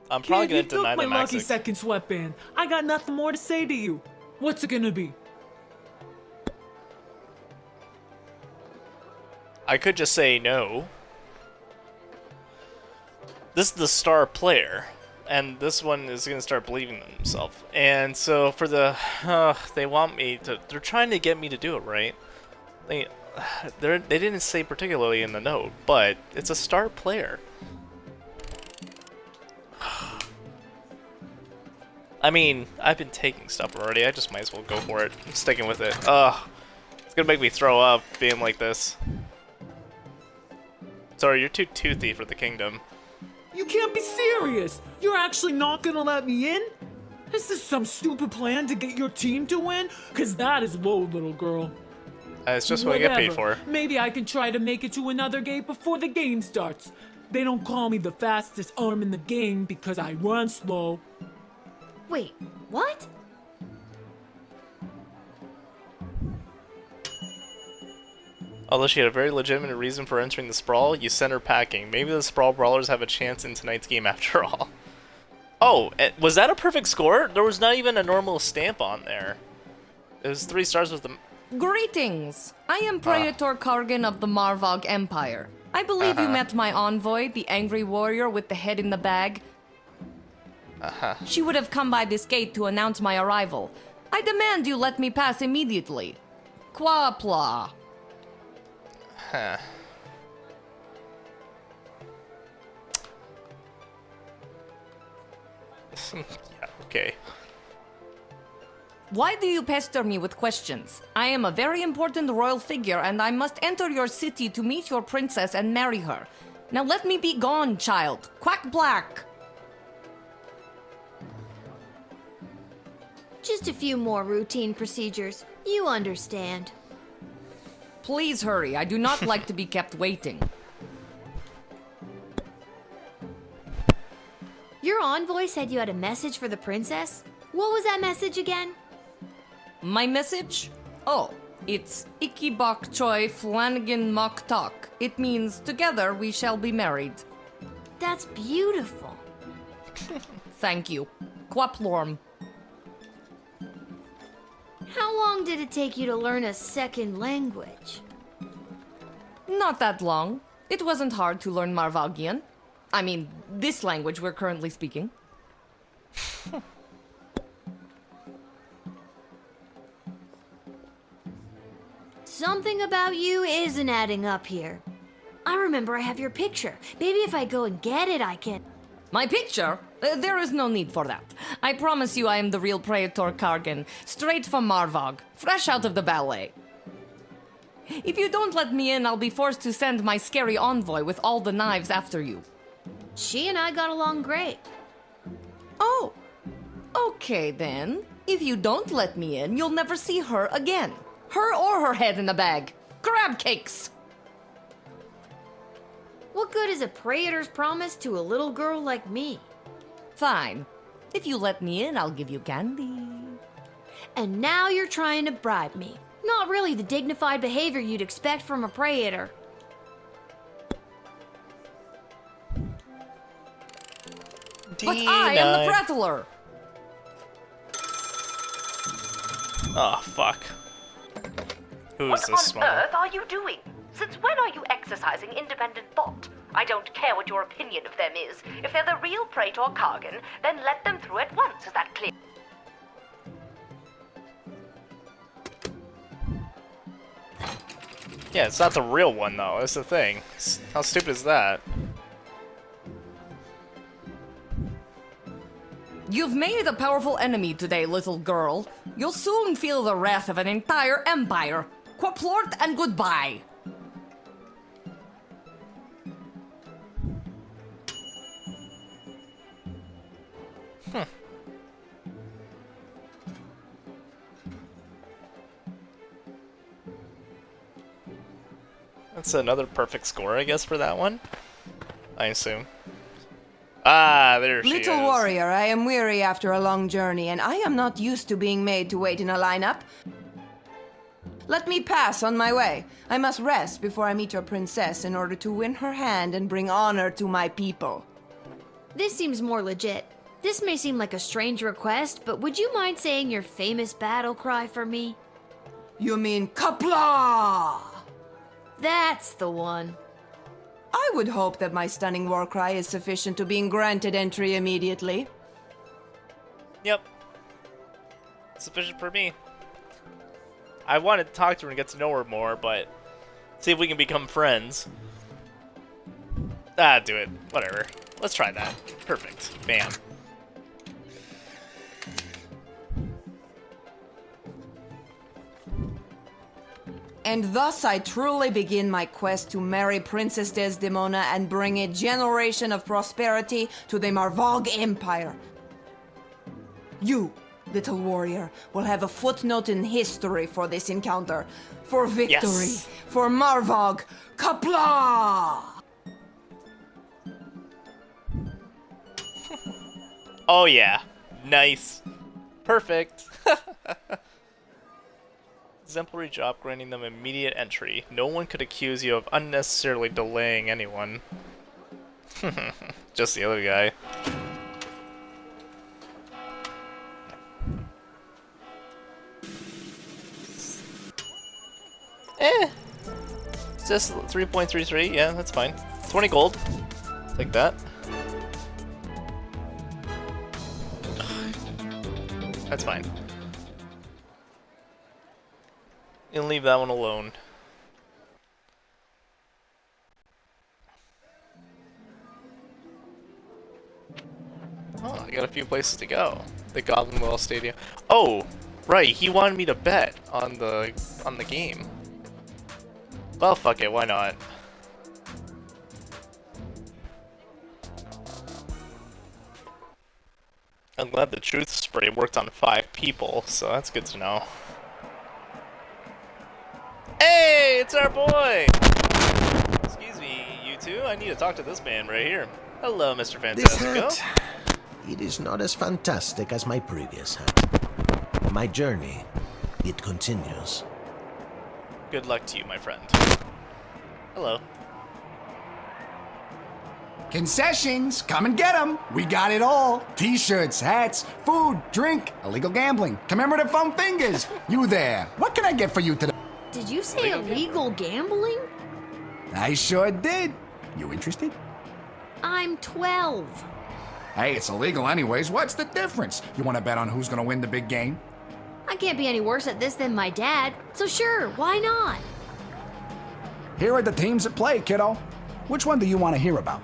I'm probably Kid, gonna you deny took the my lucky Maxic. second sweatband. I got nothing more to say to you. What's it gonna be? I could just say no. This is the star player, and this one is gonna start believing in himself. And so for the, they want me to. They're trying to get me to do it, right? They didn't say particularly in the note, but it's a star player. I mean, I've been taking stuff already. I just might as well go for it. I'm sticking with it. Ugh. It's gonna make me throw up being like this. Sorry, you're too toothy for the kingdom. You can't be serious! You're actually not gonna let me in? Is this some stupid plan to get your team to win? Cause that is low, little girl. It's just what I get paid for. Maybe I can try to make it to another gate before the game starts. They don't call me the fastest arm in the game because I run slow. Wait, what? Although she had a very legitimate reason for entering the sprawl, you sent her packing. Maybe the sprawl brawlers have a chance in tonight's game after all. Oh, was that a perfect score? There was not even a normal stamp on there. It was 3 stars with the... Greetings! I am Praetor Kargan of the Marvog Empire. I believe you met my envoy, the angry warrior with the head in the bag. She would have come by this gate to announce my arrival. I demand you let me pass immediately. Quapla. Huh. Yeah, okay. Why do you pester me with questions? I am a very important royal figure and I must enter your city to meet your princess and marry her. Now let me be gone, child. Quack black. Just a few more routine procedures. You understand. Please hurry. I do not like to be kept waiting. Your envoy said you had a message for the princess? What was that message again? My message? Oh, it's Iki Bok Choi Flanagan Mok Tok. It means together we shall be married. That's beautiful. Thank you. Quaplorm. How long did it take you to learn a second language? Not that long. It wasn't hard to learn Marvagian. I mean, this language we're currently speaking. Something about you isn't adding up here. I remember I have your picture. Maybe if I go and get it, I can... My picture? There is no need for that. I promise you I am the real Praetor Kargan, straight from Marvog, fresh out of the ballet. If you don't let me in, I'll be forced to send my scary envoy with all the knives after you. She and I got along great. Oh, okay then. If you don't let me in, you'll never see her again. Her or her head in a bag. Crab cakes! What good is a praetor's promise to a little girl like me? Fine. If you let me in, I'll give you candy. And now you're trying to bribe me. Not really the dignified behavior you'd expect from a praetor. But I am the prattler. Oh, fuck. Who's this What on one? earth are you doing? Since when are you exercising independent thought? I don't care what your opinion of them is. If they're the real Praetor Kargan, then let them through at once. Is that clear? Yeah, it's not the real one, though. That's the thing. How stupid is that? You've made a powerful enemy today, little girl. You'll soon feel the wrath of an entire empire. Quaplort and goodbye. That's another perfect score, I guess, for that one. I assume. Ah, there she is. Little warrior, I am weary after a long journey, and I am not used to being made to wait in a lineup. Let me pass on my way. I must rest before I meet your princess in order to win her hand and bring honor to my people. This seems more legit. This may seem like a strange request, but would you mind saying your famous battle cry for me? You mean Kapla? That's the one. I would hope that my stunning war cry is sufficient to being granted entry immediately. Yep. Sufficient for me. I wanted to talk to her and get to know her more, but see if we can become friends. Ah, do it. Whatever. Let's try that. Perfect. Bam. And thus I truly begin my quest to marry Princess Desdemona and bring a generation of prosperity to the Marvog Empire. You, little warrior, will have a footnote in history for this encounter. For victory. Yes. For Marvog. Kapla! Oh yeah. Nice. Perfect. Exemplary job granting them immediate entry. No one could accuse you of unnecessarily delaying anyone. Just the other guy. Just 3.33, yeah, that's fine. 20 gold. Like that. That's fine. And leave that one alone. Oh, I got a few places to go. The Goblin Well Stadium. Oh, right, he wanted me to bet on the game. Well, fuck it, why not? I'm glad the truth spray worked on 5 people, so that's good to know. Hey, it's our boy! Excuse me, you two. I need to talk to this man right here. Hello, Mr. This Fantastico. hat, it is not as fantastic as my previous hat. My journey, it continues. Good luck to you, my friend. Hello. Concessions, come and get them. We got it all. T-shirts, hats, food, drink, illegal gambling, commemorative foam fingers. You there. What can I get for you today? Did you say illegal gambling? I sure did. You interested? I'm 12. Hey, it's illegal anyways. What's the difference? You want to bet on who's going to win the big game? I can't be any worse at this than my dad, so sure, why not? Here are the teams at play, kiddo. Which one do you want to hear about?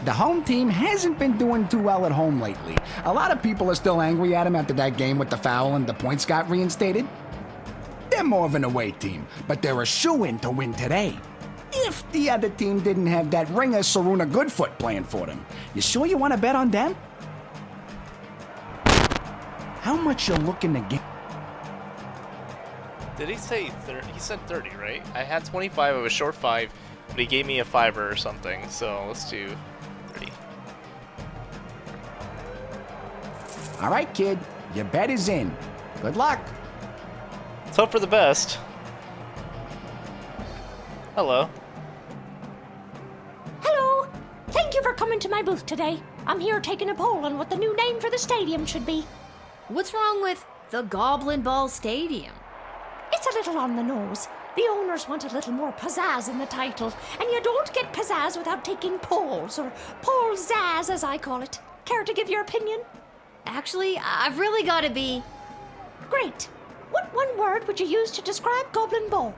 The home team hasn't been doing too well at home lately. A lot of people are still angry at him after that game with the foul and the points got reinstated. They're more of an away team, but they're a shoo-in to win today. If the other team didn't have that ringer Saruna Goodfoot playing for them. You sure you want to bet on them? How much you looking to get? Did he say 30? He said 30, right? I had 25, I was short 5, but he gave me a 5er or something, so let's do 30. All right, kid. Your bet is in. Good luck. Let's hope for the best. Hello. Hello, come into my booth today. I'm here taking a poll on what the new name for the stadium should be. What's wrong with the Goblin Ball Stadium? It's a little on the nose. The owners want a little more pizzazz in the title, and you don't get pizzazz without taking polls, or poll-zazz as I call it. Care to give your opinion? Actually, I've really got to be... Great. What one word would you use to describe Goblin Ball?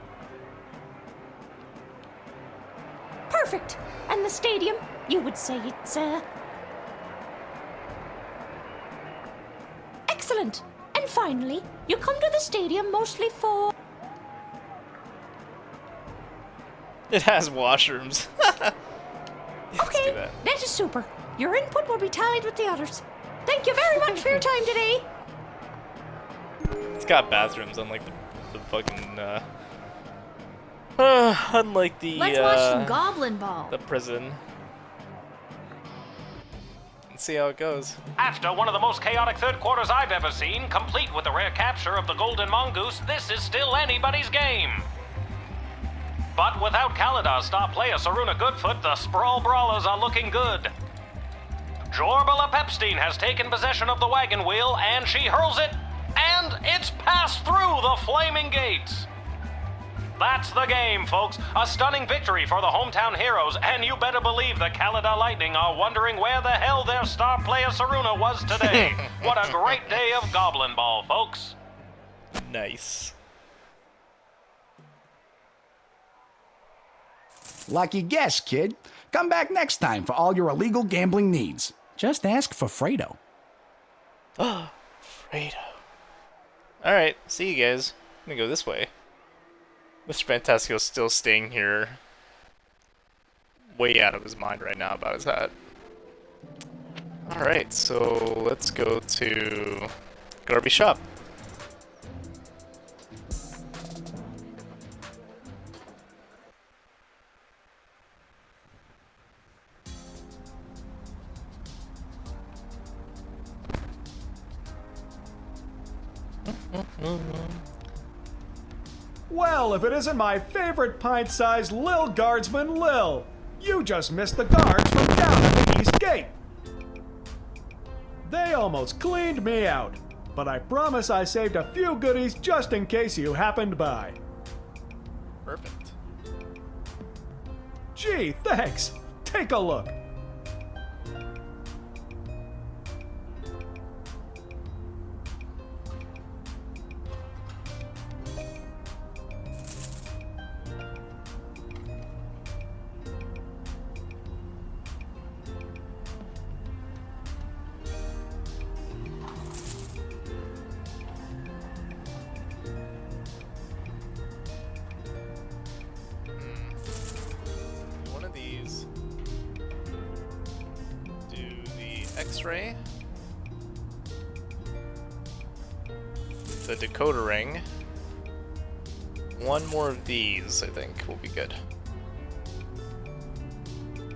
Perfect. And the stadium, you would say it's, Excellent. And finally, you come to the stadium mostly for... It has washrooms. Okay, that is super. Your input will be tallied with the others. Thank you very much for your time today. It's got bathrooms, unlike the fucking, unlike the, Let's watch some Goblin Ball. the prison. Let's see how it goes. After one of the most chaotic third quarters I've ever seen, complete with the rare capture of the Golden Mongoose, this is still anybody's game. But without Kaladar's star player Saruna Goodfoot, the Sprawl Brawlers are looking good. Jorbala Pepstein has taken possession of the wagon wheel, and she hurls it, and it's passed through the flaming gates. That's the game, folks. A stunning victory for the hometown heroes, and you better believe the Kaladar Lightning are wondering where the hell their star player Saruna was today. What a great day of Goblin Ball, folks. Nice. Lucky guess, kid. Come back next time for all your illegal gambling needs. Just ask for Fredo. Oh, Fredo. Alright, see you guys. I'm gonna go this way. Mr. Fantastico's still staying here. Way out of his mind right now about his hat. Alright, so let's go to Garby Shop. Well, if it isn't my favorite pint-sized Lil Guardsman, Lil. You just missed the guards from down at the East Gate. They almost cleaned me out, but I promise I saved a few goodies just in case you happened by. Perfect. Gee, thanks. Take a look. One of these. Do the X-ray. The decoder ring. One more of these, I think, will be good.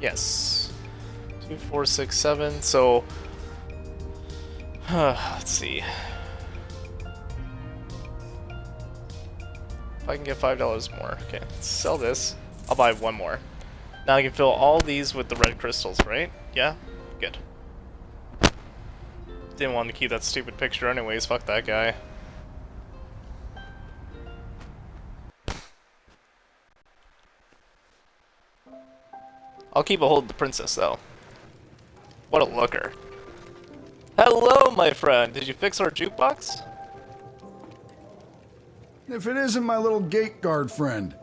Yes. 2, 4, 6, 7. So, let's see. If I can get $5 more. Okay, let's sell this. I'll buy one more. Now I can fill all these with the red crystals, right? Yeah? Good. Didn't want to keep that stupid picture anyways, fuck that guy. I'll keep a hold of the princess, though. What a looker. Hello, my friend! Did you fix our jukebox? If it isn't my little gate guard friend.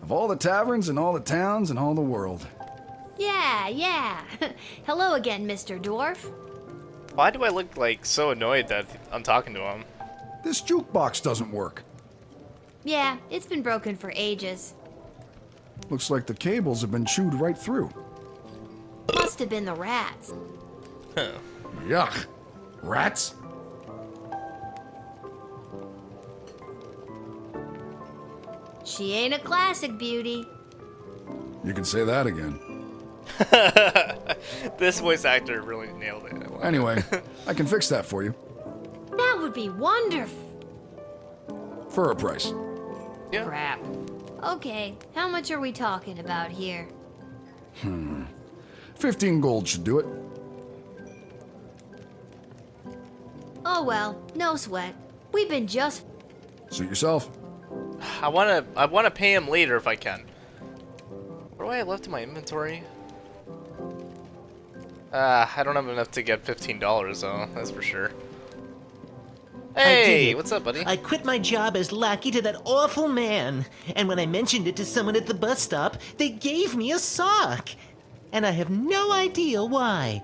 Of all the taverns and all the towns and all the world. Yeah. Hello again, Mr. Dwarf. Why do I look like so annoyed that I'm talking to him? This jukebox doesn't work. Yeah, it's been broken for ages. Looks like the cables have been chewed right through. Must have been the rats. Huh. Yuck. Rats? She ain't a classic beauty. You can say that again. This voice actor really nailed it. Anyway, I can fix that for you. That would be wonderful. For a price. Yeah. Crap. Okay, how much are we talking about here? 15 gold should do it. Oh well, no sweat. We've been just. Suit yourself. I wanna pay him later if I can. What do I have left in my inventory? I don't have enough to get $15 though, that's for sure. Hey, what's up, buddy? I quit my job as lackey to that awful man, and when I mentioned it to someone at the bus stop, they gave me a sock. And I have no idea why.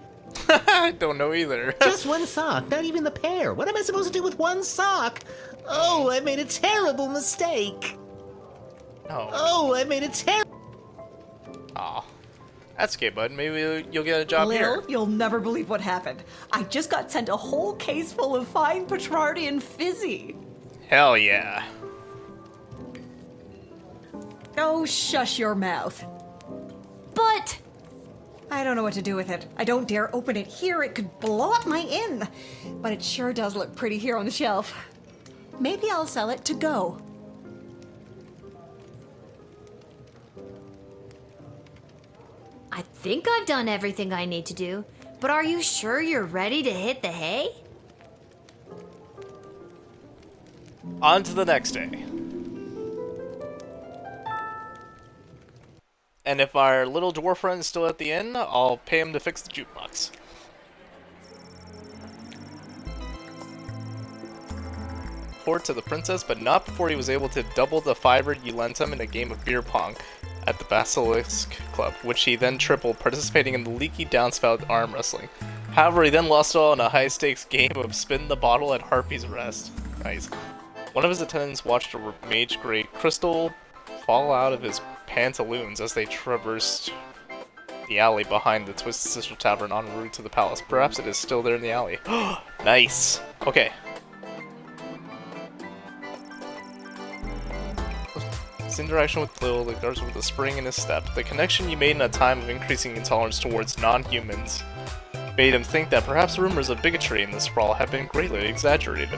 I don't know either. Just one sock, not even the pair. What am I supposed to do with one sock? Oh, I made a terrible mistake. Oh, I made a terrible... Aw. That's okay, bud. Maybe you'll get a job Lil, here. you'll never believe what happened. I just got sent a whole case full of fine Petrardian fizzy. Hell yeah. Oh, shush your mouth. But... I don't know what to do with it. I don't dare open it here. It could blow up my inn. But it sure does look pretty here on the shelf. Maybe I'll sell it to go. I think I've done everything I need to do, but are you sure you're ready to hit the hay? On to the next day. And if our little dwarf friend is still at the inn, I'll pay him to fix the jukebox. Report to the princess, but not before he was able to double the fiver you lent him in a game of beer pong at the Basilisk Club, which he then tripled participating in the leaky downspout arm wrestling. However, he then lost it all in a high-stakes game of spin the bottle at Harpy's Rest. Nice. One of his attendants watched a mage-grade crystal fall out of his pantaloons as they traversed the alley behind the Twisted Sister Tavern en route to the palace. Perhaps it is still there in the alley. Nice. Okay. His interaction with Lil Guardsman with a spring in his step. The connection you made in a time of increasing intolerance towards non-humans made him think that perhaps rumors of bigotry in the sprawl had been greatly exaggerated.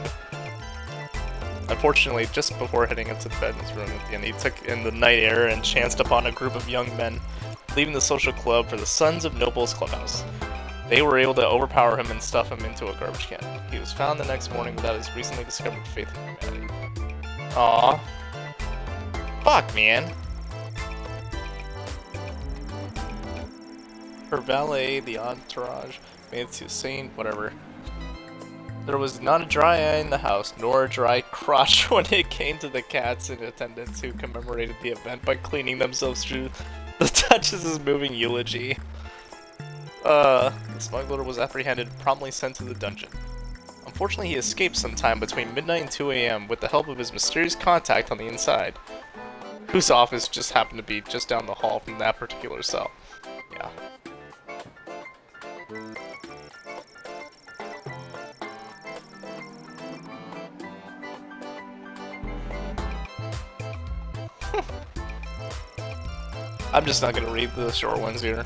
Unfortunately, just before heading up to the bed in his room at the end, he took in the night air and chanced upon a group of young men leaving the social club for the Sons of Nobles clubhouse. They were able to overpower him and stuff him into a garbage can. He was found the next morning without his recently discovered faith in humanity. Aww. Fuck, man. Her valet, the entourage, made it to Saint whatever. There was not a dry eye in the house, nor a dry crotch when it came to the cats in attendance who commemorated the event by cleaning themselves through the Duchess's moving eulogy. The smuggler was apprehended and promptly sent to the dungeon. Unfortunately, he escaped sometime between midnight and 2 a.m. with the help of his mysterious contact on the inside, whose office just happened to be just down the hall from that particular cell. Yeah. I'm just not gonna read the short ones here.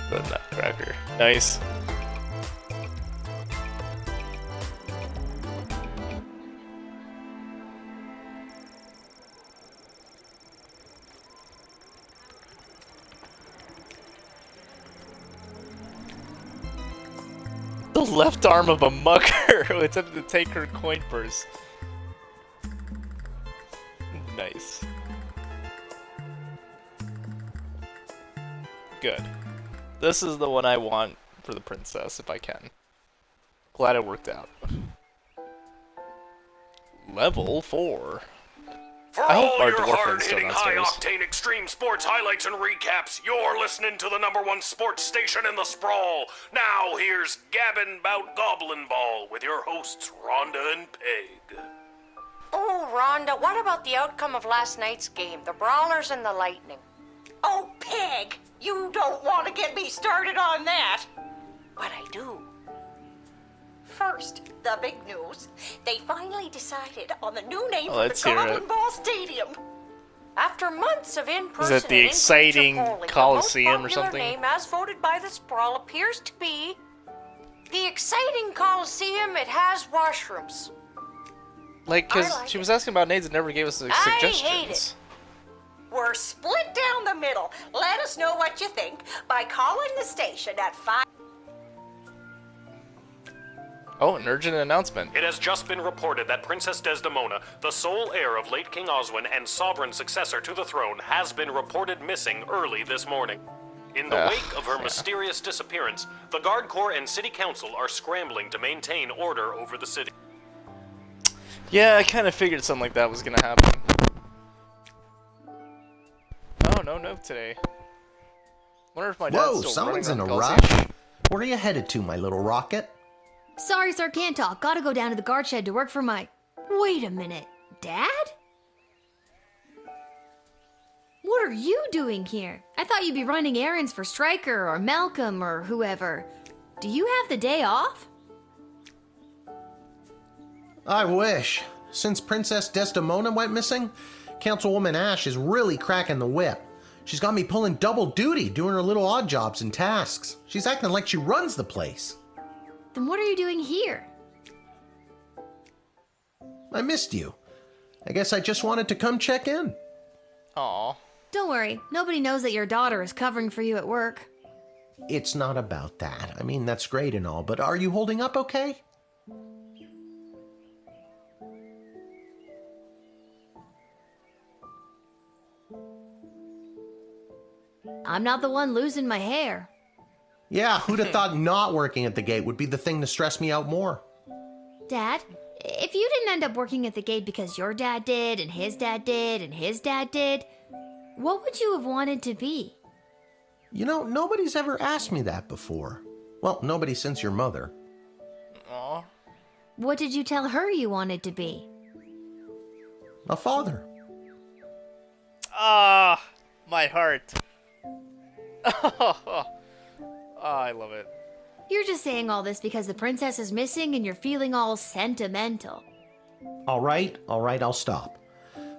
The Nutcracker. Nice. The left arm of a mucker who attempted to take her coin purse. Nice. Good. This is the one I want for the princess, if I can. Glad it worked out. Level 4. For I hope all our your dwarf friend's still hard-hitting, downstairs. high-octane extreme sports highlights and recaps, you're listening to the #1 sports station in the sprawl. Now here's Gabbin' 'bout Goblin Ball with your hosts Rhonda and Peg. Oh, Rhonda, what about the outcome of last night's game, the Brawlers and the Lightning? Oh, Peg, you don't want to get me started on that. But I do. First, the big news. They finally decided on the new name for let's the hear Goblin it. Ball Stadium. After months of in-person Is it the and exciting in-creature polling, Coliseum the or most popular something? name as voted by the Sprawl appears to be the exciting Coliseum. It has washrooms. Like, because I like she was asking about nades and never gave us the suggestions. I hate it. We're split down the middle. Let us know what you think by calling the station at 5. Oh, an urgent announcement. It has just been reported that Princess Desdemona, the sole heir of late King Oswin and sovereign successor to the throne, has been reported missing early this morning. In the wake of her mysterious disappearance, the Guard Corps and City Council are scrambling to maintain order over the city. Yeah, I kind of figured something like that was gonna happen. Oh, no note today. Wonder if my dad's Whoa, still someone's in running a around the rush. Coliseum. Where are you headed to, my little rocket? Sorry, sir, can't talk. Gotta go down to the guard shed to work for my... Wait a minute. Dad? What are you doing here? I thought you'd be running errands for Stryker or Malcolm or whoever. Do you have the day off? I wish. Since Princess Desdemona went missing, Councilwoman Ash is really cracking the whip. She's got me pulling double duty, doing her little odd jobs and tasks. She's acting like she runs the place. Then what are you doing here? I missed you. I guess I just wanted to come check in. Aw. Don't worry, nobody knows that your daughter is covering for you at work. It's not about that. I mean, that's great and all, but are you holding up okay? I'm not the one losing my hair. Yeah, who'd have thought not working at the gate would be the thing to stress me out more? Dad, if you didn't end up working at the gate because your dad did, and his dad did, and his dad did, what would you have wanted to be? You know, nobody's ever asked me that before. Well, nobody since your mother. Aw. What did you tell her you wanted to be? A father. Ah, my heart. Oh, I love it. You're just saying all this because the princess is missing and you're feeling all sentimental. All right, I'll stop.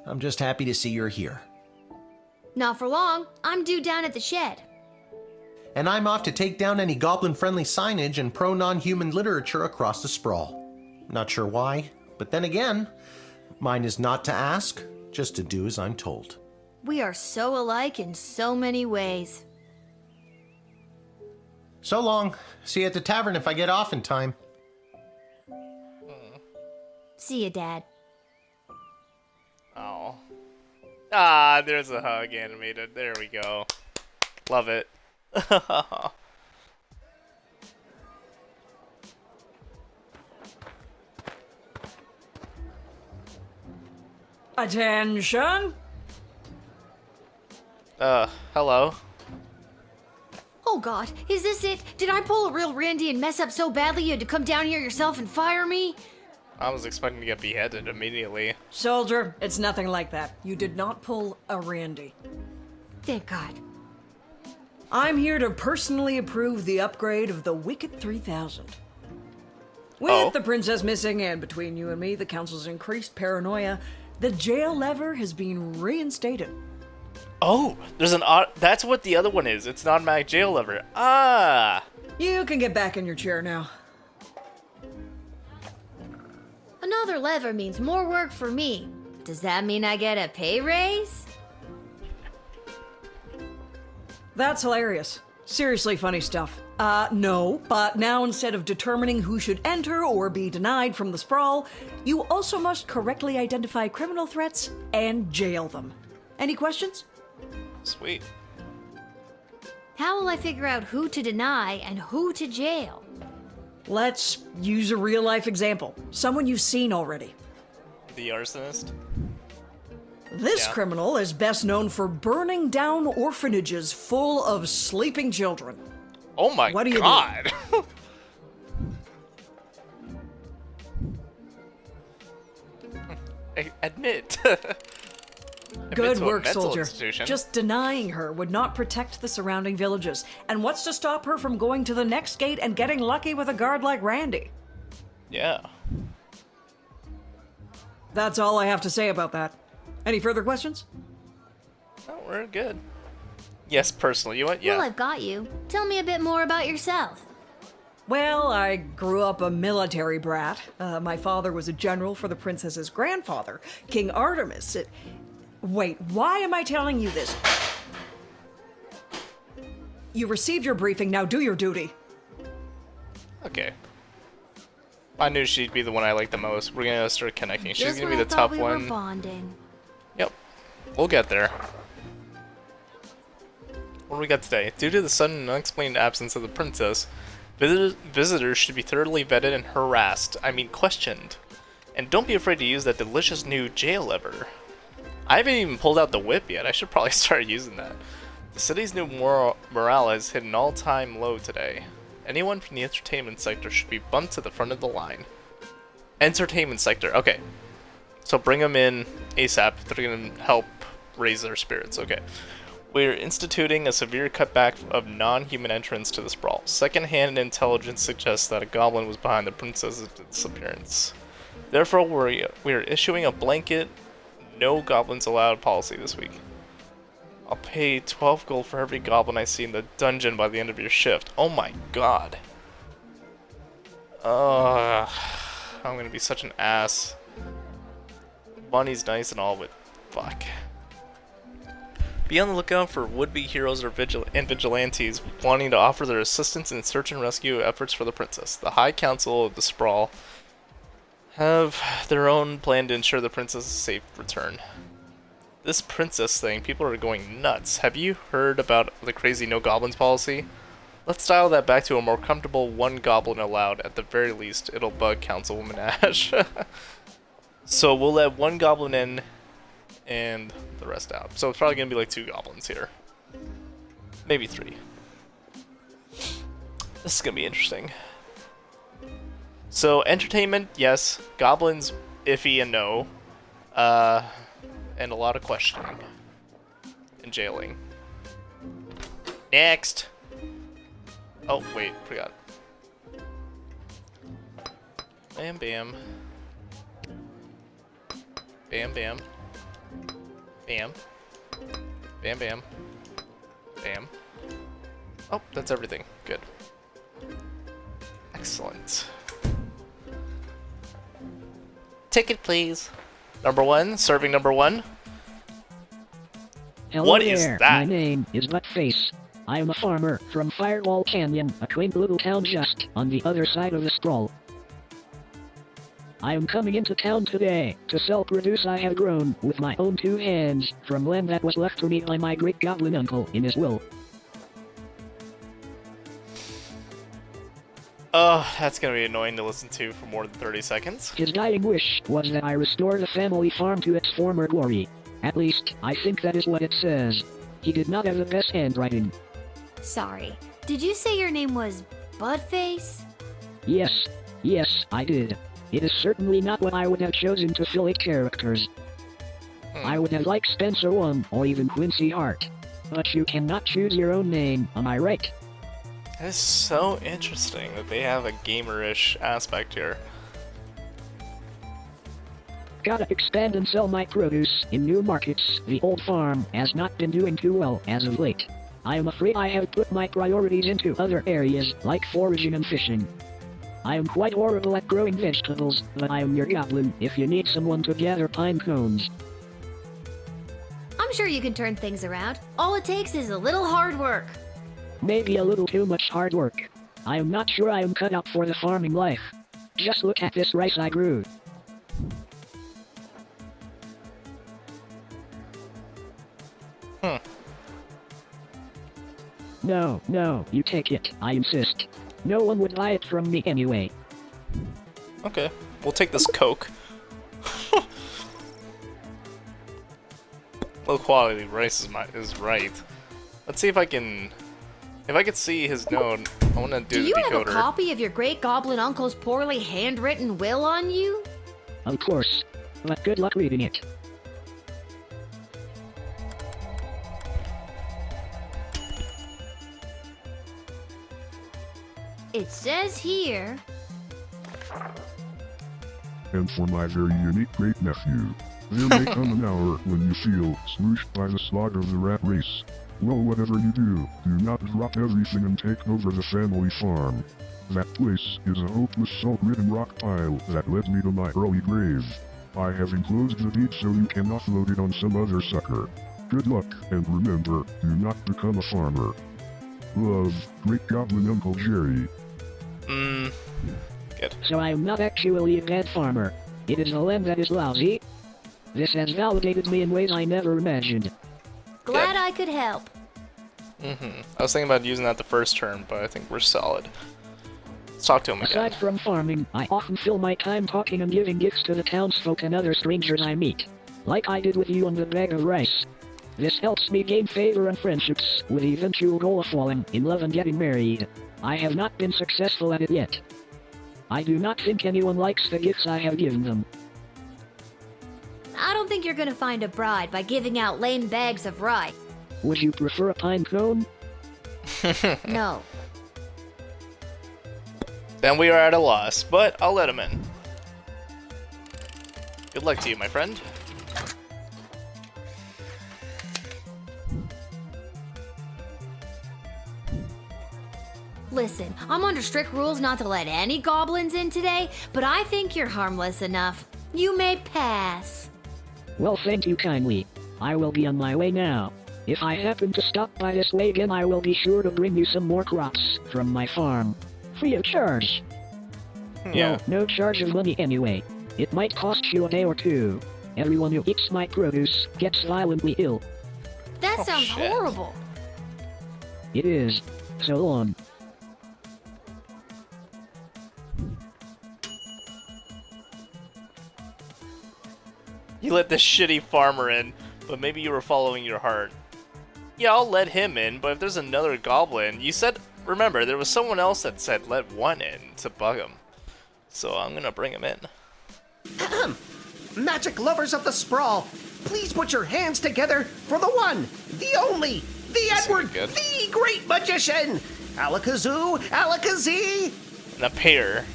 I'm just happy to see you're here. Not for long. I'm due down at the shed. And I'm off to take down any goblin-friendly signage and pro-non-human literature across the sprawl. Not sure why, but then again, mine is not to ask, just to do as I'm told. We are so alike in so many ways. So long. See you at the tavern if I get off in time. See you, Dad. Oh. Ah, there's a hug animated. There we go. Love it. Attention! Hello. Oh God, is this it? Did I pull a real Randy and mess up so badly you had to come down here yourself and fire me? I was expecting to get beheaded immediately. Soldier, it's nothing like that. You did not pull a Randy. Thank God. I'm here to personally approve the upgrade of the Wicked 3000. With Oh. the princess missing and between you and me, the council's increased paranoia, the jail lever has been reinstated. Oh, there's an that's what the other one is. It's an automatic jail lever. Ah. You can get back in your chair now. Another lever means more work for me. Does that mean I get a pay raise? That's hilarious. Seriously funny stuff. No, but now instead of determining who should enter or be denied from the sprawl, you also must correctly identify criminal threats and jail them. Any questions? Sweet. How will I figure out who to deny and who to jail? Let's use a real-life example. Someone you've seen already. The arsonist? This Yeah. criminal is best known for burning down orphanages full of sleeping children. Oh my What do you God. Admit. Good to a work, mental soldier. institution. Just denying her would not protect the surrounding villages. And what's to stop her from going to the next gate and getting lucky with a guard like Randy? Yeah. That's all I have to say about that. Any further questions? No, we're good. Yes, personally. You want? Yeah. Well, I've got you. Tell me a bit more about yourself. Well, I grew up a military brat. My father was a general for the princess's grandfather, King Artemis. Wait, why am I telling you this? You received your briefing, now do your duty. Okay. I knew she'd be the one I liked the most. We're gonna start connecting. She's Just gonna be when the I thought tough we one. were bonding. Yep. We'll get there. What do we got today? Due to the sudden and unexplained absence of the princess, visitors should be thoroughly vetted and harassed. I mean, questioned. And don't be afraid to use that delicious new jail lever. I haven't even pulled out the whip yet. I should probably start using that. The city's new morale has hit an all-time low today. Anyone from the entertainment sector should be bumped to the front of the line. Entertainment sector. Okay. So bring them in ASAP. They're going to help raise their spirits. Okay. We're instituting a severe cutback of non-human entrance to the sprawl. Second-hand intelligence suggests that a goblin was behind the princess's disappearance. Therefore, we are issuing a blanket no goblins allowed policy this week. I'll pay 12 gold for every goblin I see in the dungeon by the end of your shift. Oh my god. I'm gonna be such an ass. Money's nice and all, but fuck. Be on the lookout for would-be heroes or vigilantes wanting to offer their assistance in search and rescue efforts for the princess. The High Council of the Sprawl have their own plan to ensure the princess's safe return. This princess thing, people are going nuts. Have you heard about the crazy no goblins policy? Let's dial that back to a more comfortable one goblin allowed. At the very least, it'll bug Councilwoman Ash. So we'll let one goblin in and the rest out. So it's probably going to be like 2 goblins here. Maybe 3. This is going to be interesting. So entertainment, yes. Goblins, iffy and no. And a lot of questioning. And jailing. Next! Oh, wait, forgot. Bam, bam. Bam, bam. Bam. Bam, bam. Bam. Oh, that's everything. Good. Excellent. Ticket, please. Number 1, serving number 1. Hello What there. is that? My name is Buttface. I am a farmer from Firewall Canyon, a quaint little town just on the other side of the sprawl. I am coming into town today to sell produce I have grown with my own 2 hands from land that was left to me by my great goblin uncle in his will. Oh, that's gonna be annoying to listen to for more than 30 seconds. His dying wish was that I restore the family farm to its former glory. At least, I think that is what it says. He did not have the best handwriting. Sorry. Did you say your name was Budface? Yes, I did. It is certainly not what I would have chosen to fill it characters. I would have liked Spencer 1 or even Quincy Hart. But you cannot choose your own name, am I right? It's so interesting that they have a gamer-ish aspect here. Gotta expand and sell my produce in new markets. The old farm has not been doing too well as of late. I am afraid I have put my priorities into other areas like foraging and fishing. I am quite horrible at growing vegetables, but I am your goblin if you need someone to gather pine cones. I'm sure you can turn things around. All it takes is a little hard work. Maybe a little too much hard work. I am not sure I am cut out for the farming life. Just look at this rice I grew. No, you take it, I insist. No one would buy it from me anyway. Okay, we'll take this Coke. Low quality rice is right. Let's see if I can... If I could see his note, I want to do the you decoder. have a copy of your great goblin uncle's poorly handwritten will on you? Of course, but good luck reading it. It says here... and for my very unique great-nephew. There may come an hour when you feel smooshed by the slog of the rat race. Well, whatever you do not drop everything and take over the family farm. That place is a hopeless salt-ridden rock pile that led me to my early grave. I have enclosed the deed so you can offload it on some other sucker. Good luck, and remember, do not become a farmer. Love, Great Goblin Uncle Jerry. Good. So I am not actually a bad farmer. It is the land that is lousy. This has validated me in ways I never imagined. Glad I could help. I was thinking about using that the first turn, but I think we're solid. Let's talk to him again. Aside from farming, I often fill my time talking and giving gifts to the townsfolk and other strangers I meet. Like I did with you on the bag of rice. This helps me gain favor and friendships, with the eventual goal of falling in love and getting married. I have not been successful at it yet. I do not think anyone likes the gifts I have given them. I don't think you're gonna find a bride by giving out lame bags of rye. Would you prefer a pine cone? No. Then we are at a loss, but I'll let him in. Good luck to you, my friend. Listen, I'm under strict rules not to let any goblins in today, but I think you're harmless enough. You may pass. Well, thank you kindly. I will be on my way now. If I happen to stop by this way again, I will be sure to bring you some more crops from my farm. Free of charge. Yeah. Well, no charge of money anyway. It might cost you a day or two. Everyone who eats my produce gets violently ill. That sounds horrible. It is. So long. You let this shitty farmer in, but maybe you were following your heart. Yeah, I'll let him in, but if there's another goblin, you said, remember, there was someone else that said let one in to bug him. So I'm gonna bring him in. Magic lovers of the sprawl, please put your hands together for the one, the only, the Edward, the great magician! Alakazoo, Alakazee! And appear.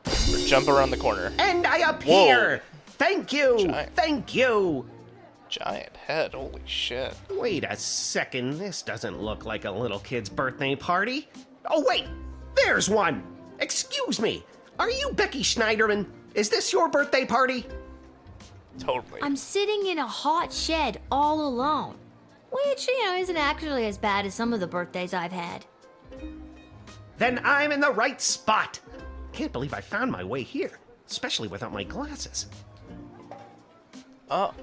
Or jump around the corner. And I appear! Whoa. Thank you! Giant. Thank you! Giant head, holy shit. Wait a second, this doesn't look like a little kid's birthday party. Oh wait, there's one! Excuse me, are you Becky Schneiderman? Is this your birthday party? Totally. I'm sitting in a hot shed all alone. Which, isn't actually as bad as some of the birthdays I've had. Then I'm in the right spot. Can't believe I found my way here, especially without my glasses. Oh.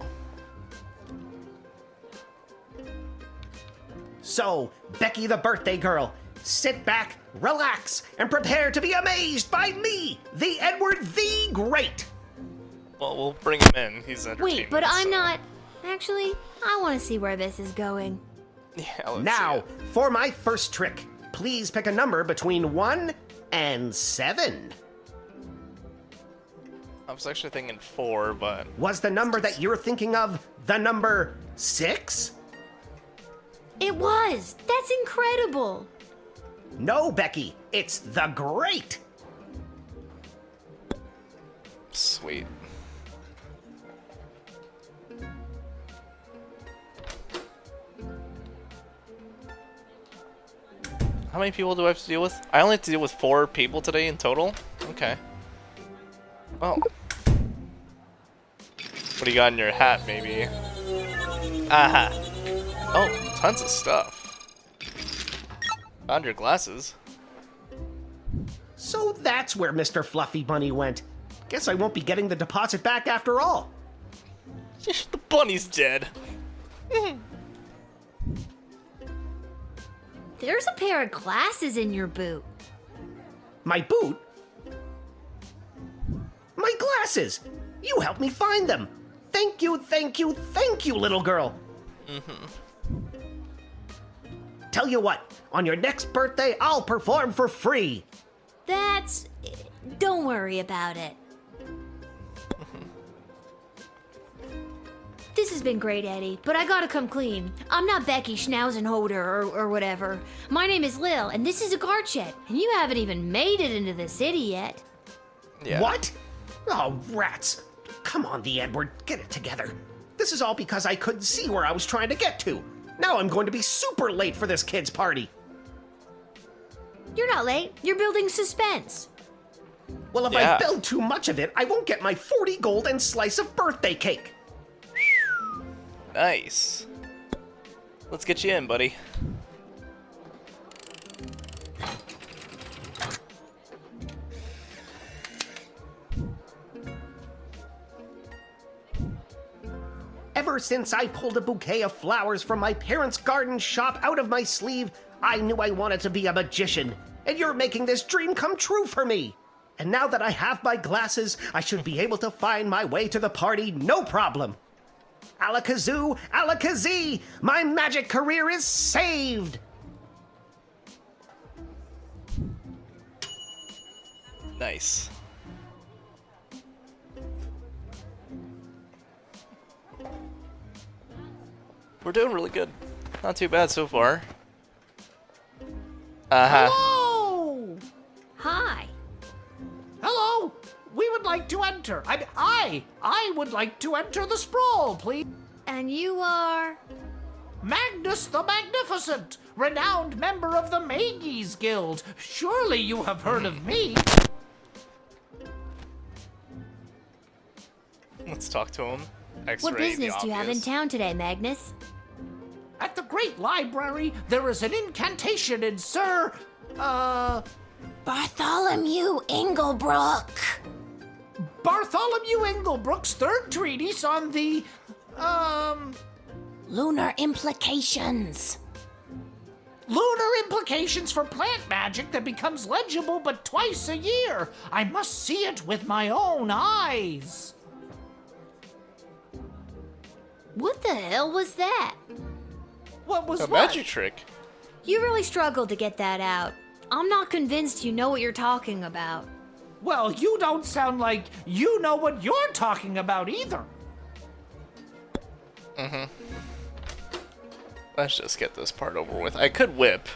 So, Becky the birthday girl, sit back, relax, and prepare to be amazed by me, the Edward the Great. Well, we'll bring him in. He's entertaining. Wait, but I'm not... Actually, I want to see where this is going. Yeah, now, for my first trick, please pick a number between 1 and 7. I was actually thinking 4, but... Was the number that you're thinking of the number 6? It was! That's incredible! No, Becky, it's the Great! Sweet. How many people do I have to deal with? I only have to deal with 4 people today in total? Okay. Oh. What do you got in your hat, maybe? Aha. Oh, tons of stuff. Found your glasses. So that's where Mr. Fluffy Bunny went. Guess I won't be getting the deposit back after all. The bunny's dead. There's a pair of glasses in your boot. My boot? My glasses! You helped me find them! Thank you, thank you, thank you, little girl! Tell you what, on your next birthday, I'll perform for free! That's... Don't worry about it. This has been great, Eddie, but I gotta come clean. I'm not Becky Schnauzenholder or whatever. My name is Lil, and this is a guard shed, and you haven't even made it into the city yet. Yeah. What? Oh, rats. Come on, the Edward, get it together. This is all because I couldn't see where I was trying to get to. Now I'm going to be super late for this kid's party. You're not late. You're building suspense. Well, if I build too much of it, I won't get my 40 gold and slice of birthday cake. Nice. Let's get you in, buddy. Ever since I pulled a bouquet of flowers from my parents' garden shop out of my sleeve, I knew I wanted to be a magician, and you're making this dream come true for me. And now that I have my glasses, I should be able to find my way to the party no problem. Alakazoo, Alakazee, my magic career is saved! Nice. We're doing really good. Not too bad so far. Hello! Hi. Hello! We would like to enter. I would like to enter the sprawl, please. And you are? Magnus the Magnificent, renowned member of the Mages Guild. Surely you have heard of me. Let's talk to him. What business do you have in town today, Magnus? At the Great Library, there is an incantation in Sir... Bartholomew Inglebrook. Bartholomew Inglebrook's third treatise on the... Lunar implications. Lunar implications for plant magic that becomes legible but twice a year. I must see it with my own eyes. What the hell was that? What was a magic trick? You really struggled to get that out. I'm not convinced you know what you're talking about. Well, you don't sound like you know what you're talking about either. Let's just get this part over with. I could whip.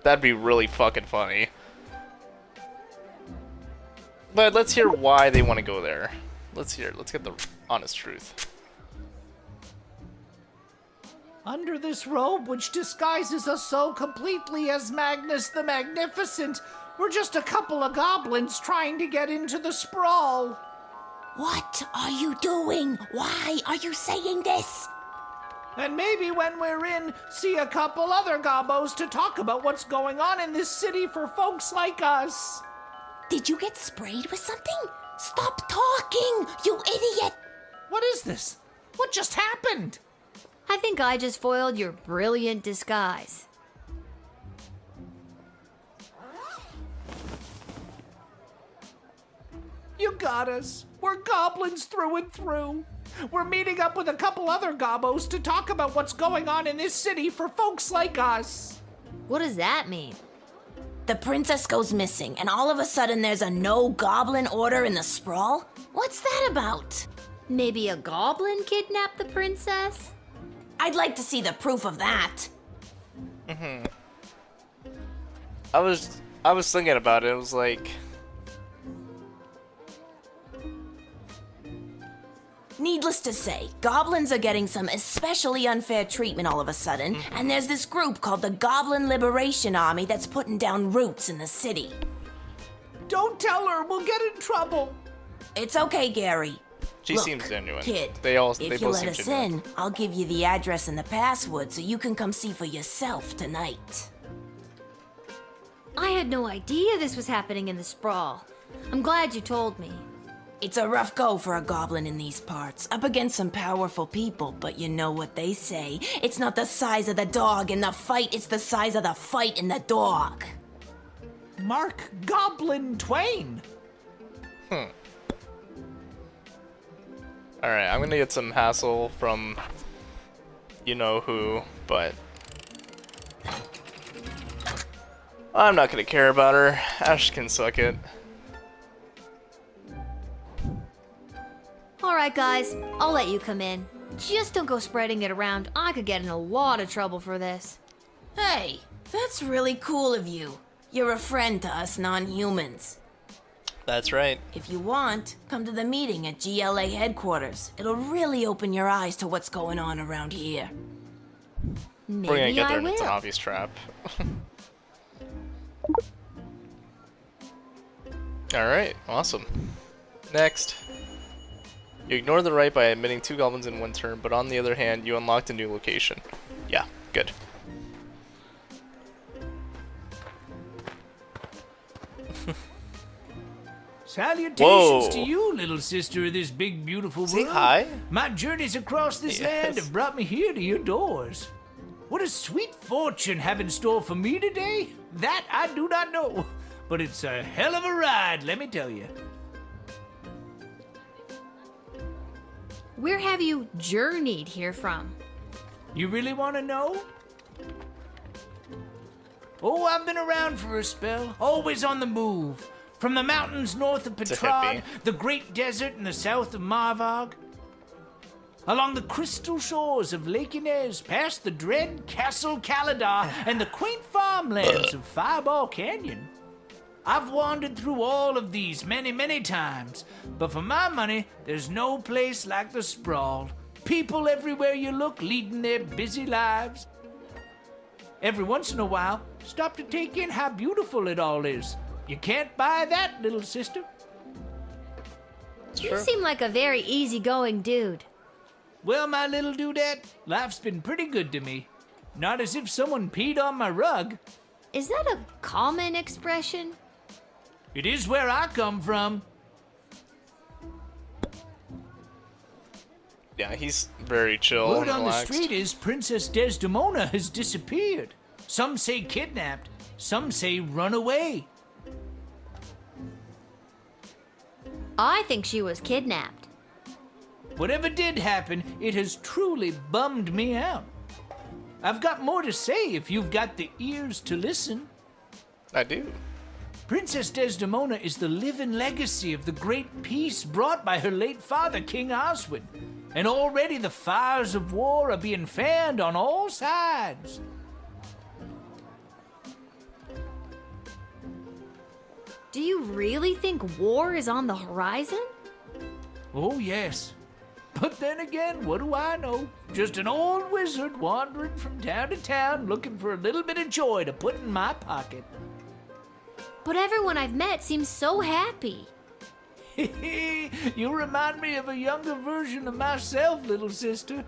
That'd be really fucking funny. But let's hear why they want to go there. Let's get the honest truth. Under this robe, which disguises us so completely as Magnus the Magnificent, we're just a couple of goblins trying to get into the sprawl. What are you doing? Why are you saying this? And maybe when we're in, see a couple other gobbos to talk about what's going on in this city for folks like us. Did you get sprayed with something? Stop talking, you idiot! What is this? What just happened? I think I just foiled your brilliant disguise. You got us. We're goblins through and through. We're meeting up with a couple other gobbos to talk about what's going on in this city for folks like us. What does that mean? The princess goes missing, and all of a sudden there's a no-goblin order in the sprawl? What's that about? Maybe a goblin kidnapped the princess? I'd like to see the proof of that. I was thinking about it. It was like... Needless to say, goblins are getting some especially unfair treatment all of a sudden, and there's this group called the Goblin Liberation Army that's putting down roots in the city. Don't tell her, we'll get in trouble. It's okay, Gary. She seems genuine. Kid, They if both you seem let us genuine. in, I'll give you the address and the password so you can come see for yourself tonight. I had no idea this was happening in the sprawl. I'm glad you told me. It's a rough go for a goblin in these parts, up against some powerful people, but you know what they say. It's not the size of the dog in the fight, it's the size of the fight in the dog. Mark Goblin Twain. Alright, I'm gonna get some hassle from you-know-who, but... I'm not gonna care about her. Ash can suck it. Alright guys, I'll let you come in. Just don't go spreading it around. I could get in a lot of trouble for this. Hey, that's really cool of you. You're a friend to us non-humans. That's right. If you want, come to the meeting at GLA headquarters. It'll really open your eyes to what's going on around here. We're gonna Maybe get there I and it's an will. obvious trap. Alright, awesome. Next. You ignore the right by admitting 2 goblins in 1 turn, but on the other hand, you unlocked a new location. Yeah, good. Salutations Whoa. to you, little sister of this big, beautiful Say world. hi. My journeys across this land have brought me here to your doors. What a sweet fortune have in store for me today? That I do not know. But it's a hell of a ride, let me tell you. Where have you journeyed here from? You really want to know? Oh, I've been around for a spell, always on the move. From the mountains north of a Petrard, hippie. the great desert in the south of Marvog, along the crystal shores of Lake Inez, past the dread Castle Caladar and the quaint farmlands of Fireball Canyon. I've wandered through all of these many, many times, but for my money, there's no place like the sprawl. People everywhere you look leading their busy lives. Every once in a while, stop to take in how beautiful it all is. You can't buy that, little sister. You seem like a very easygoing dude. Well, my little dudette, life's been pretty good to me. Not as if someone peed on my rug. Is that a common expression? It is where I come from. Yeah, he's very chill Word and on the relaxed. street is Princess Desdemona has disappeared. Some say kidnapped, some say run away. I think she was kidnapped. Whatever did happen, it has truly bummed me out. I've got more to say if you've got the ears to listen. I do. Princess Desdemona is the living legacy of the great peace brought by her late father, King Oswin. And already the fires of war are being fanned on all sides. Do you really think war is on the horizon? Oh, yes. But then again, what do I know? Just an old wizard wandering from town to town looking for a little bit of joy to put in my pocket. But everyone I've met seems so happy. You remind me of a younger version of myself, little sister.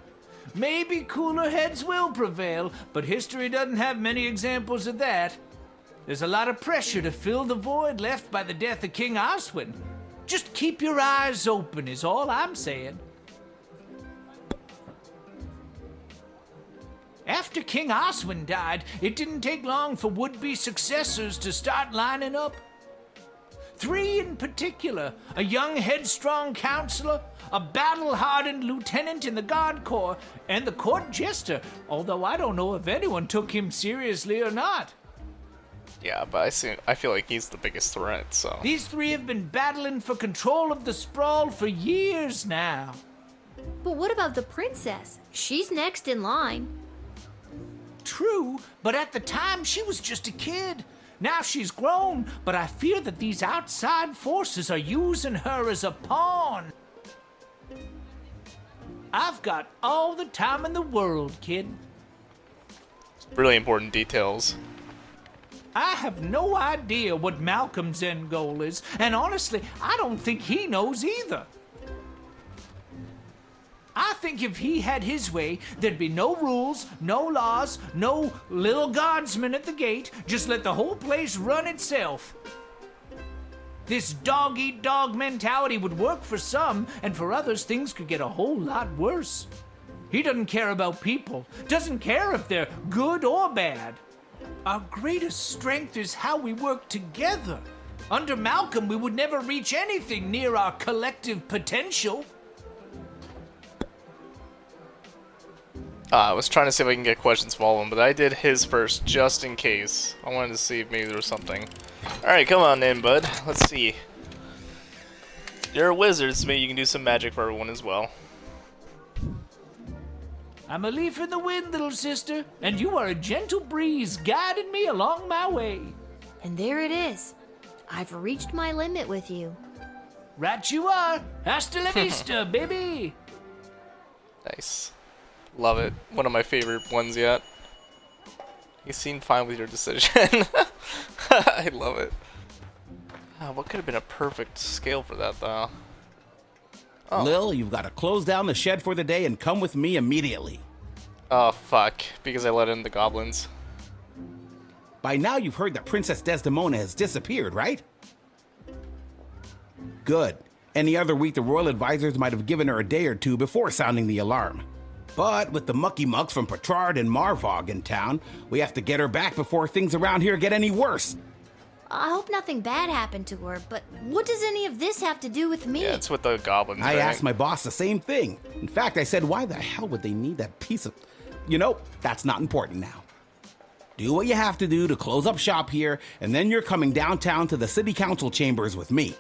Maybe cooler heads will prevail, but history doesn't have many examples of that. There's a lot of pressure to fill the void left by the death of King Oswin. Just keep your eyes open is all I'm saying. After King Oswin died, it didn't take long for would-be successors to start lining up. 3 in particular, a young headstrong counselor, a battle-hardened lieutenant in the Guard Corps, and the court jester, although I don't know if anyone took him seriously or not. Yeah, but I feel like he's the biggest threat, so... These 3 have been battling for control of the sprawl for years now. But what about the princess? She's next in line. True, but at the time she was just a kid. Now she's grown, but I fear that these outside forces are using her as a pawn. I've got all the time in the world, kid. Really important details. I have no idea what Malcolm's end goal is, and honestly, I don't think he knows either. I think if he had his way, there'd be no rules, no laws, no Lil Guardsman at the gate. Just let the whole place run itself. This dog-eat-dog mentality would work for some, and for others, things could get a whole lot worse. He doesn't care about people, doesn't care if they're good or bad. Our greatest strength is how we work together. Under Malcolm, we would never reach anything near our collective potential. I was trying to see if I can get questions from all of them, but I did his first just in case. I wanted to see if maybe there was something. Alright, come on in, bud. Let's see. You're a wizard, so maybe you can do some magic for everyone as well. I'm a leaf in the wind, little sister, and you are a gentle breeze guiding me along my way. And there it is. I've reached my limit with you. Right you are. Hasta la vista, baby. Nice. Love it. One of my favorite ones yet. You seem fine with your decision. I love it. What could have been a perfect scale for that, though? Oh. Lil, you've got to close down the shed for the day and come with me immediately. Oh, fuck. Because I let in the goblins. By now you've heard that Princess Desdemona has disappeared, right? Good. Any other week the royal advisors might have given her a day or two before sounding the alarm. But with the mucky mucks from Petrard and Marvog in town, we have to get her back before things around here get any worse. I hope nothing bad happened to her, but what does any of this have to do with me? Yeah, it's with the goblins, I right? asked my boss the same thing. In fact, I said, why the hell would they need that piece of... You know, that's not important now. Do what you have to do to close up shop here, and then you're coming downtown to the city council chambers with me.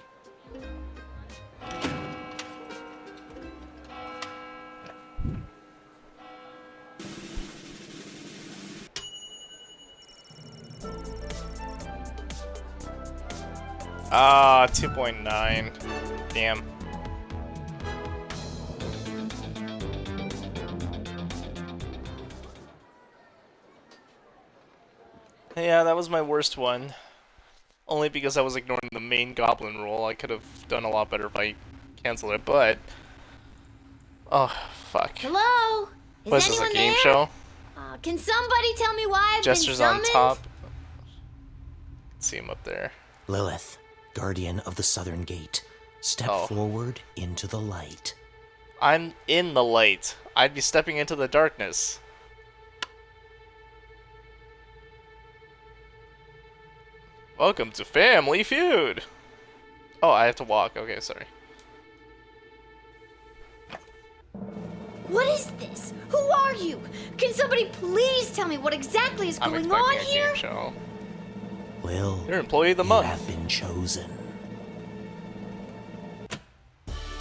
Ah, 2.9. Damn. Yeah, that was my worst one. Only because I was ignoring the main goblin role. I could have done a lot better if I canceled it, but... Oh, fuck. Hello? Was this a game there? show? Can somebody tell me why I've Gestures been on summoned? top. See him up there. Lilith, guardian of the southern gate, step forward into the light. I'm in the light. I'd be stepping into the darkness. Welcome to Family Feud. Oh, I have to walk. Okay, sorry. What is this? Who are you? Can somebody please tell me what exactly is going on here? Game show. Lil, you're employee of the month. You have been chosen.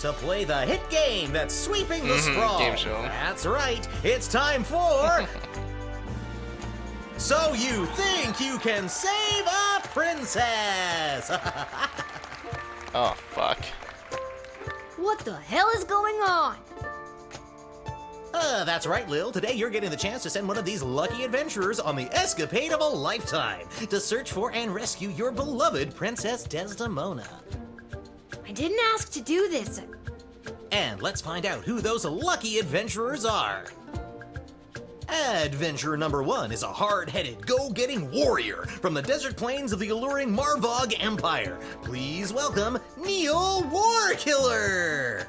To play the hit game that's sweeping the sprawl. Game show. That's right. It's time for... So you think you can save a princess? Oh, fuck. What the hell is going on? That's right, Lil. Today you're getting the chance to send one of these lucky adventurers on the escapade of a lifetime to search for and rescue your beloved Princess Desdemona. I didn't ask to do this. And let's find out who those lucky adventurers are. Adventurer number 1 is a hard-headed, go-getting warrior from the desert plains of the alluring Marvog Empire. Please welcome Neil Warkiller!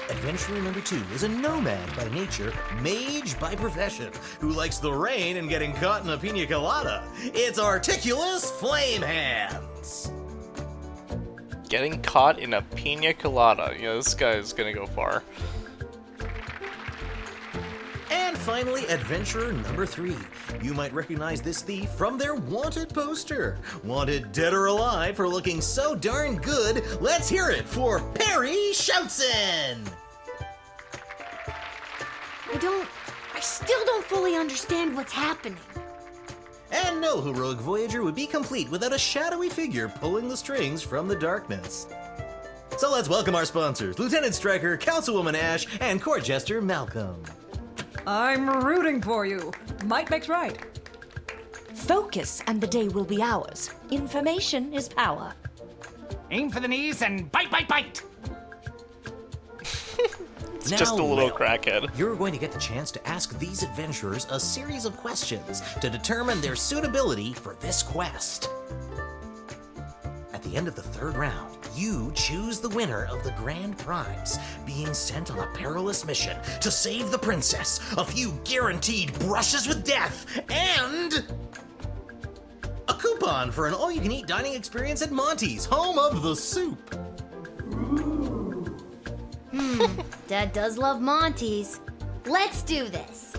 Adventurer number 2 is a nomad by nature, mage by profession, who likes the rain and getting caught in a pina colada. It's Articulous Flamehands! Getting caught in a pina colada. Yeah, this guy's gonna go far. And finally, adventurer number 3. You might recognize this thief from their wanted poster. Wanted dead or alive for looking so darn good, let's hear it for Perry Shoutson! I still don't fully understand what's happening. And no heroic voyager would be complete without a shadowy figure pulling the strings from the darkness. So let's welcome our sponsors, Lieutenant Stryker, Councilwoman Ash, and Court Jester Malcolm. I'm rooting for you. Might makes right. Focus and the day will be ours. Information is power. Aim for the knees and bite, bite, bite! It's just a little crackhead. You're going to get the chance to ask these adventurers a series of questions to determine their suitability for this quest. At the end of the 3rd round, you choose the winner of the grand prize, being sent on a perilous mission to save the princess, a few guaranteed brushes with death, and a coupon for an all-you-can-eat dining experience at Monty's, home of the soup. Dad does love Monty's. Let's do this.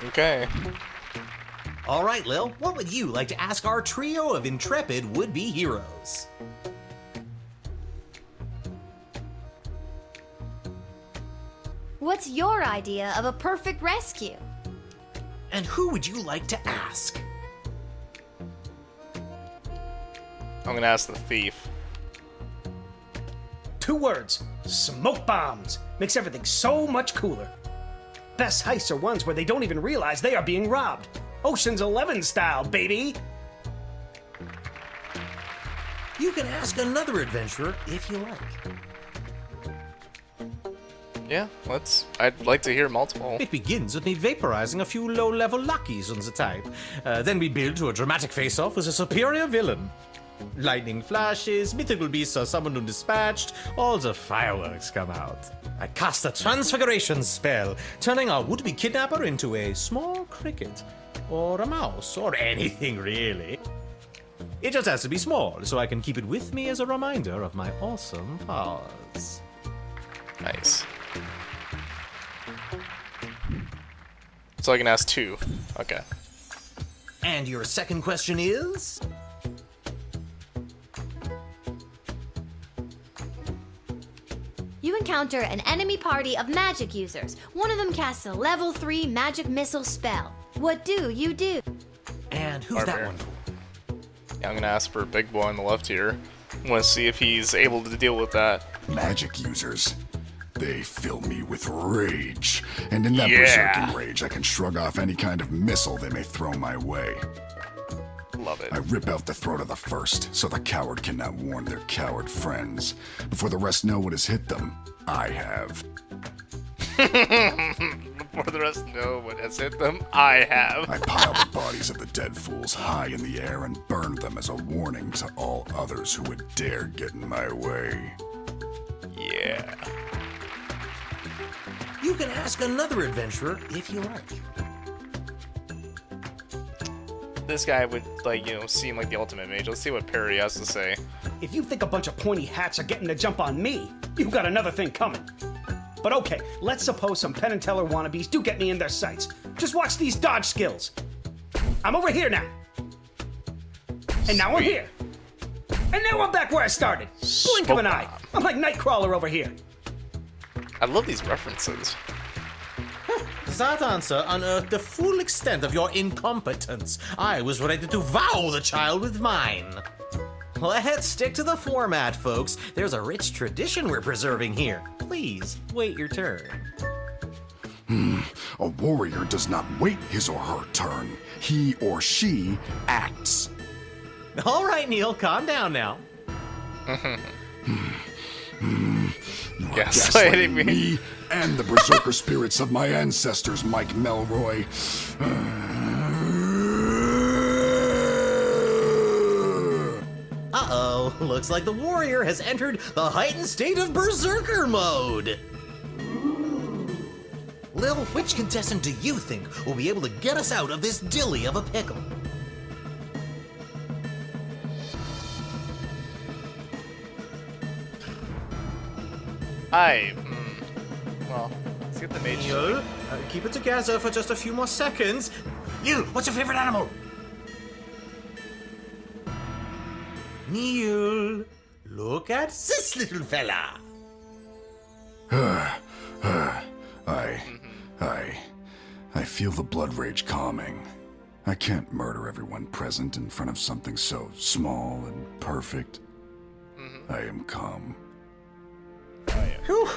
Okay. All right, Lil, what would you like to ask our trio of intrepid would-be heroes? What's your idea of a perfect rescue? And who would you like to ask? I'm gonna ask the thief. 2 words. Smoke bombs. Makes everything so much cooler. Best heists are ones where they don't even realize they are being robbed. Ocean's 11 style, baby. You can ask another adventurer if you like. Yeah, I'd like to hear multiple. It begins with me vaporizing a few low-level luckies on the type. Then we build to a dramatic face-off with a superior villain. Lightning flashes, mythical beasts are summoned and dispatched, all the fireworks come out. I cast a transfiguration spell, turning our would-be kidnapper into a small cricket, or a mouse, or anything really. It just has to be small, so I can keep it with me as a reminder of my awesome powers. Nice. So I can ask 2. Okay. And your second question is? You encounter an enemy party of magic users. One of them casts a level 3 magic missile spell. What do you do? And who's that one for? Yeah, I'm gonna ask for Big Boy on the left here. I want to see if he's able to deal with that. Magic users. They fill me with rage. And in that Yeah. berserking rage, I can shrug off any kind of missile they may throw my way. Love it. I rip out the throat of the first, so the coward cannot warn their coward friends. Before the rest know what has hit them, I have. Before the rest know what has hit them, I have. I pile the bodies of the dead fools high in the air and burn them as a warning to all others who would dare get in my way. Yeah. You can ask another adventurer if you like. This guy would, seem like the ultimate mage. Let's see what Perry has to say. If you think a bunch of pointy hats are getting the jump on me, you've got another thing coming. But okay, let's suppose some Penn and Teller wannabes do get me in their sights. Just watch these dodge skills. I'm over here now. And now I'm here. And now I'm back where I started. Blink of an eye. I'm like Nightcrawler over here. I love these references. That answer unearthed the full extent of your incompetence. I was ready to vow the child with mine. Let's stick to the format, folks. There's a rich tradition we're preserving here. Please, wait your turn. A warrior does not wait his or her turn. He or she acts. All right, Neil, calm down now. You are Gaslighting me and the berserker spirits of my ancestors, Mike Melroy. Uh-oh, looks like the warrior has entered the heightened state of berserker mode. Lil, which contestant do you think will be able to get us out of this dilly of a pickle? Well, let's get the mage. Neil, keep it together for just a few more seconds. Neil, what's your favorite animal? Neil, look at this little fella. I feel the blood rage calming. I can't murder everyone present in front of something so small and perfect. I am calm. Whew.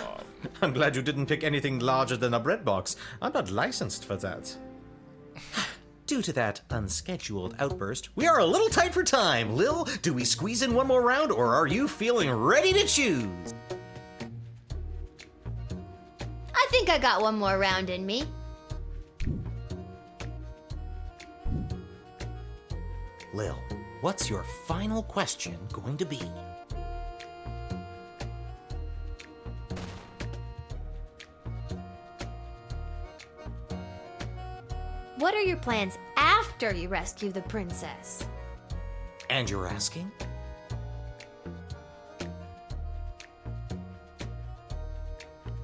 I'm glad you didn't pick anything larger than a bread box. I'm not licensed for that. Due to that unscheduled outburst, we are a little tight for time. Lil, do we squeeze in one more round, or are you feeling ready to choose? I think I got one more round in me. Lil, what's your final question going to be? What are your plans after you rescue the princess? And you're asking?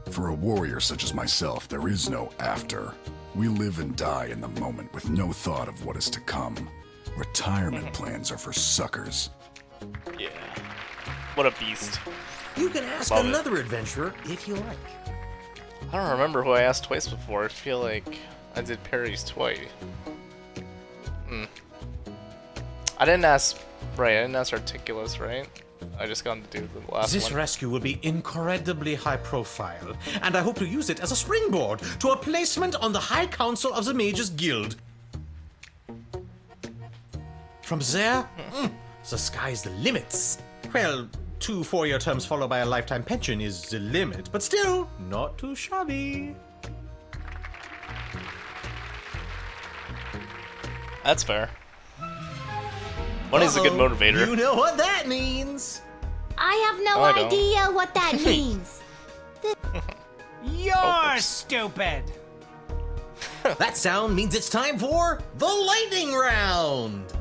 For a warrior such as myself, there is no after. We live and die in the moment with no thought of what is to come. Retirement plans are for suckers. Yeah. What a beast. You can ask Love another adventurer if you like. I don't remember who I asked twice before. I feel like I did parries twice. I didn't ask... Right, I didn't ask Articulus, right? I just got to do the last This one. rescue will be incredibly high profile, and I hope to use it as a springboard to a placement on the High Council of the Mages Guild. From there, the sky's the limits. Well, 2 4-year terms followed by a lifetime pension is the limit, but still, not too shabby. That's fair. Money's a good motivator. You know what that means. I have no I don't. idea what that means. You're stupid. That sound means it's time for the lightning round.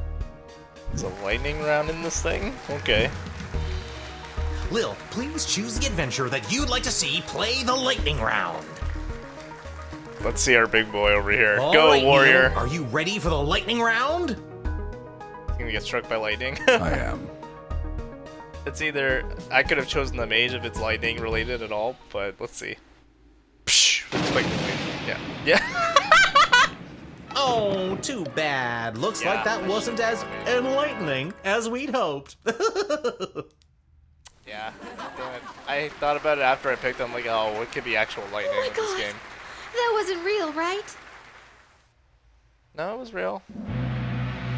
There's a lightning round in this thing? Okay. Lil, please choose the adventure that you'd like to see play the lightning round. Let's see our big boy over here. All Go, right, warrior. Lil, are you ready for the lightning round? Gonna get struck by lightning. I am. It's either... I could have chosen the mage if it's lightning related at all, but let's see. Psh, like, yeah. Yeah. Oh, too bad. Looks like that wasn't as enlightening as we'd hoped. Yeah. Damn it. I thought about it after I picked them, like, oh, what could be actual lightning in this game? That wasn't real, right? No, it was real.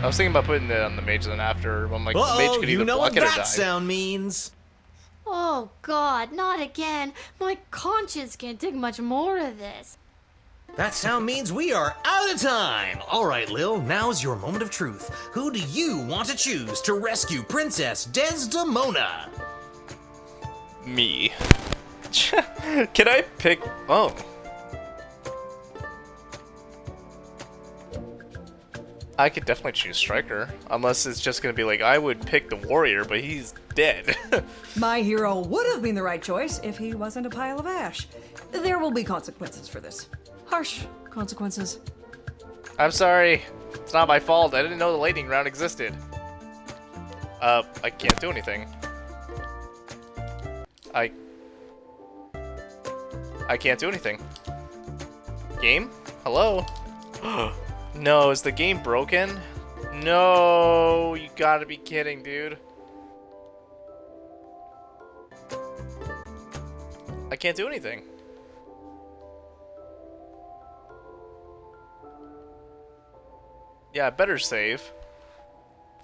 I was thinking about putting it on the mage then after. I'm like, the mage Uh-oh, could you either know block what it or that die. sound means. Oh God, not again. My conscience can't take much more of this. That sound means we are out of time. All right, Lil, now's your moment of truth. Who do you want to choose to rescue Princess Desdemona? Me. Can I pick... Oh. I could definitely choose Striker. Unless it's just gonna be like, I would pick the warrior, but he's dead. My hero would have been the right choice if he wasn't a pile of ash. There will be consequences for this. Harsh consequences. I'm sorry. It's not my fault. I didn't know the lightning round existed. I can't do anything. I can't do anything. Game? Hello? No, is the game broken? No, you gotta be kidding, dude. I can't do anything. Yeah, I better save.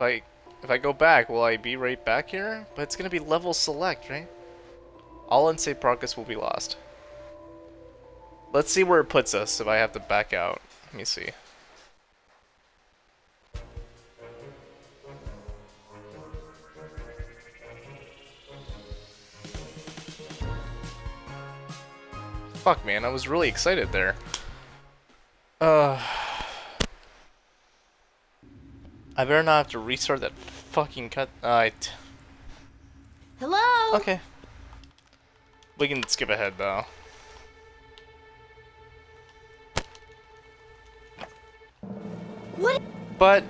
If I go back, will I be right back here? But it's gonna be level select, right? All unsaved progress will be lost. Let's see where it puts us if I have to back out. Let me see. Fuck, man, I was really excited there. I better not have to restart that fucking cut. Alright. Hello? Okay. We can skip ahead, though. What? But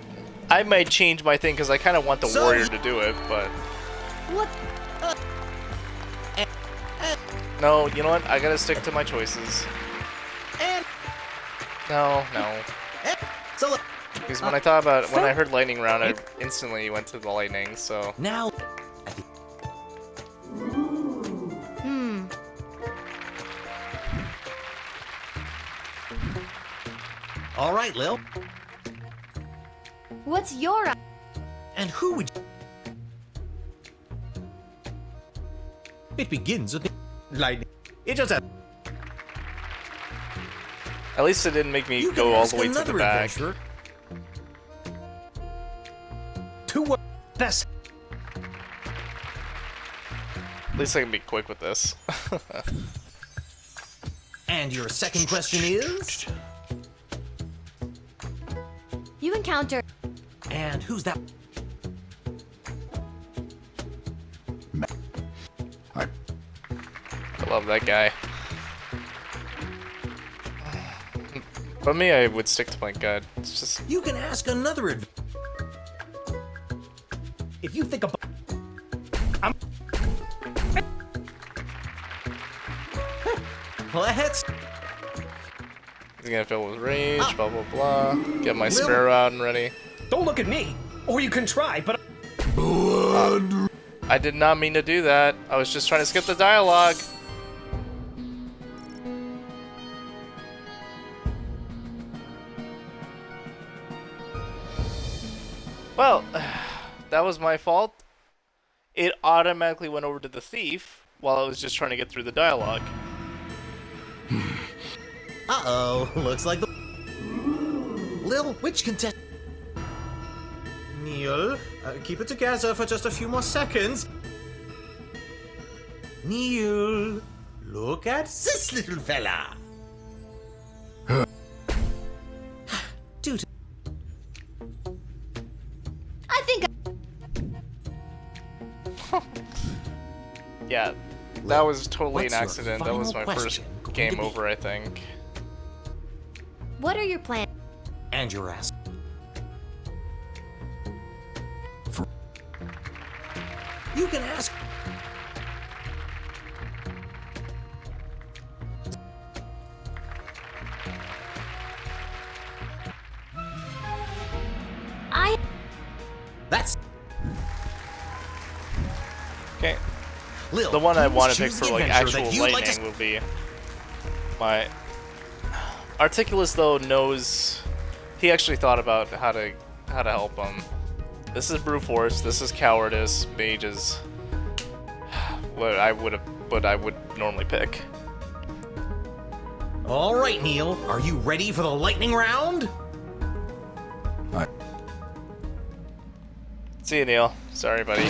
I might change my thing because I kind of want the warrior to do it, but... What? No, you know what? I gotta stick to my choices. No. Because when I thought about when I heard lightning round, I instantly went to the lightning. So now. All right, Lil. What's your... And who would... It begins with lightning. It just... at least it didn't make me go all the way to the back. To best. At least I can be quick with this. And your second question is? You encounter... And who's that? I love that guy. But me, I would stick to my gut. It's just... You can ask another If you think about... Let's... He's gonna fill with rage, blah blah blah. Get my sparrow out and ready. Don't look at me, or you can try, but... I did not mean to do that. I was just trying to skip the dialogue. Well, that was my fault. It automatically went over to the thief while I was just trying to get through the dialogue. Uh-oh, looks like the... Lil, which contest... Neil, keep it together for just a few more seconds. Neil, look at this little fella. Dude. I think Yeah, that was totally an What's your accident. That was my final first question going game to be? over, I think. What are your plans? And your ass. You can ask... That's... Okay. Lil, The one I please want to pick choose for the like adventure actual that you'd lightning like to... will be my Articulus. Though knows he actually thought about how to help him. This is brute force. This is cowardice. Mages. What I would normally pick. All right, Neil, are you ready for the lightning round? See you, Neil. Sorry, buddy.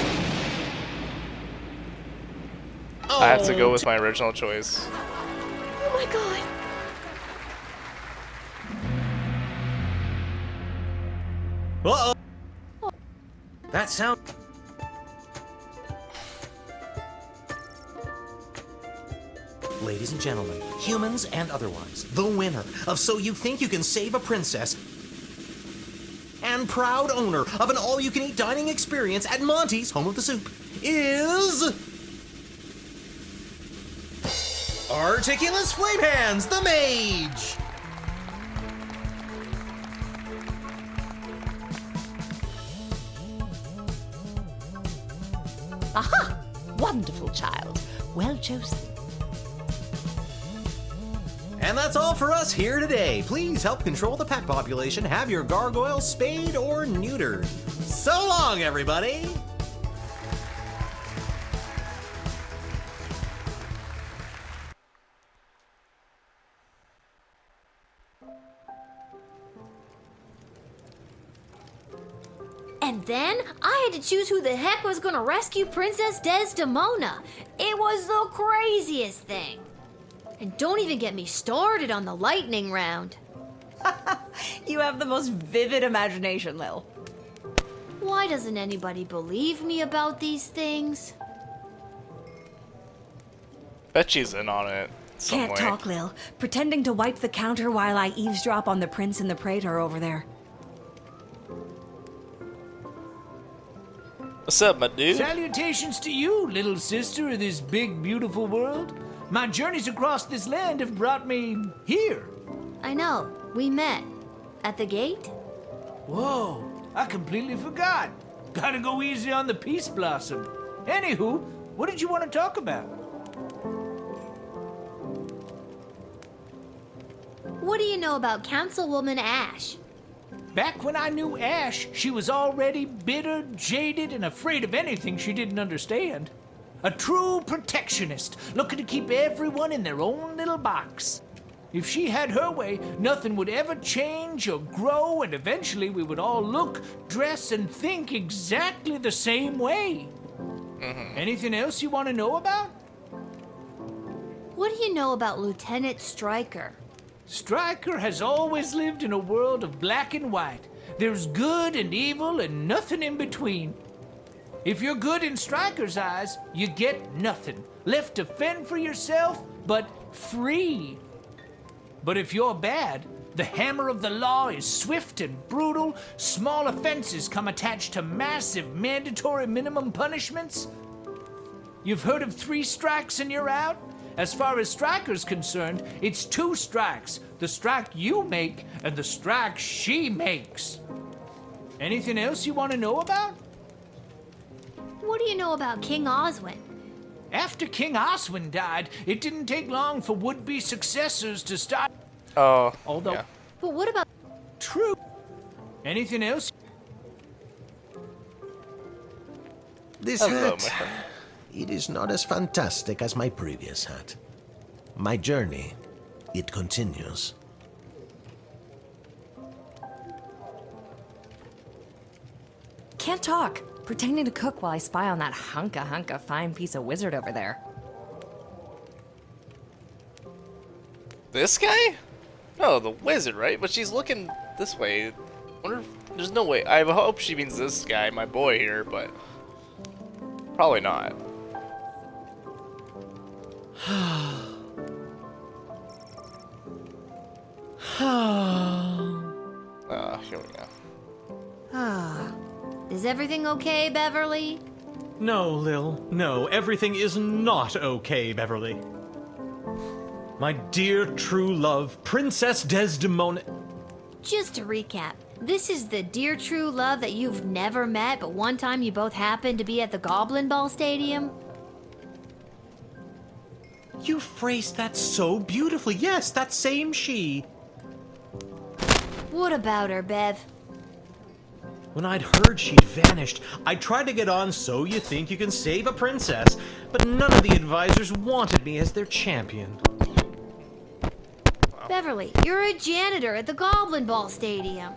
I have to go with my original choice. Oh my god. Uh-oh. That sound... Ladies and gentlemen, humans and otherwise, the winner of So You Think You Can Save a Princess and proud owner of an all-you-can-eat dining experience at Monty's Home of the Soup is... Articulus Flamehands, the Mage! Aha! Wonderful child. Well chosen. And that's all for us here today. Please help control the pet population. Have your gargoyle spayed or neutered. So long, everybody! And then I had to choose who the heck was gonna rescue Princess Desdemona. It was the craziest thing. And don't even get me started on the lightning round. You have the most vivid imagination, Lil. Why doesn't anybody believe me about these things? Bet she's in on it some Can't way. talk, Lil. Pretending to wipe the counter while I eavesdrop on the prince and the praetor over there. What's up, my dude? Salutations to you, little sister of this big, beautiful world. My journeys across this land have brought me here. I know. We met. At the gate? Whoa, I completely forgot. Gotta go easy on the Peace Blossom. Anywho, what did you want to talk about? What do you know about Councilwoman Ash? Back when I knew Ash, she was already bitter, jaded, and afraid of anything she didn't understand. A true protectionist, looking to keep everyone in their own little box. If she had her way, nothing would ever change or grow, and eventually we would all look, dress, and think exactly the same way. Anything else you want to know about? What do you know about Lieutenant Stryker? Stryker has always lived in a world of black and white. There's good and evil and nothing in between. If you're good in Stryker's eyes, you get nothing. Left to fend for yourself, but free. But if you're bad, the hammer of the law is swift and brutal. Small offenses come attached to massive mandatory minimum punishments. You've heard of 3 strikes and you're out? As far as Stryker's concerned, it's 2 strikes. the strike you make and the strike she makes. Anything else you want to know about? What do you know about King Oswin? After King Oswin died, it didn't take long for would-be successors to start. Oh, although, yeah. But what about... True. Anything else? This hat, it is not as fantastic as my previous hat. My journey, it continues. Can't talk. Pretending to cook while I spy on that hunka fine piece of wizard over there. This guy? No, the wizard, right? But she's looking this way. I wonder if there's no way. I hope she means this guy, my boy here, but probably not. Here we go. Is everything okay, Beverly? No, Lil. No, everything is not okay, Beverly. My dear true love, Princess Desdemona. Just to recap, this is the dear true love that you've never met, but one time you both happened to be at the Goblin Ball Stadium? You phrased that so beautifully. Yes, that same she. What about her, Bev? When I'd heard she'd vanished, I tried to get on So You Think You Can Save a Princess, but none of the advisors wanted me as their champion. Beverly, you're a janitor at the Goblin Ball Stadium.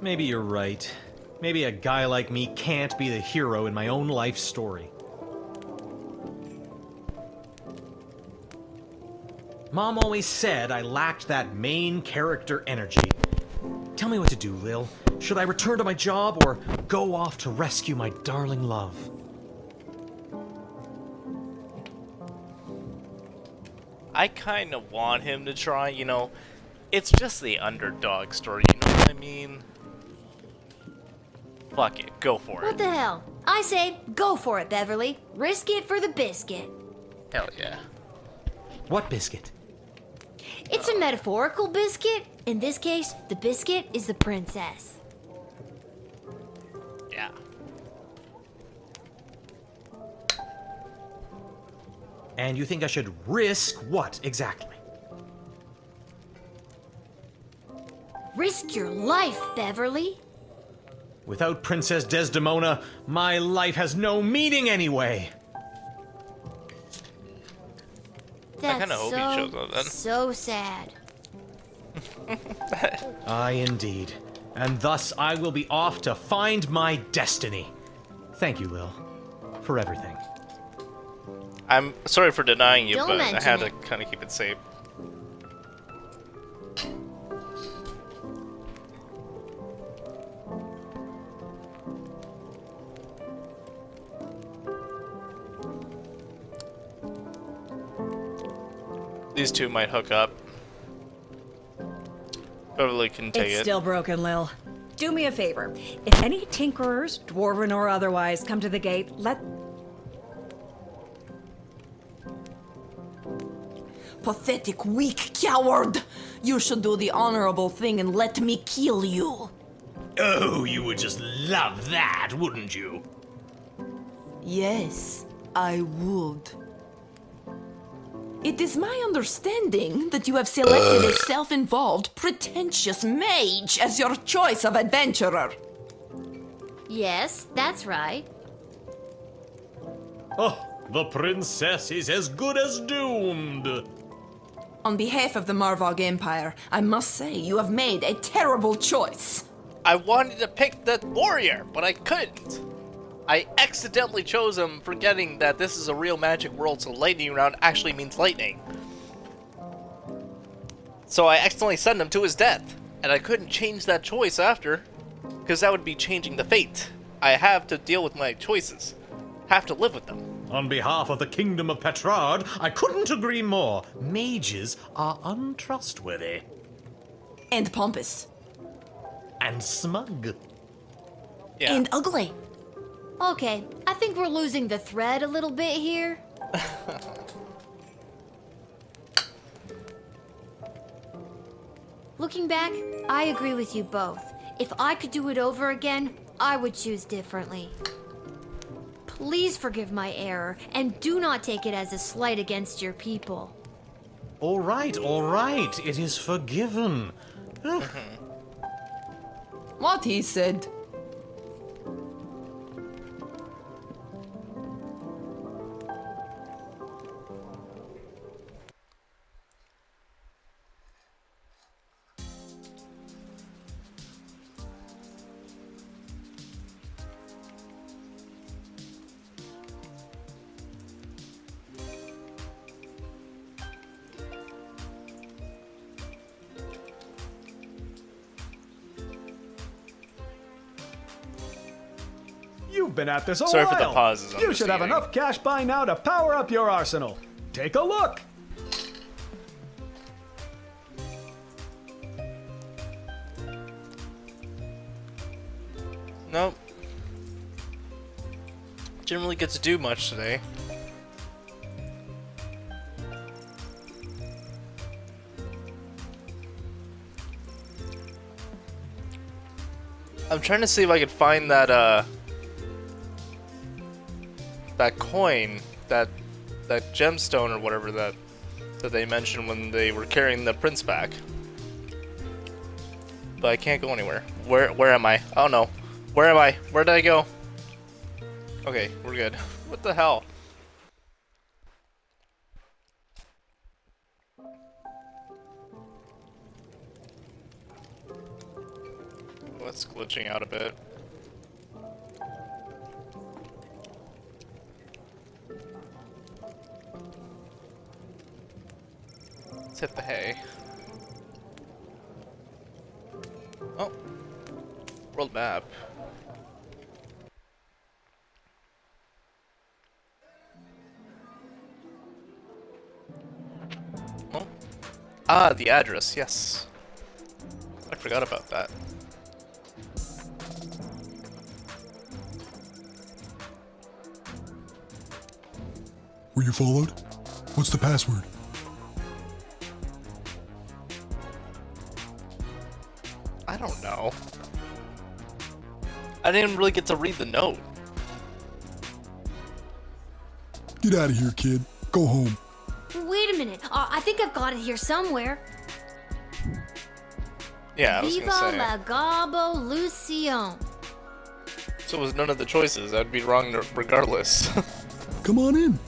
Maybe you're right. Maybe a guy like me can't be the hero in my own life story. Mom always said I lacked that main character energy. Tell me what to do, Lil. Should I return to my job or go off to rescue my darling love? I kind of want him to try, you know. It's just the underdog story, you know what I mean? Fuck it, go for What it. the hell? I say, go for it, Beverly. Risk it for the biscuit. Hell yeah. What biscuit? It's a metaphorical biscuit. In this case, the biscuit is the princess. Yeah. And you think I should risk what exactly? Risk your life, Beverly. Without Princess Desdemona, my life has no meaning anyway. That's kinda hope he shows up then. so sad. Aye, indeed. And thus I will be off to find my destiny. Thank you, Lil, for everything. I'm sorry for denying you, Don't but I mention had to it. kind of keep it safe. These two might hook up. Beverly can take It's it. still broken, Lil. Do me a favor. If any tinkerers, dwarven or otherwise, come to the gate, let... Pathetic, weak coward! You should do the honorable thing and let me kill you. Oh, you would just love that, wouldn't you? Yes, I would. It is my understanding that you have selected a self-involved, pretentious mage as your choice of adventurer. Yes, that's right. Oh, the princess is as good as doomed. On behalf of the Marvog Empire, I must say you have made a terrible choice. I wanted to pick the warrior, but I couldn't. I accidentally chose him, forgetting that this is a real magic world, so lightning round actually means lightning. So I accidentally sent him to his death, and I couldn't change that choice after, because that would be changing the fate. I have to deal with my choices, have to live with them. On behalf of the Kingdom of Petrard, I couldn't agree more. Mages are untrustworthy. And pompous. And smug. Yeah. And ugly. Okay, I think we're losing the thread a little bit here. Looking back, I agree with you both. If I could do it over again, I would choose differently. Please forgive my error, and do not take it as a slight against your people. All right, it is forgiven. What he said. You've been at this a Sorry while. for the pauses. You should have enough cash by now to power up your arsenal. Take a look. Nope. Didn't really get to do much today. I'm trying to see if I could find that that coin, that gemstone or whatever that they mentioned when they were carrying the prince back. But I can't go anywhere. Where am I? Oh no. Where am I? Where did I go? Okay, we're good. What the hell? Oh, it's glitching out a bit. Let's hit the hay. Oh. World map. Oh. Ah, the address, yes. I forgot about that. Were you followed? What's the password? I don't know. I didn't really get to read the note. Get out of here, kid. Go home. Wait a minute. I think I've got it here somewhere. Yeah, I was Viva gonna say. la Gabo Lucion. So it was none of the choices. I'd be wrong regardless. Come on in.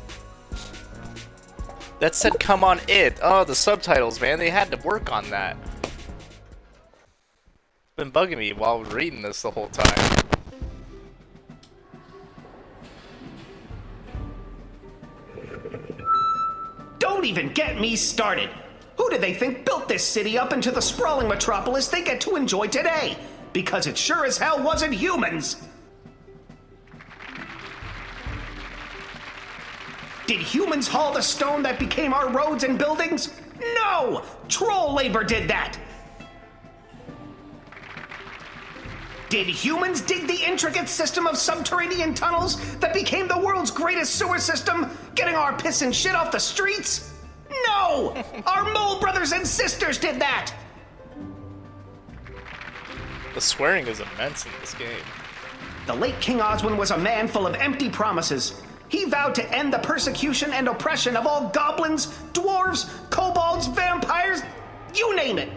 That said, come on it. Oh, the subtitles, man. They had to work on that. Been bugging me while reading this the whole time. Don't even get me started. Who did they think built this city up into the sprawling metropolis they get to enjoy today? Because it sure as hell wasn't humans. Did humans haul the stone that became our roads and buildings? No! Troll labor did that! Did humans dig the intricate system of subterranean tunnels that became the world's greatest sewer system, getting our piss and shit off the streets? No! Our mole brothers and sisters did that! The swearing is immense in this game. The late King Oswin was a man full of empty promises. He vowed to end the persecution and oppression of all goblins, dwarves, kobolds, vampires, you name it.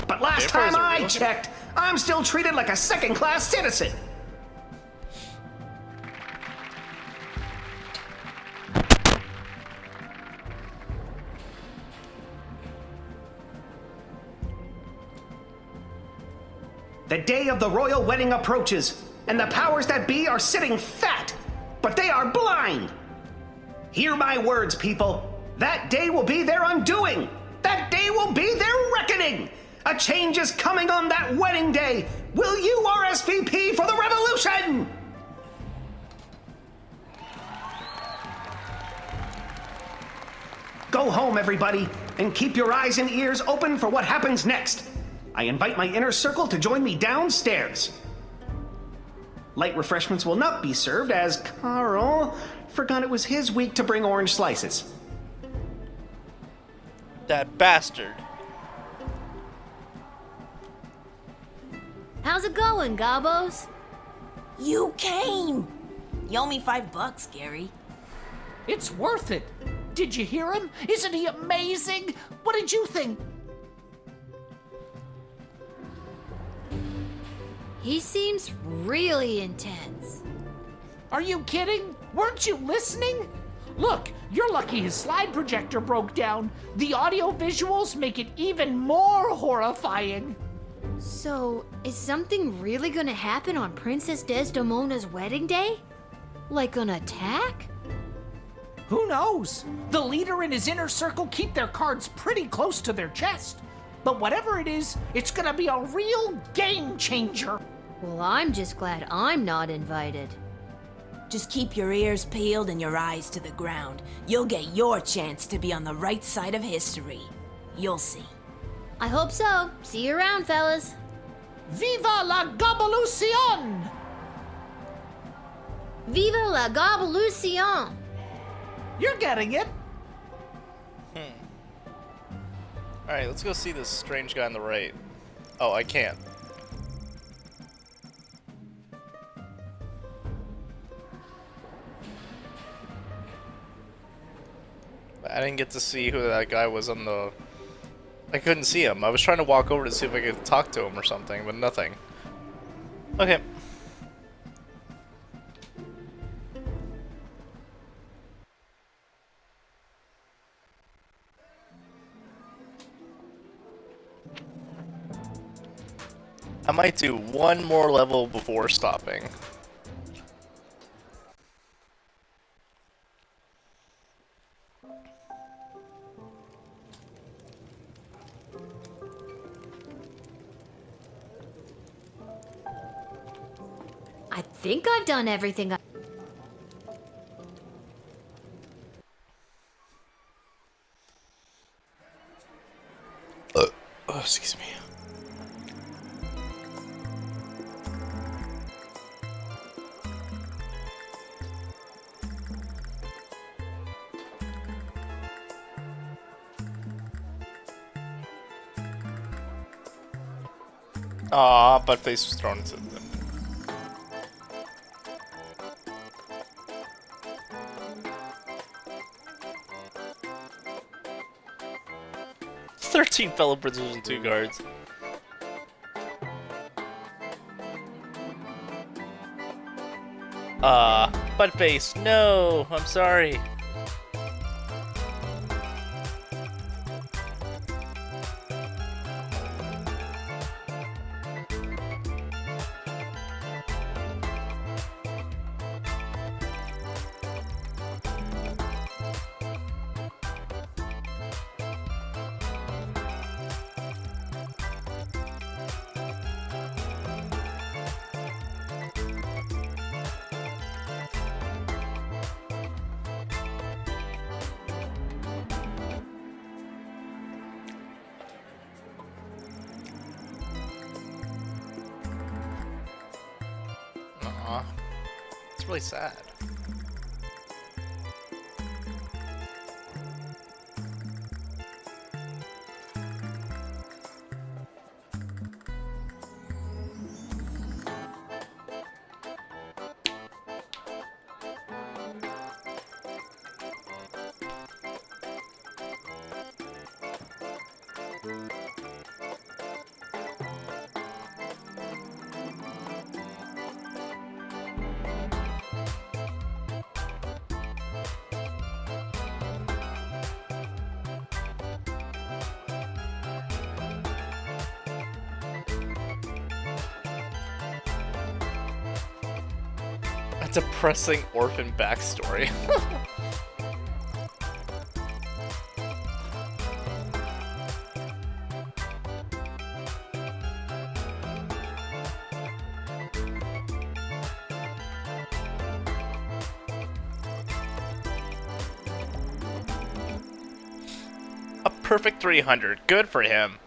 But last time I checked, I'm still treated like a second-class citizen. The day of the royal wedding approaches, and the powers that be are sitting fat, but they are blind. Hear my words, people. That day will be their undoing. That day will be their reckoning. A change is coming on that wedding day. Will you RSVP for the revolution? Go home, everybody, and keep your eyes and ears open for what happens next. I invite my inner circle to join me downstairs. Light refreshments will not be served as Carl forgot it was his week to bring orange slices. That bastard. How's it going, Gabos? You came! You owe me $5, Gary. It's worth it. Did you hear him? Isn't he amazing? What did you think? He seems really intense. Are you kidding? Weren't you listening? Look, you're lucky his slide projector broke down. The audio visuals make it even more horrifying. So, is something really gonna happen on Princess Desdemona's wedding day? Like an attack? Who knows? The leader and his inner circle keep their cards pretty close to their chest. But whatever it is, it's gonna be a real game changer. Well, I'm just glad I'm not invited. Just keep your ears peeled and your eyes to the ground. You'll get your chance to be on the right side of history. You'll see. I hope so. See you around, fellas. Viva la Gabelucion! Viva la Gabelucion! You're getting it. Alright, let's go see this strange guy on the right. Oh, I can't. I didn't get to see who that guy was on the... I couldn't see him. I was trying to walk over to see if I could talk to him or something, but nothing. Okay. I might do one more level before stopping. I think I've done everything I... Oh, excuse me. Aw, Buttface was thrown into them. "13 fellow prisoners and 2 guards. Buttface, no! I'm sorry. Aw, it's really sad. A depressing orphan backstory. A perfect 300. Good for him.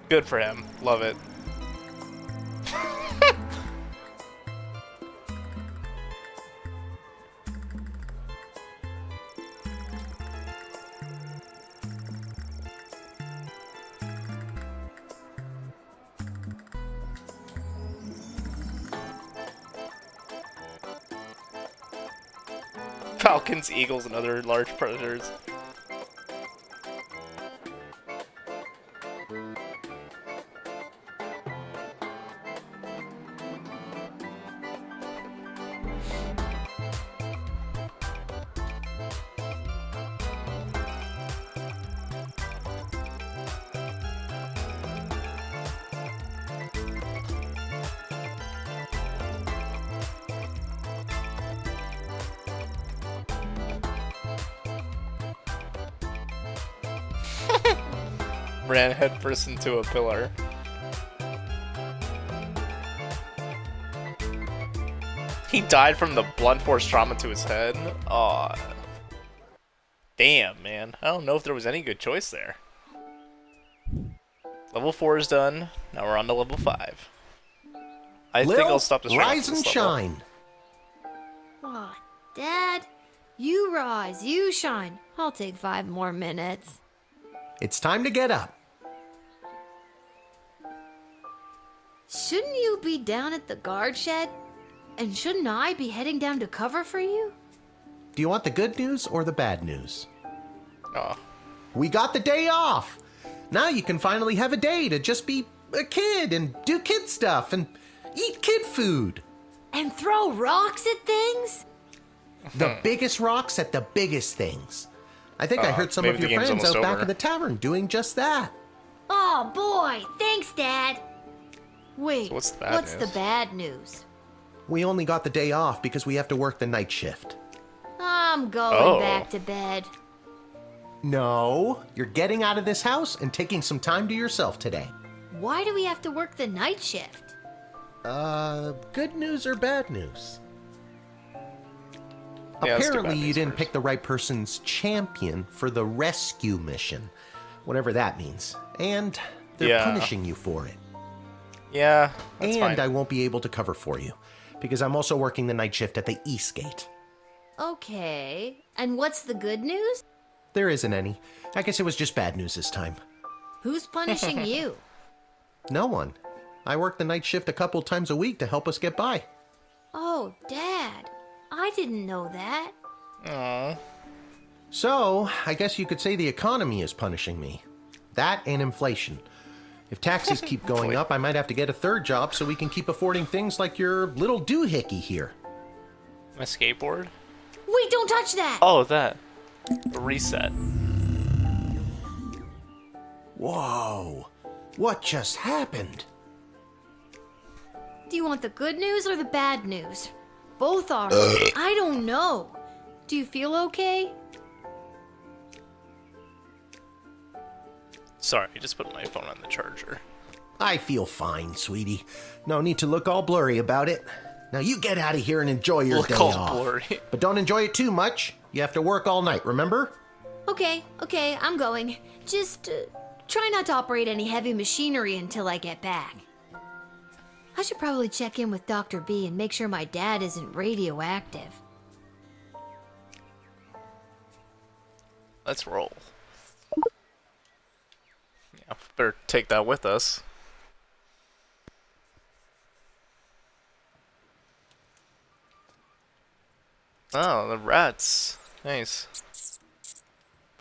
Good for him. Love it. falcons, eagles, and other large predators. Ran headfirst into a pillar. He died from the blunt force trauma to his head. Aw. Damn, man. I don't know if there was any good choice there. Level 4 is done. Now we're on to level 5. I think I'll stop this rise right and shine. Aw, Dad, you rise, you shine. I'll take 5 more minutes. It's time to get up. Shouldn't you be down at the guard shed? And shouldn't I be heading down to cover for you? Do you want the good news or the bad news? Oh. We got the day off. Now you can finally have a day to just be a kid and do kid stuff and eat kid food. And throw rocks at things? The biggest rocks at the biggest things. I think I heard some of your friends out back in the tavern doing just that. Oh boy, thanks, Dad. Wait, So what's the bad news? We only got the day off because we have to work the night shift. I'm going back to bed. No, you're getting out of this house and taking some time to yourself today. Why do we have to work the night shift? Good news or bad news? Yeah, let's do Apparently bad you news didn't pick the right person's champion for the rescue mission. Whatever that means. And they're punishing you for it. Yeah, that's And fine. I won't be able to cover for you, because I'm also working the night shift at the East Gate. Okay, and what's the good news? There isn't any. I guess it was just bad news this time. Who's punishing you? No one. I work the night shift a couple times a week to help us get by. Oh, Dad, I didn't know that. Aww. So, I guess you could say the economy is punishing me. That and inflation. If taxes keep going up, I might have to get a third job so we can keep affording things like your little doohickey here. My skateboard? Wait, don't touch that! Oh, that. Reset. Whoa. What just happened? Do you want the good news or the bad news? Both are. I don't know. Do you feel okay? Sorry, I just put my phone on the charger. I feel fine, sweetie. No need to look all blurry about it. Now you get out of here and enjoy your day off. Blurry. But don't enjoy it too much. You have to work all night, remember? Okay, I'm going. Just try not to operate any heavy machinery until I get back. I should probably check in with Dr. B and make sure my dad isn't radioactive. Let's roll. Yeah, better take that with us. Oh, the rats. Nice.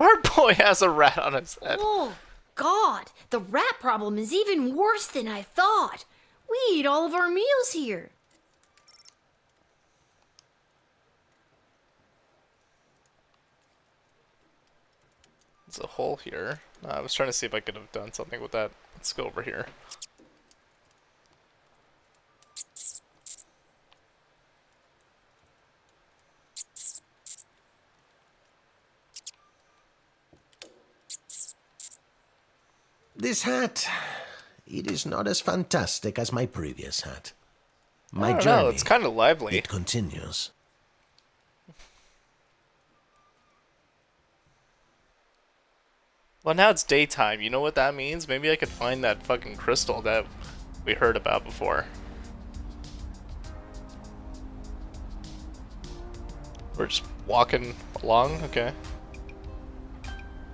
Our boy has a rat on his head. Oh, God, the rat problem is even worse than I thought. We eat all of our meals here. There's a hole here. I was trying to see if I could have done something with that. Let's go over here. This hat, it is not as fantastic as my previous hat. My I don't journey, know, it's kind of lively. It continues. Well, now it's daytime. You know what that means? Maybe I could find that fucking crystal that we heard about before. We're just walking along? Okay.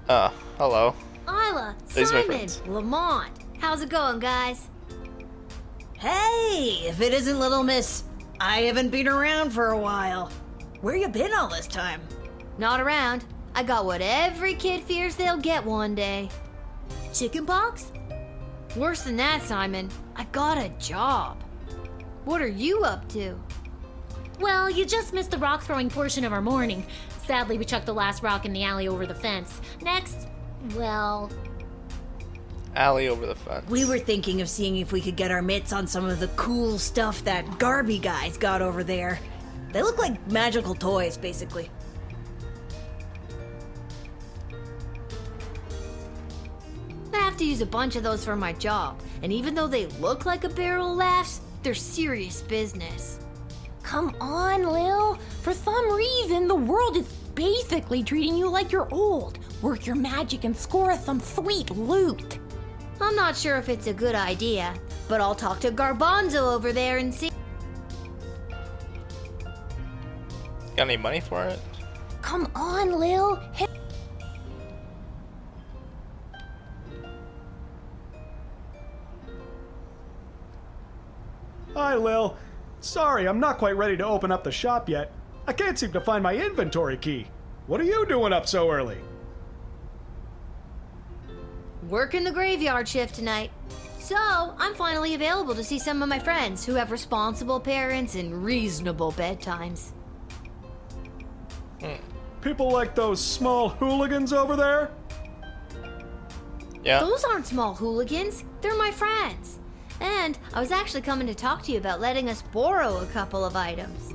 Hello. Isla, These are my Simon, friends. Lamont. How's it going, guys? Hey, if it isn't Little Miss, I haven't been around for a while. Where you been all this time? Not around. I got what every kid fears they'll get one day. Chickenpox? Worse than that, Simon. I got a job. What are you up to? Well, you just missed the rock throwing portion of our morning. Sadly, we chucked the last rock in the alley over the fence. Next, well... Alley over the fence. We were thinking of seeing if we could get our mitts on some of the cool stuff that Garby guys got over there. They look like magical toys, basically. I have to use a bunch of those for my job, and even though they look like a barrel of laughs, they're serious business. Come on, Lil. For some reason, the world is basically treating you like you're old. Work your magic and score us some sweet loot. I'm not sure if it's a good idea, but I'll talk to Garbanzo over there and see. Got any money for it? Come on, Lil. Hi, Lil. Sorry, I'm not quite ready to open up the shop yet. I can't seem to find my inventory key. What are you doing up so early? Working the graveyard shift tonight. So, I'm finally available to see some of my friends who have responsible parents and reasonable bedtimes. People like those small hooligans over there? Yeah. Those aren't small hooligans. They're my friends. And I was actually coming to talk to you about letting us borrow a couple of items.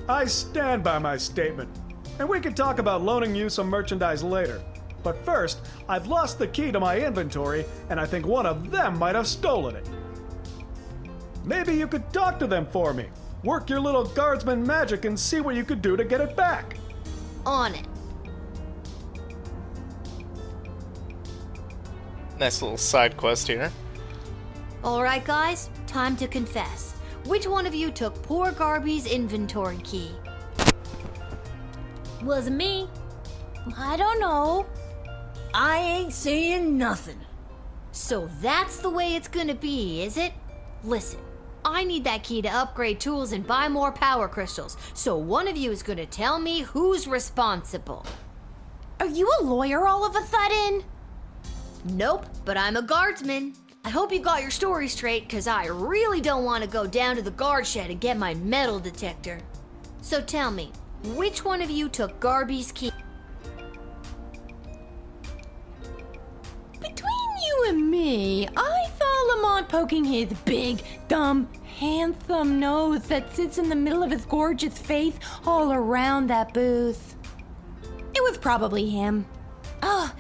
I stand by my statement. And we can talk about loaning you some merchandise later. But first, I've lost the key to my inventory, and I think one of them might have stolen it. Maybe you could talk to them for me. Work your little guardsman magic and see what you could do to get it back. On it. Nice little side quest here. Alright guys, time to confess. Which one of you took poor Garby's inventory key? Wasn't me. I don't know. I ain't saying nothing. So that's the way it's gonna be, is it? Listen, I need that key to upgrade tools and buy more power crystals, so one of you is gonna tell me who's responsible. Are you a lawyer all of a sudden? Nope, but I'm a guardsman. I hope you got your story straight, because I really don't want to go down to the guard shed and get my metal detector. So tell me, which one of you took Garby's key? Between you and me, I saw Lamont poking his big, dumb, handsome nose that sits in the middle of his gorgeous face all around that booth. It was probably him. Oh,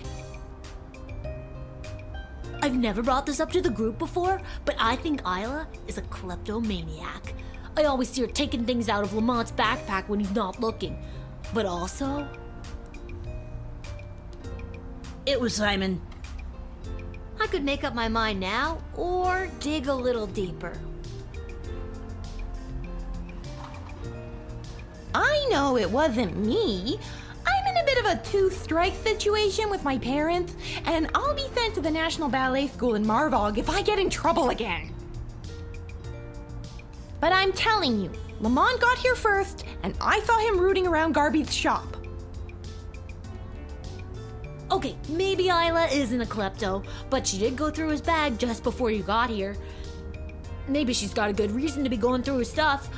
I've never brought this up to the group before, but I think Isla is a kleptomaniac. I always see her taking things out of Lamont's backpack when he's not looking. But also... It was Simon. I could make up my mind now, or dig a little deeper. I know it wasn't me. I'm in a bit of a two-strike situation with my parents, and I'll be sent to the National Ballet School in Marvog if I get in trouble again. But I'm telling you, Lamont got here first, and I saw him rooting around Garby's shop. Okay, maybe Isla isn't a klepto, but she did go through his bag just before you got here. Maybe she's got a good reason to be going through his stuff.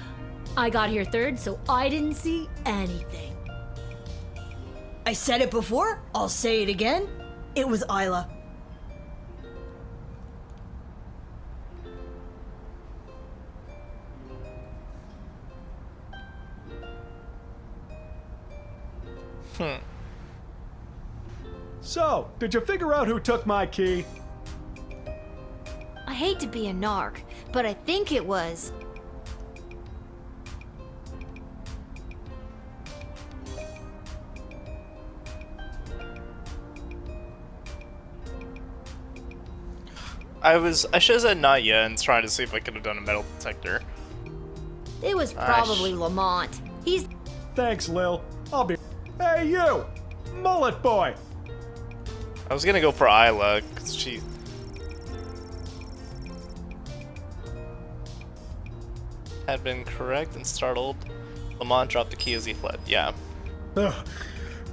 I got here third, so I didn't see anything. I said it before, I'll say it again. It was Isla. So, did you figure out who took my key? I hate to be a narc, but I think it was... I should have said not yet and tried to see if I could have done a metal detector. It was probably Lamont. He's... Thanks, Lil. I'll be... Hey, you! Mullet boy! I was gonna go for Isla, because she... had been correct and startled Lamont dropped the key as he fled. Yeah. Ugh,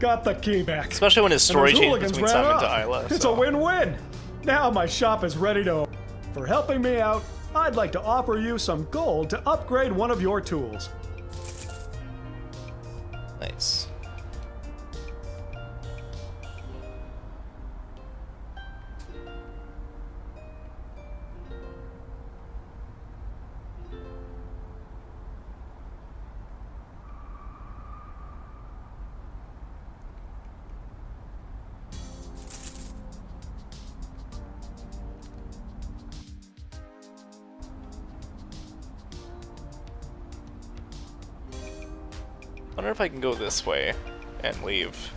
got the key back. Especially when his story changes between Simon to Isla. It's a win-win. Now my shop is ready to open. For helping me out, I'd like to offer you some gold to upgrade one of your tools. Nice. I wonder if I can go this way and leave.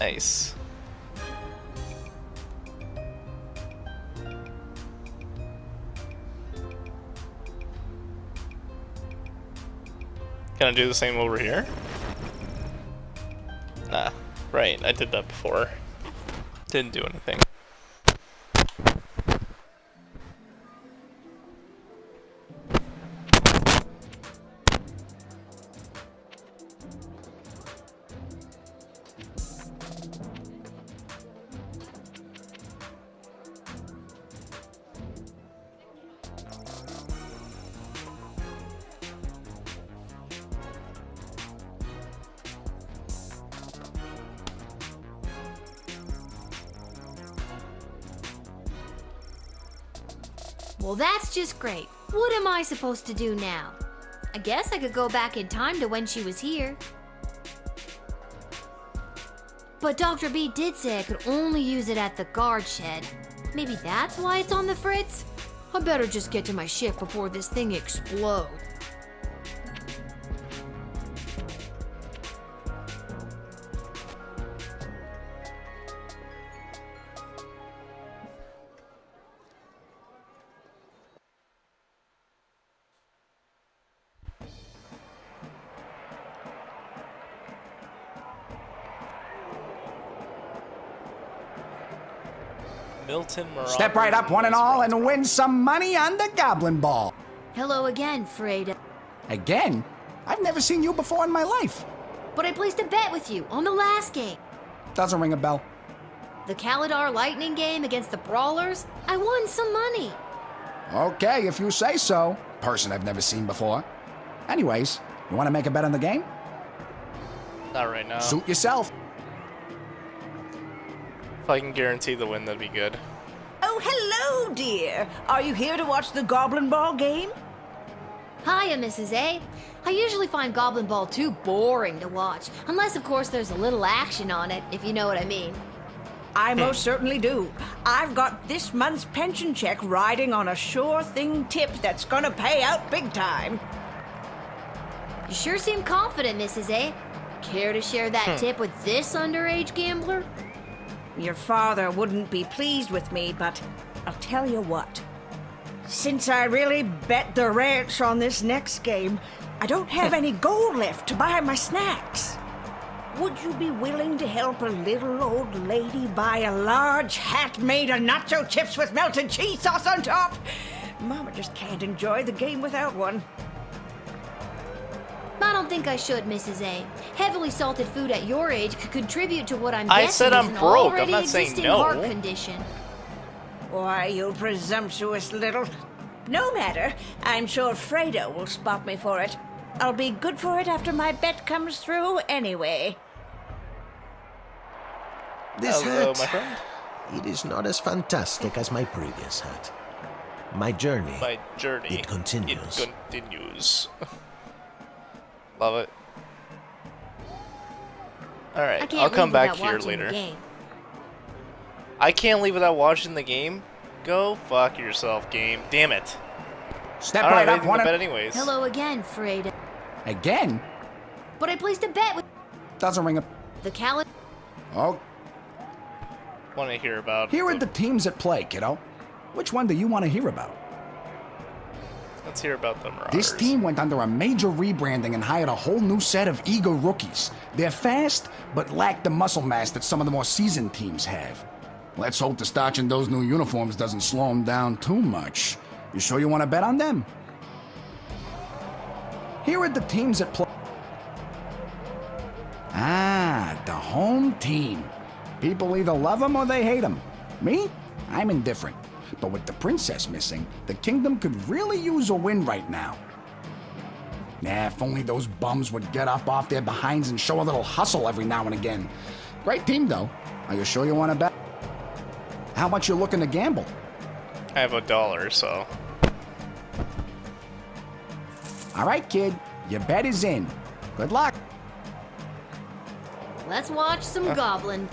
Nice. Can I do the same over here? Nah, right, I did that before. Didn't do anything. Well, that's just great. What am I supposed to do now? I guess I could go back in time to when she was here. But Dr. B did say I could only use it at the guard shed. Maybe that's why it's on the fritz? I better just get to my shift before this thing explodes. Milton Marauder. Step right up, one and all, and win some money on the Goblin Ball. Hello again, Freda. Again? I've never seen you before in my life. But I placed a bet with you on the last game. Doesn't ring a bell. The Kalidar Lightning game against the Brawlers? I won some money. Okay, if you say so. Person I've never seen before. Anyways, you want to make a bet on the game? Not right now. Suit yourself. If I can guarantee the win, that'd be good. Oh, hello, dear. Are you here to watch the Goblin Ball game? Hiya, Mrs. A. I usually find Goblin Ball too boring to watch, unless, of course, there's a little action on it, if you know what I mean. I most certainly do. I've got this month's pension check riding on a sure thing tip that's gonna pay out big time. You sure seem confident, Mrs. A. Care to share that tip with this underage gambler? Your father wouldn't be pleased with me, but I'll tell you what. Since I really bet the ranch on this next game, I don't have any gold left to buy my snacks. Would you be willing to help a little old lady buy a large hat made of nacho chips with melted cheese sauce on top? Mama just can't enjoy the game without one. I don't think I should, Mrs. A. Heavily salted food at your age could contribute to what I'm I guessing said is I'm an broke. I'm already not saying existing no. heart condition. Why, you presumptuous little... No matter. I'm sure Fredo will spot me for it. I'll be good for it after my bet comes through anyway. This Hello, hat, my friend. it is not as fantastic as my previous hat. My journey, it continues. It continues. Love it. Alright, I'll come back here later. I can't leave without watching the game? Go fuck yourself, game. Damn it. Step right up, one bet anyways. Hello again, Freda. Again? But I placed a bet with Doesn't ring a... the Kalidar. Oh, Want to hear about... here are the teams at play, kiddo. Which one do you want to hear about? Let's hear about the Marauders. This team went under a major rebranding and hired a whole new set of eager rookies. They're fast, but lack the muscle mass that some of the more seasoned teams have. Let's hope the starch in those new uniforms doesn't slow them down too much. You sure you want to bet on them? Here are the teams that play. Ah, the home team. People either love them or they hate them. Me? I'm indifferent. But with the princess missing, the kingdom could really use a win right now. Nah, if only those bums would get up off their behinds and show a little hustle every now and again. Great team, though. Are you sure you want to bet? How much you looking to gamble? I have $1, so... All right, kid. Your bet is in. Good luck. Let's watch some goblin.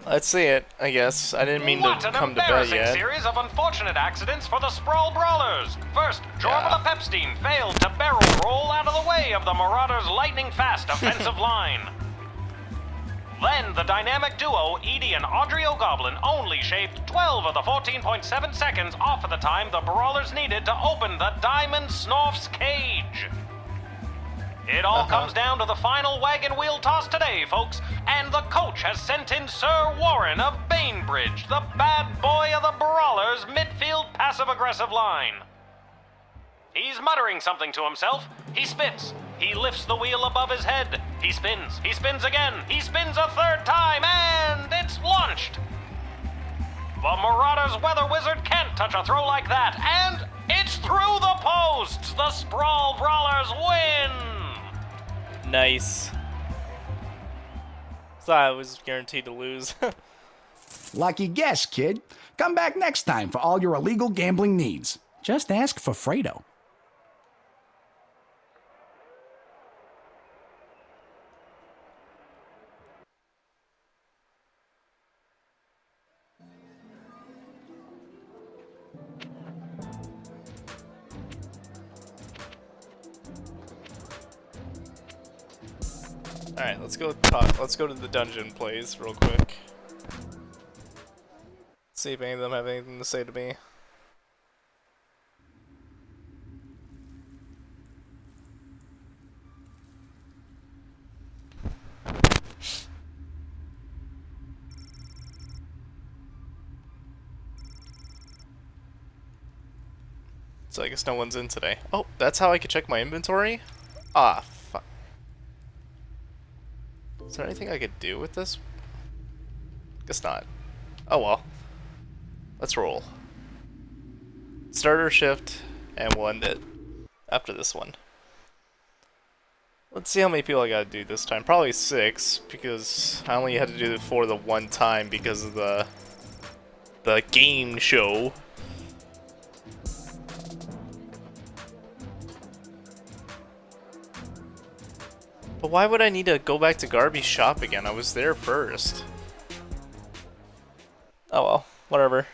Let's see it, I guess. I didn't mean to come to bed What an yet. embarrassing series of unfortunate accidents for the Sprawl Brawlers. First, Jorma the Pepstein failed to barrel roll out of the way of the Marauders' lightning-fast offensive line. Then, the dynamic duo, Edie and Audrey O'Goblin, only shaved 12 of the 14.7 seconds off of the time the Brawlers needed to open the Diamond Snorf's cage. It all comes down to the final wagon wheel toss today, folks, and the coach has sent in Sir Warren of Bainbridge, the bad boy of the Brawlers' midfield passive-aggressive line. He's muttering something to himself. He spits. He lifts the wheel above his head. He spins. He spins again. He spins a third time, and it's launched. The Marauders' Weather Wizard can't touch a throw like that, and it's through the posts. The Sprawl Brawlers win. Nice. Thought I was guaranteed to lose. Lucky guess, kid. Come back next time for all your illegal gambling needs. Just ask for Fredo. Alright, let's go talk. Let's go to the dungeon, please, real quick. See if any of them have anything to say to me. So I guess no one's in today. Oh, that's how I could check my inventory? Ah, fuck. Is there anything I could do with this? Guess not. Oh well. Let's roll. Starter shift, and we'll end it after this one. Let's see how many people I gotta do this time. Probably 6, because I only had to do it for the one time because of the game show. But why would I need to go back to Garby's shop again? I was there first. Oh well, whatever.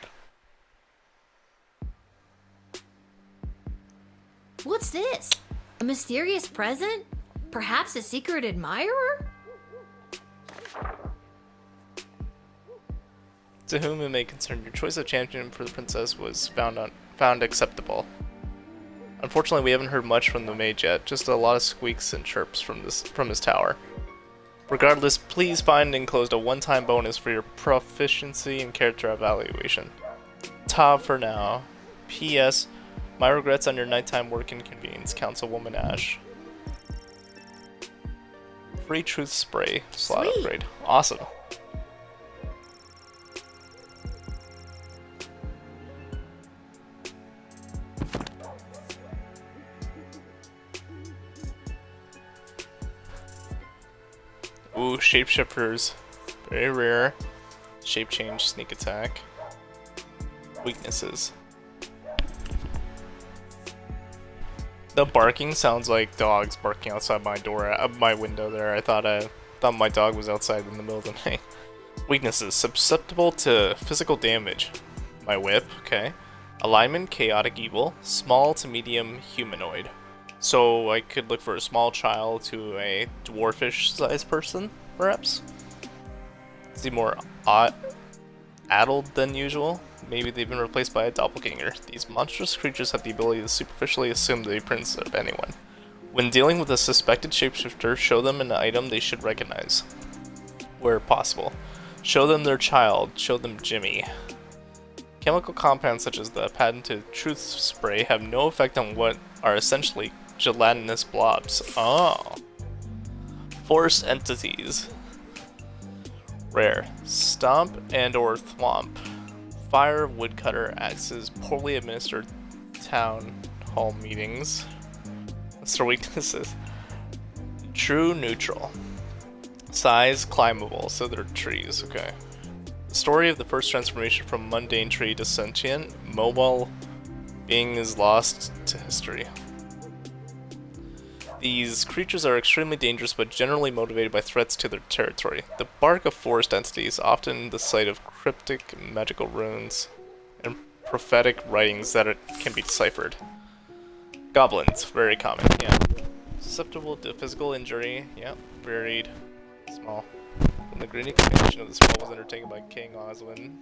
What's this? A mysterious present? Perhaps a secret admirer? To whom it may concern, your choice of champion for the princess was found acceptable. Unfortunately, we haven't heard much from the mage yet, just a lot of squeaks and chirps from his tower. Regardless, please find and enclosed a one-time bonus for your proficiency and character evaluation. Ta for now. P.S. My regrets on your nighttime work inconvenience, Councilwoman Ash. Free truth spray slot upgrade. Awesome. Ooh, shapeshifters. Very rare. Shape change, sneak attack. Weaknesses. The barking sounds like dogs barking outside my door, my window there. I thought my dog was outside in the middle of the night. Weaknesses. Susceptible to physical damage. My whip, okay. Alignment, chaotic evil. Small to medium humanoid. So I could look for a small child to a dwarfish sized person, perhaps? See more odd. addled than usual. Maybe they've been replaced by a doppelganger. These monstrous creatures have the ability to superficially assume the appearance of anyone. When dealing with a suspected shapeshifter, show them an item they should recognize, where possible. Show them their child, show them Jimmy. Chemical compounds such as the patented Truth Spray have no effect on what are essentially gelatinous blobs. Oh. Force entities. Rare. Stomp and or Thwomp. Fire woodcutter axes poorly administered town hall meetings. What's their weaknesses? True neutral. Size climbable, so they're trees, okay. The story of the first transformation from mundane tree to sentient, mobile being is lost to history. These creatures are extremely dangerous but generally motivated by threats to their territory. The bark of forest entities, often the site of cryptic magical runes and prophetic writings that can be deciphered. Goblins, very common, yeah. Susceptible to physical injury, yeah, varied, small. When the great expansion of the spell was undertaken by King Oswin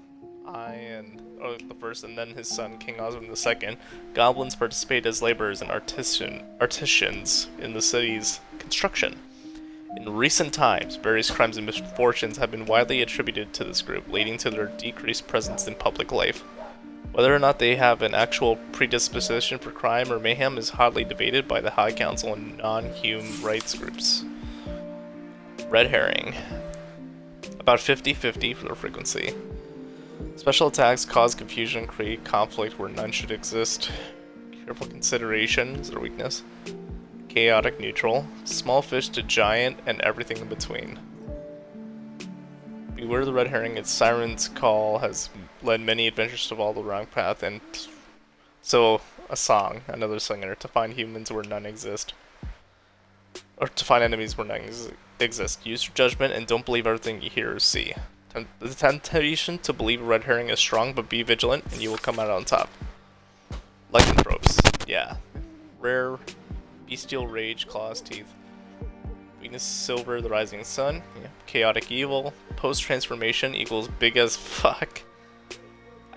the first and then his son King Oswin II, goblins participated as laborers and artisans in the city's construction. In recent times, various crimes and misfortunes have been widely attributed to this group, leading to their decreased presence in public life. Whether or not they have an actual predisposition for crime or mayhem is hotly debated by the High Council and non-human rights groups. Red herring. About 50-50 for their frequency. Special attacks cause confusion and create conflict where none should exist. Careful consideration is their weakness. Chaotic neutral. Small fish to giant and everything in between. Beware the red herring, its siren's call has led many adventurers to follow the wrong path, and so a song, another singer, to find humans where none exist. Or to find enemies where none exist. Use your judgment and don't believe everything you hear or see. The temptation to believe a red herring is strong, but be vigilant and you will come out on top. Lycanthropes, yeah. Rare, bestial rage, claws, teeth. Weakness silver, the rising sun. Yeah. Chaotic evil. Post-transformation equals big as fuck.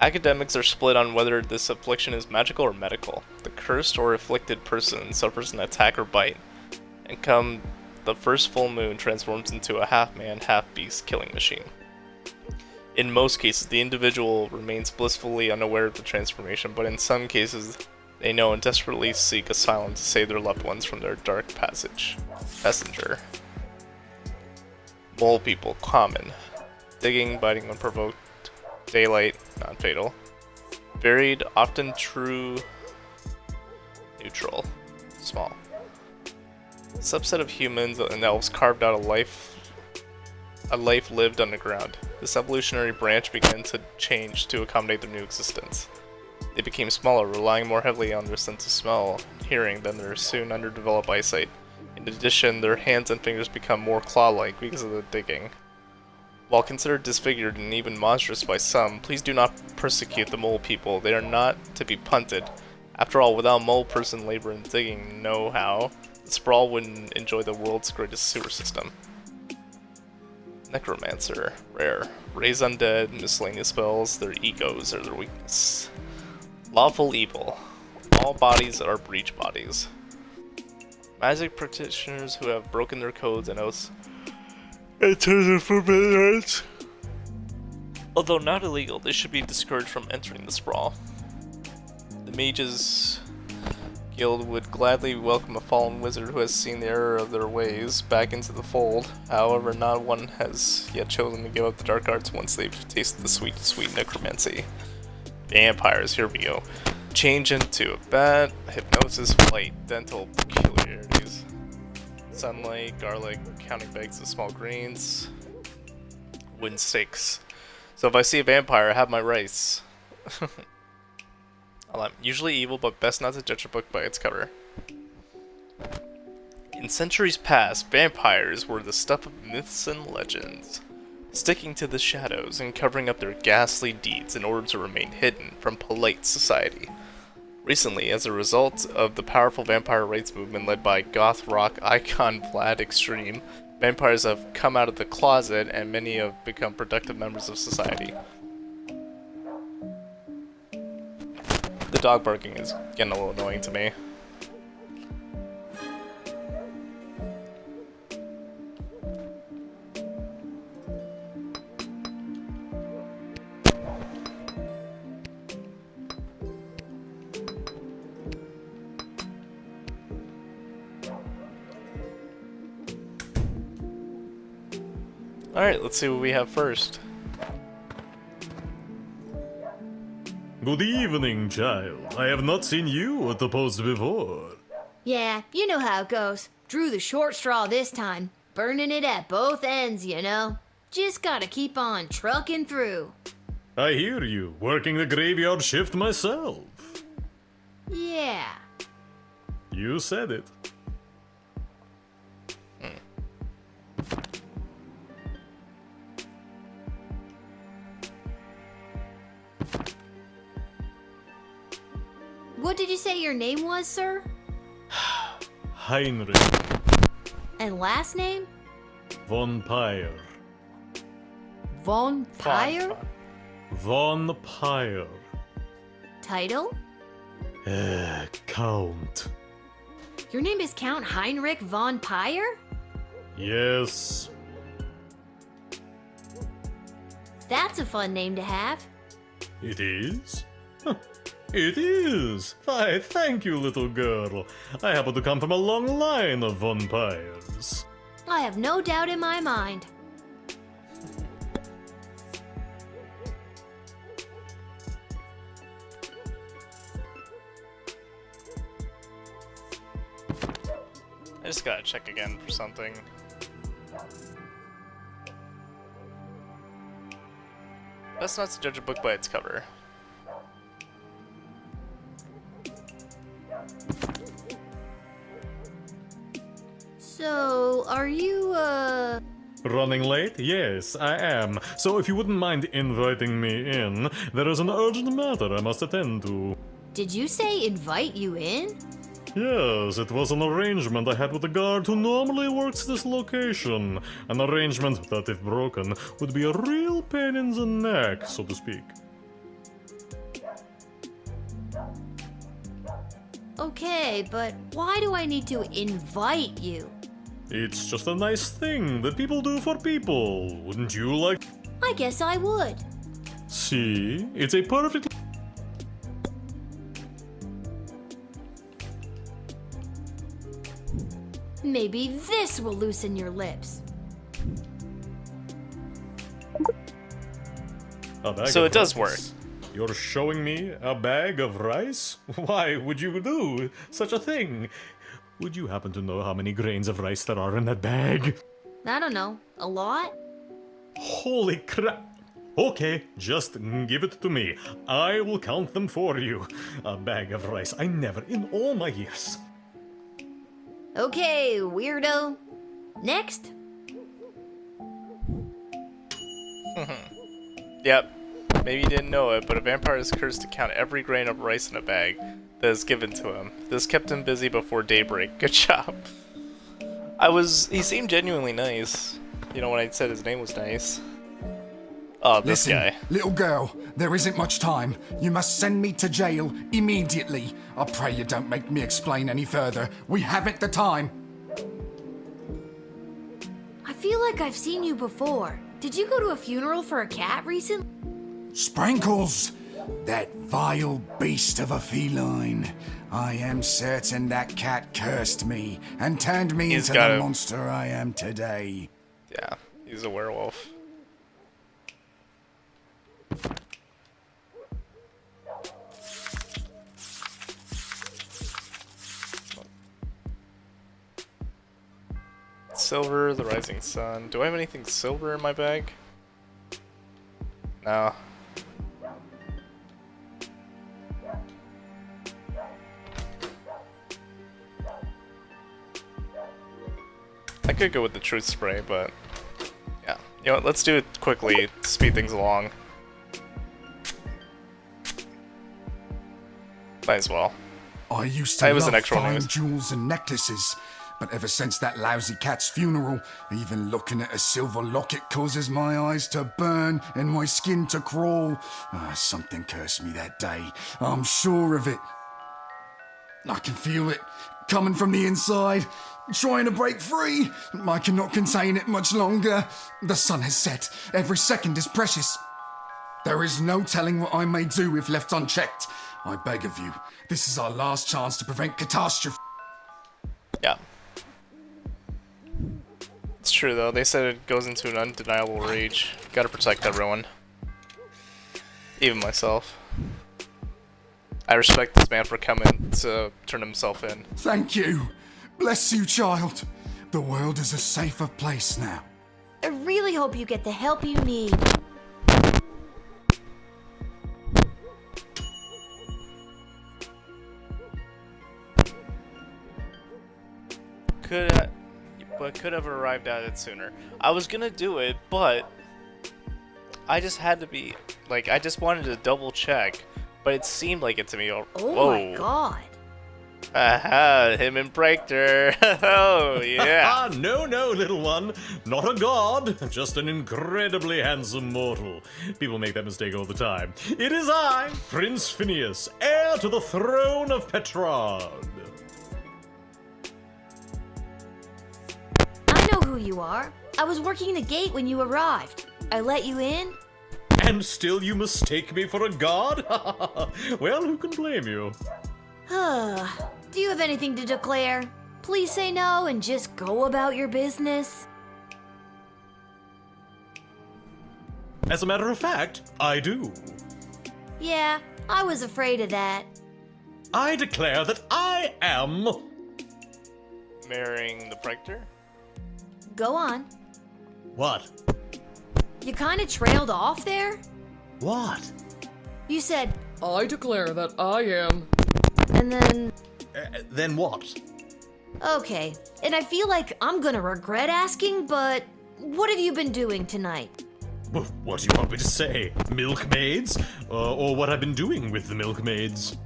Academics are split on whether this affliction is magical or medical. The cursed or afflicted person suffers an attack or bite, and come the first full moon transforms into a half-man, half-beast killing machine. In most cases, the individual remains blissfully unaware of the transformation, but in some cases, they know and desperately seek asylum to save their loved ones from their dark passenger. Mole people, common. Digging, biting when provoked. Daylight, non-fatal. Varied, often true. Neutral, small. A subset of humans and elves carved out a life lived underground. This evolutionary branch began to change to accommodate their new existence. They became smaller, relying more heavily on their sense of smell and hearing than their soon underdeveloped eyesight. In addition, their hands and fingers become more claw-like because of the digging. While considered disfigured and even monstrous by some, please do not persecute the mole people. They are not to be punted. After all, without mole person labor and digging know-how, the sprawl wouldn't enjoy the world's greatest sewer system. Necromancer, rare. Raise undead, miscellaneous spells, their egos are their weakness. Lawful evil. All bodies are breach bodies. Magic practitioners who have broken their codes and oaths in terms of forbidden rites. Although not illegal, they should be discouraged from entering the sprawl. The Mages Guild would gladly welcome a fallen wizard who has seen the error of their ways back into the fold. However, not one has yet chosen to give up the dark arts once they've tasted the sweet, sweet necromancy. Vampires, here we go. Change into a bat, hypnosis, flight, dental peculiarities. Sunlight, garlic, counting bags of small greens. Wooden stakes. So if I see a vampire, I have my rice. I'm usually evil, but best not to judge a book by its cover. In centuries past, vampires were the stuff of myths and legends, sticking to the shadows and covering up their ghastly deeds in order to remain hidden from polite society. Recently, as a result of the powerful vampire rights movement led by goth rock icon Vlad Extreme, vampires have come out of the closet and many have become productive members of society. The dog barking is getting a little annoying to me. Alright, let's see what we have first. Good evening, child. I have not seen you at the post before. Yeah, you know how it goes. Drew the short straw this time. Burning it at both ends, you know. Just gotta keep on trucking through. I hear you. Working the graveyard shift myself. Yeah. You said it. What did you say your name was, sir? Heinrich And last name? von Pyre. Von Pyre? Von Pyre. Title? Count. Your name is Count Heinrich von Pyre? Yes. That's a fun name to have. It is? It is! Why, thank you, little girl. I happen to come from a long line of vampires. I have no doubt in my mind. I just gotta check again for something. Best not to judge a book by its cover. So, are you, Running late? Yes, I am. So if you wouldn't mind inviting me in, there is an urgent matter I must attend to. Did you say invite you in? Yes, it was an arrangement I had with the guard who normally works this location. An arrangement that, if broken, would be a real pain in the neck, so to speak. Okay, but why do I need to invite you? It's just a nice thing that people do for people. Wouldn't you like? I guess I would. See? It's a perfect... Maybe this will loosen your lips. So it does work. You're showing me a bag of rice? Why would you do such a thing? Would you happen to know how many grains of rice there are in that bag? I don't know. A lot? Holy crap! Okay, just give it to me. I will count them for you. A bag of rice. I never, in all my years. Okay, weirdo. Next. Yep. Maybe you didn't know it, but a vampire is cursed to count every grain of rice in a bag that is given to him. This kept him busy before daybreak. Good job. He seemed genuinely nice. You know, when I said his name was nice. Oh, this Listen, guy. Little girl, there isn't much time. You must send me to jail immediately. I pray you don't make me explain any further. We haven't the time. I feel like I've seen you before. Did you go to a funeral for a cat recently? Sprinkles! That vile beast of a feline. I am certain that cat cursed me and turned me into the monster I am today. Yeah, he's a werewolf. Silver, the rising sun. Do I have anything silver in my bag? No. I could go with the truth spray, but yeah. You know what, let's do it quickly to speed things along. Might as well. I used to was love an extra one fine anyways. jewels and necklaces, But ever since that lousy cat's funeral, even looking at a silver locket causes my eyes to burn and my skin to crawl. Something cursed me that day. I'm sure of it. I can feel it coming from the inside, trying to break free. I cannot contain it much longer. The sun has set. Every second is precious. There is no telling what I may do if left unchecked. I beg of you, this is our last chance to prevent catastrophe. Yeah. It's true though, they said it goes into an undeniable rage. Gotta protect everyone. Even myself. I respect this man for coming to turn himself in. Thank you. Bless you, child. The world is a safer place now. I really hope you get the help you need. Could have arrived at it sooner. I was gonna do it, but I just had to be like, I just wanted to double check, but it seemed like it to me. Oh whoa. my god. Aha, him and Breakter. Oh yeah. No, little one. Not a god, just an incredibly handsome mortal. People make that mistake all the time. It is I, Prince Phineas, heir to the throne of Petrarch. I know who you are. I was working the gate when you arrived. I let you in. And still you mistake me for a god? Well, who can blame you? Do you have anything to declare? Please say no and just go about your business. As a matter of fact, I do. Yeah, I was afraid of that. I declare that I am... Marrying the Breakter? Go on. What? You kind of trailed off there? What? You said, I declare that I am... And then... Then what? Okay, and I feel like I'm gonna regret asking, but what have you been doing tonight? What do you want me to say? Milkmaids? Or what I've been doing with the milkmaids?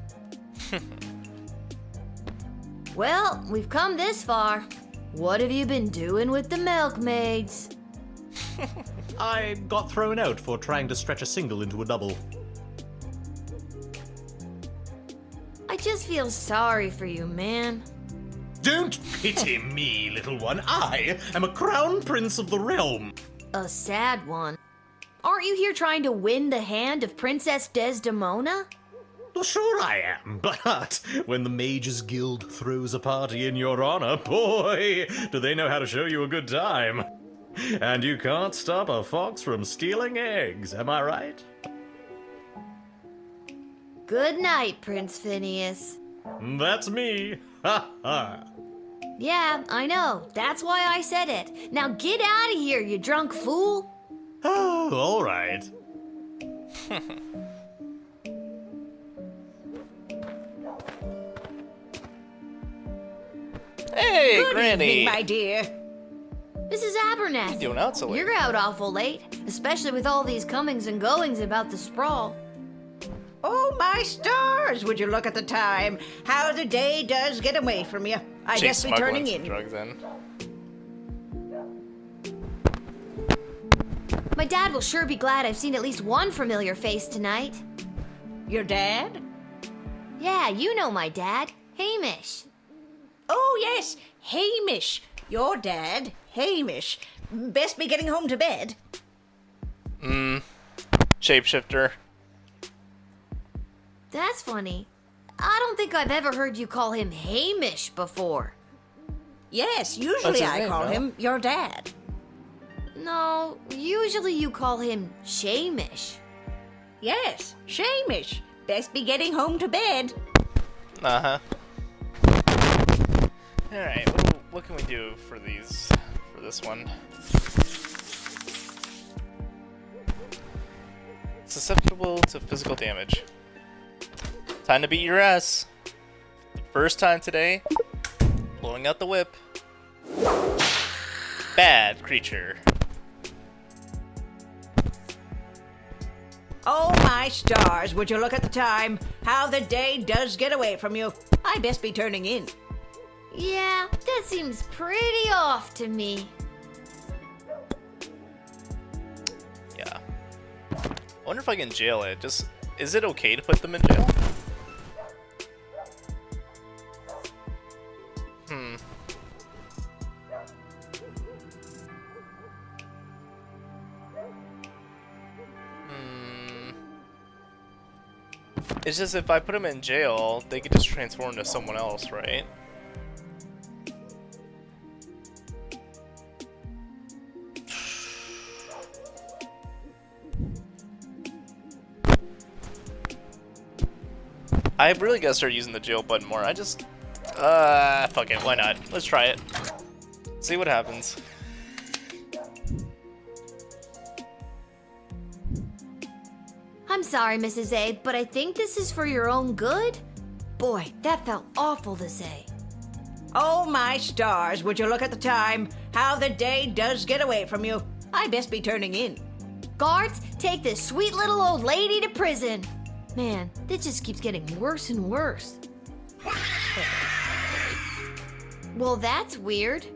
Well, we've come this far. What have you been doing with the milkmaids? I got thrown out for trying to stretch a single into a double. I just feel sorry for you, man. Don't pity me, little one. I am a crown prince of the realm. A sad one. Aren't you here trying to win the hand of Princess Desdemona? Well, sure I am, but when the Mages Guild throws a party in your honor, boy, do they know how to show you a good time. And you can't stop a fox from stealing eggs, am I right? Good night, Prince Phineas. That's me. Ha ha. Yeah, I know. That's why I said it. Now get out of here, you drunk fool. Oh, all right. Hey, Good Granny. evening, my dear. Mrs. Abernathy. You doing out so late? You're out awful late, especially with all these comings and goings about the sprawl. Oh, my stars! Would you look at the time? How the day does get away from you. I She's guess we're smuggling turning some in. drugs in. My dad will sure be glad I've seen at least one familiar face tonight. Your dad? Yeah, you know my dad, Hamish. Oh, yes, Hamish. Your dad, Hamish. Best be getting home to bed. Shapeshifter. That's funny. I don't think I've ever heard you call him Hamish before. Yes, That's usually his I name, call no? him your dad. No, usually you call him Shamish. Yes, Shamish. Best be getting home to bed. Uh-huh. Alright, what can we do for this one? Susceptible to physical damage. Time to beat your ass. First time today, blowing out the whip. Bad creature. Oh, my stars, would you look at the time? How the day does get away from you. I best be turning in. Yeah, that seems pretty off to me. Yeah. I wonder if I can jail it. Is it okay to put them in jail? It's just if I put them in jail, they could just transform into someone else, right? I really gotta start using the jail button more. Fuck it, why not? Let's try it. See what happens. I'm sorry, Mrs. A, but I think this is for your own good? Boy, that felt awful to say. Oh, my stars, would you look at the time? How the day does get away from you. I best be turning in. Guards, take this sweet little old lady to prison. Man, this just keeps getting worse and worse. Well, that's weird.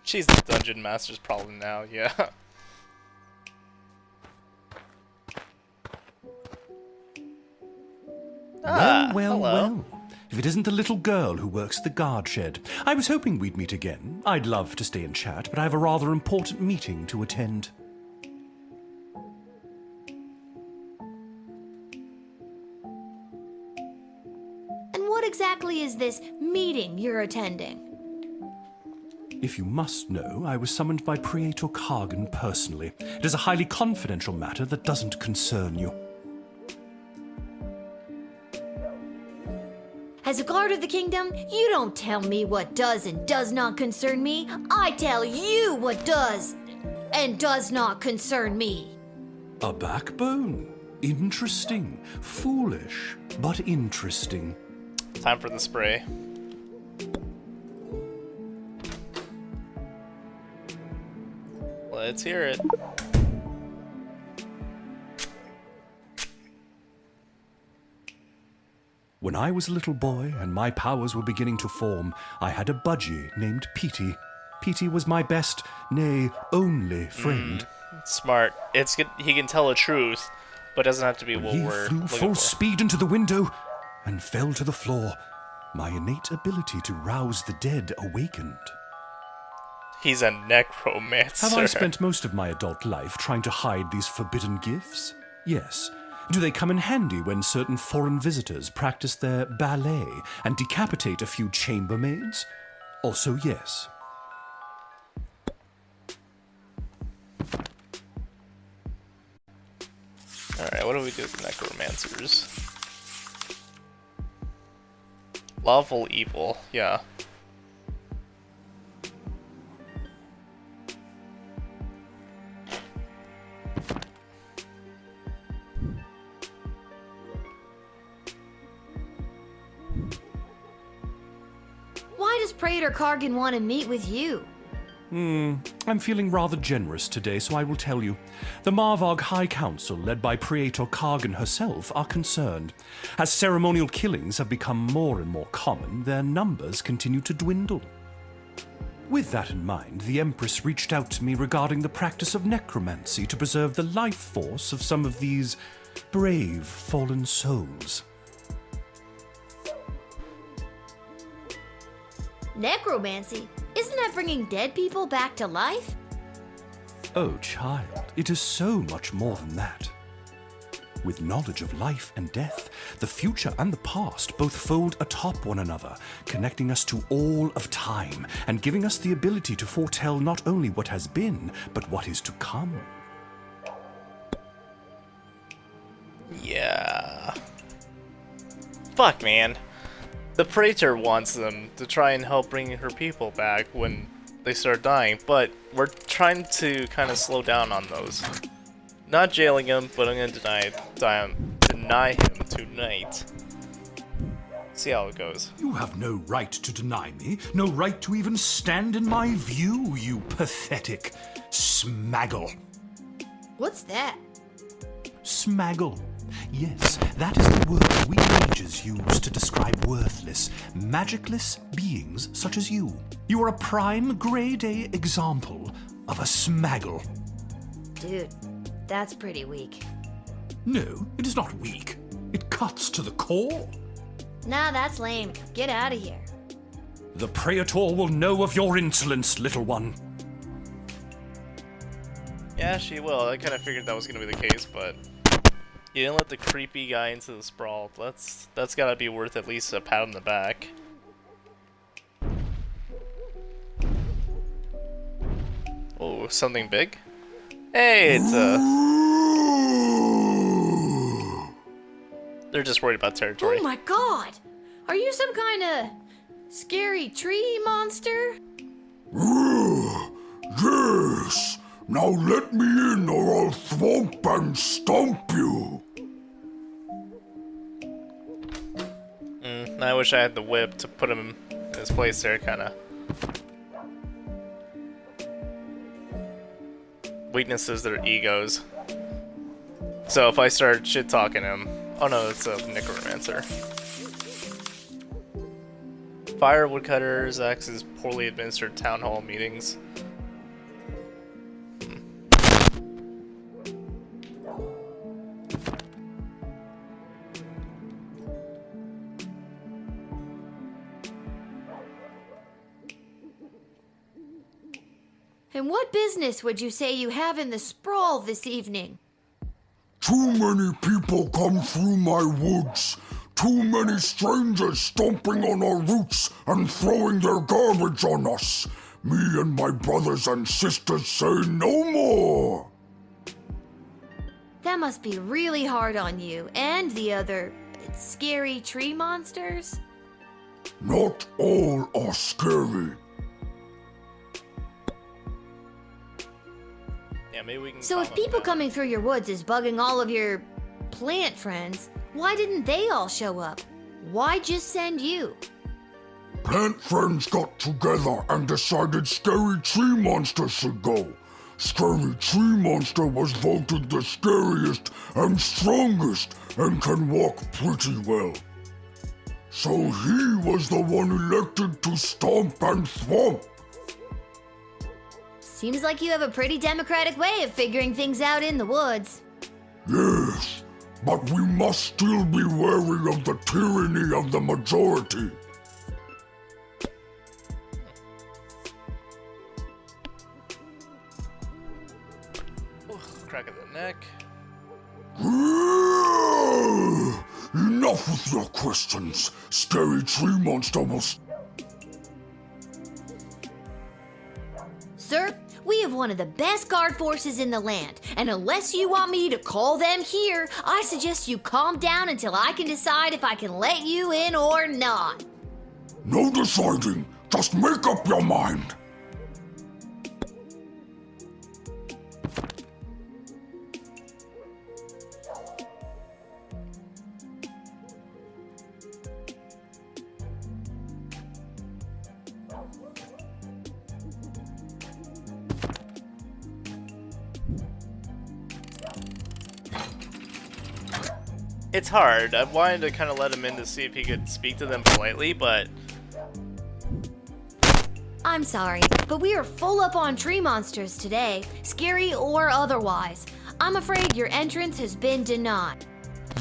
She's the dungeon master's problem now, yeah. Well. If it isn't the little girl who works the guard shed. I was hoping we'd meet again. I'd love to stay and chat, but I have a rather important meeting to attend. And what exactly is this meeting you're attending? If you must know, I was summoned by Praetor Kargan personally. It is a highly confidential matter that doesn't concern you. As a guard of the kingdom, you don't tell me what does and does not concern me. I tell you what does and does not concern me. A backbone. Interesting. Foolish, but interesting. Time for the spray. Let's hear it. When I was a little boy and my powers were beginning to form, I had a budgie named Petey. Petey was my best, nay, only friend. Smart. He can tell the truth, but doesn't have to be what He we're flew looking full for. speed into the window and fell to the floor. My innate ability to rouse the dead awakened. He's a necromancer. Have I spent most of my adult life trying to hide these forbidden gifts? Yes. Do they come in handy when certain foreign visitors practice their ballet and decapitate a few chambermaids? Also, yes. Alright, what do we do with necromancers? Lawful evil, yeah. Why does Praetor Kargan want to meet with you? I'm feeling rather generous today, so I will tell you. The Marvog High Council, led by Praetor Kargan herself, are concerned. As ceremonial killings have become more and more common, their numbers continue to dwindle. With that in mind, the Empress reached out to me regarding the practice of necromancy to preserve the life force of some of these brave fallen souls. Necromancy? Isn't that bringing dead people back to life? Oh, child, it is so much more than that. With knowledge of life and death, the future and the past both fold atop one another, connecting us to all of time and giving us the ability to foretell not only what has been, but what is to come. Yeah. Fuck, man. The Praetor wants them to try and help bring her people back when they start dying, but we're trying to kind of slow down on those. Not jailing him, but I'm gonna deny him tonight. See how it goes. You have no right to deny me, no right to even stand in my view, you pathetic smaggle. What's that? Smaggle. Yes, that is the word we mages use to describe worthless, magicless beings such as you. You are a prime grade A example of a smaggle. Dude, that's pretty weak. No, it is not weak. It cuts to the core. Nah, that's lame. Get out of here. The Praetor will know of your insolence, little one. Yeah, she will. I kind of figured that was going to be the case, but you didn't let the creepy guy into the sprawl. That's got to be worth at least a pat on the back. Oh, something big? Hey, it's They're just worried about territory. Oh my god! Are you some kind of scary tree monster? Yes. Now let me in or I'll thwomp and stomp you. I wish I had the whip to put him in his place there, kinda. Weaknesses, their egos. So if I start shit-talking him... Oh no, it's a necromancer. Fire woodcutters, axes, poorly administered town hall meetings. And what business would you say you have in the sprawl this evening? Too many people come through my woods. Too many strangers stomping on our roots and throwing their garbage on us. Me and my brothers and sisters say no more. That must be really hard on you and the other scary tree monsters. Not all are scary. Yeah, maybe we can. So if people coming through your woods is bugging all of your plant friends, why didn't they all show up? Why just send you? Plant friends got together and decided Scary Tree Monster should go. Scary Tree Monster was voted the scariest and strongest and can walk pretty well. So he was the one elected to stomp and thwomp. Seems like you have a pretty democratic way of figuring things out in the woods. Yes, but we must still be wary of the tyranny of the majority. Crack of the neck. Enough with your questions. Scary Tree Monster will... Sir, we have one of the best guard forces in the land, and unless you want me to call them here, I suggest you calm down until I can decide if I can let you in or not. No deciding. Just make up your mind. It's hard. I wanted to kind of let him in to see if he could speak to them politely, but... I'm sorry, but we are full up on tree monsters today, scary or otherwise. I'm afraid your entrance has been denied.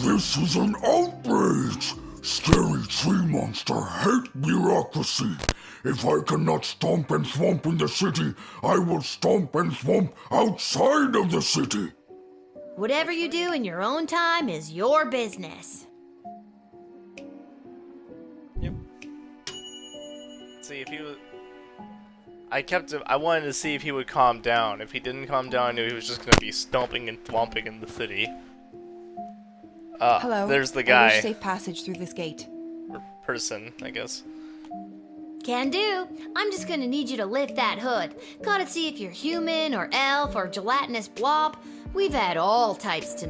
This is an outrage! Scary Tree Monster hate bureaucracy. If I cannot stomp and thwomp in the city, I will stomp and thwomp outside of the city. Whatever you do in your own time is your business. See if he was... I wanted to see if he would calm down. If he didn't calm down, I knew he was just going to be stomping and thwomping in the city. Hello. There's the I guy. wish safe passage through this gate. Or person, I guess. Can do. I'm just gonna need you to lift that hood. Gotta see if you're human or elf or gelatinous blob. We've had all types to...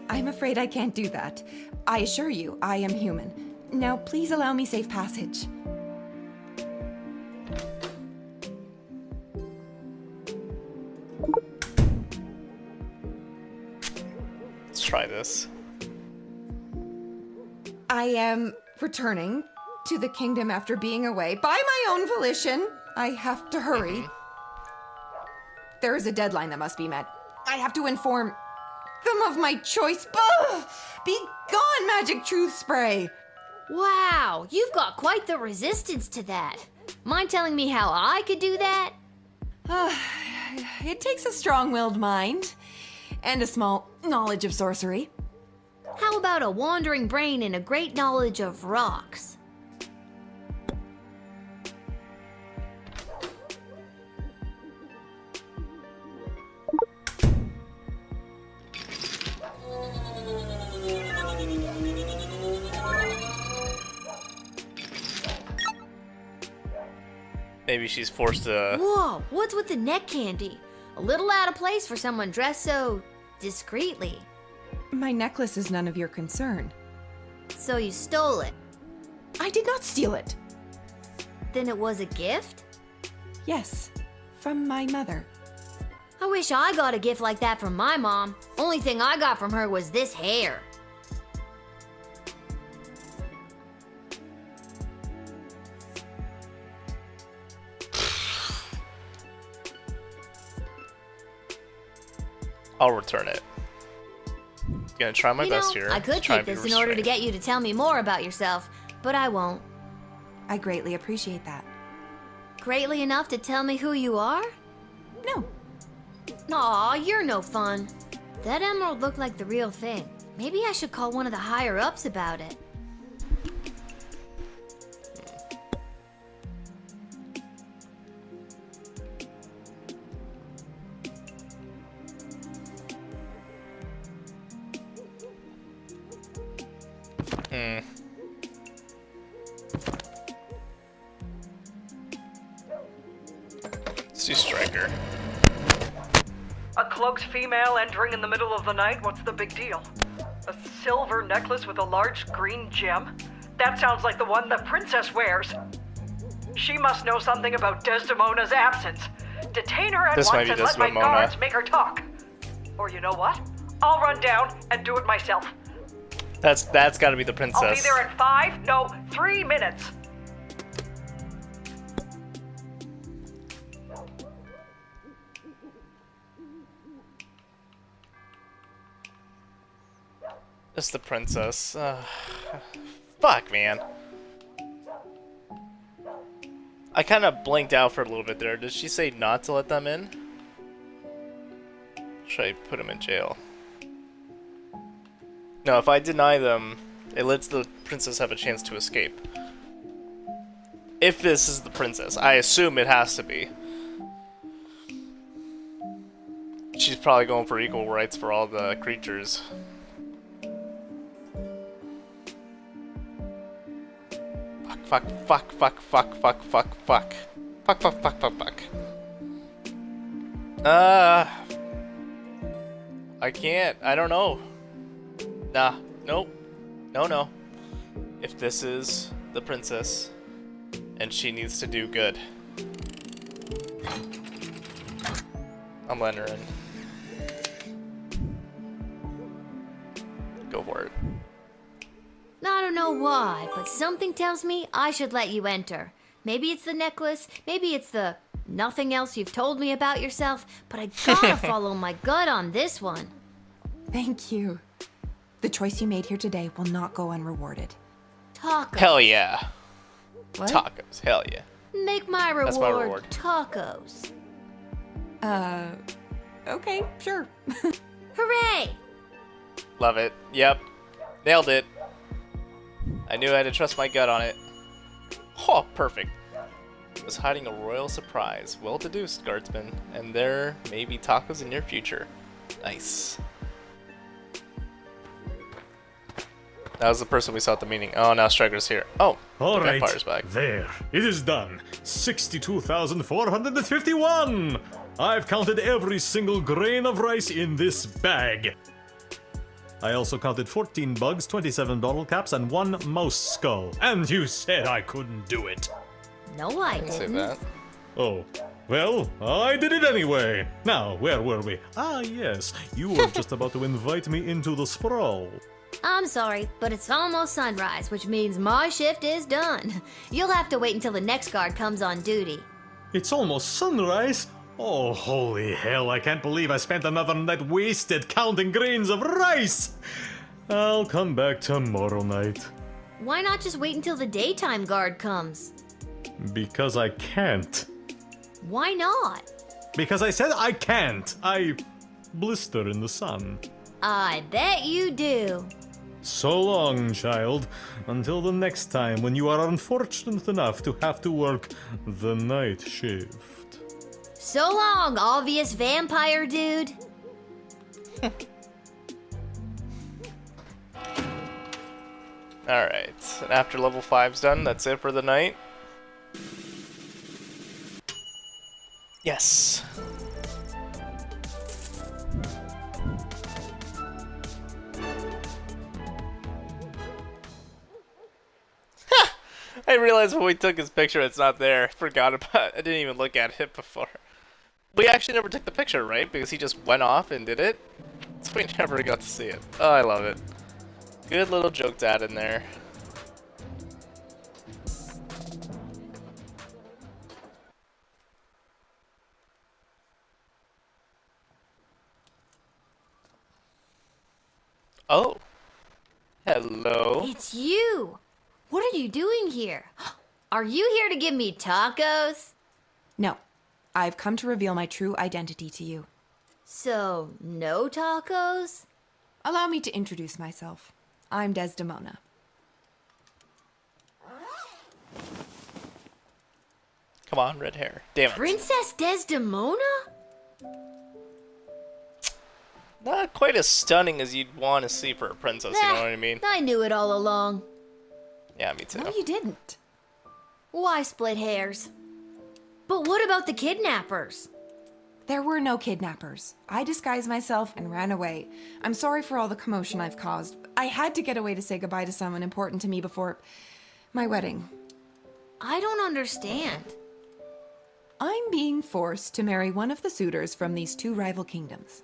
I'm afraid I can't do that. I assure you, I am human. Now, please allow me safe passage. try this. I am returning to the kingdom after being away by my own volition. I have to hurry. There is a deadline that must be met. I have to inform them of my choice. Ugh! Be gone, magic truth spray! Wow, you've got quite the resistance to that. Mind telling me how I could do that? It takes a strong-willed mind and a small knowledge of sorcery. How about a wandering brain and a great knowledge of rocks? Maybe she's forced to... Whoa, what's with the neck candy? A little out of place for someone dressed so discreetly. My necklace is none of your concern. So you stole it? I did not steal it. Then it was a gift? Yes, from my mother. I wish I got a gift like that from my mom. Only thing I got from her was this hair. I'll return it. Gonna try my best here. I could Try take and be this in order to restrained. get you to tell me more about yourself, but I won't. I greatly appreciate that. Greatly enough to tell me who you are? No. Aw, you're no fun. That emerald looked like the real thing. Maybe I should call one of the higher-ups about it. Let's do Striker. A cloaked female entering in the middle of the night? What's the big deal? A silver necklace with a large green gem? That sounds like the one the princess wears. She must know something about Desdemona's absence. Detain her at This might once be and let my Desdemona. guards make her talk. Or you know what? I'll run down and do it myself. That's got to be the princess. I'll be there at 5, no, 3 minutes. It's the princess. Fuck, man. I kind of blinked out for a little bit there. Did she say not to let them in? Should I put them in jail? No, if I deny them, it lets the princess have a chance to escape. If this is the princess. I assume it has to be. She's probably going for equal rights for all the creatures. Fuck. I can't. I don't know. Nah. Nope. No. If this is the princess, and she needs to do good, I'm letting her in. Go for it. I don't know why, but something tells me I should let you enter. Maybe it's the necklace, maybe it's the nothing else you've told me about yourself, but I gotta follow my gut on this one. Thank you. The choice you made here today will not go unrewarded. Tacos. Hell yeah. What? Tacos. Hell yeah. Make my reward, That's my reward. tacos. Okay, sure. Hooray! Love it. Yep. Nailed it. I knew I had to trust my gut on it. Oh, perfect. Was hiding a royal surprise. Well deduced, Guardsman. And there may be tacos in your future. Nice. That was the person we saw at the meeting. Oh, now Striker's here. Oh, All the right, vampire's back. there. It is done. 62,451. I've counted every single grain of rice in this bag. I also counted 14 bugs, 27 bottle caps, and 1 mouse skull. And you said I couldn't do it. No, I didn't say didn't. that. Oh, Well, I did it anyway. Now, where were we? Ah, yes, you were just about to invite me into the sprawl. I'm sorry, but it's almost sunrise, which means my shift is done. You'll have to wait until the next guard comes on duty. It's almost sunrise? Oh, holy hell, I can't believe I spent another night wasted counting grains of rice! I'll come back tomorrow night. Why not just wait until the daytime guard comes? Because I can't. Why not? Because I said I can't. I blister in the sun. I bet you do. So long, child, until the next time when you are unfortunate enough to have to work the night shift. So long, obvious vampire dude. Alright, and after level 5's done, that's it for the night. Yes. I realized when we took his picture it's not there. I forgot about it. I didn't even look at it before. We actually never took the picture, right? Because he just went off and did it? So we never got to see it. Oh, I love it. Good little joke to add in there. Oh. Hello. It's you. What are you doing here? Are you here to give me tacos? No. I've come to reveal my true identity to you. So, no tacos? Allow me to introduce myself. I'm Desdemona. Come on, red hair. Damn it. Princess Desdemona? Not quite as stunning as you'd want to see for a princess, you know what I mean? I knew it all along. Yeah, me too. No, you didn't. Why split hairs? But what about the kidnappers? There were no kidnappers. I disguised myself and ran away. I'm sorry for all the commotion I've caused. I had to get away to say goodbye to someone important to me before my wedding. I don't understand. I'm being forced to marry one of the suitors from these two rival kingdoms.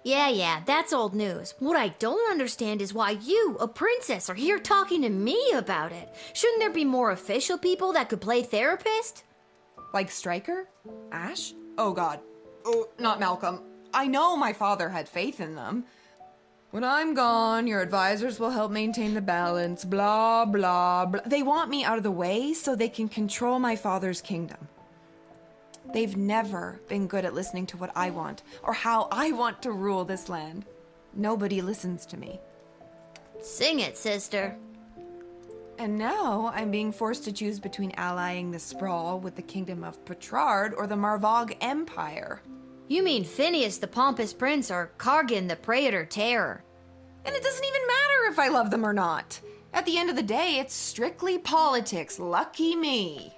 Yeah, that's old news. What I don't understand is why you, a princess, are here talking to me about it. Shouldn't there be more official people that could play therapist? Like Stryker? Ash? Oh god. Oh, not Malcolm. I know my father had faith in them. When I'm gone, your advisors will help maintain the balance, blah, blah, blah. They want me out of the way so they can control my father's kingdom. They've never been good at listening to what I want, or how I want to rule this land. Nobody listens to me. Sing it, sister. And now I'm being forced to choose between allying the Sprawl with the kingdom of Petrard or the Marvog Empire. You mean Phineas the Pompous Prince or Kargan the Praetor Terror. And it doesn't even matter if I love them or not. At the end of the day, it's strictly politics. Lucky me.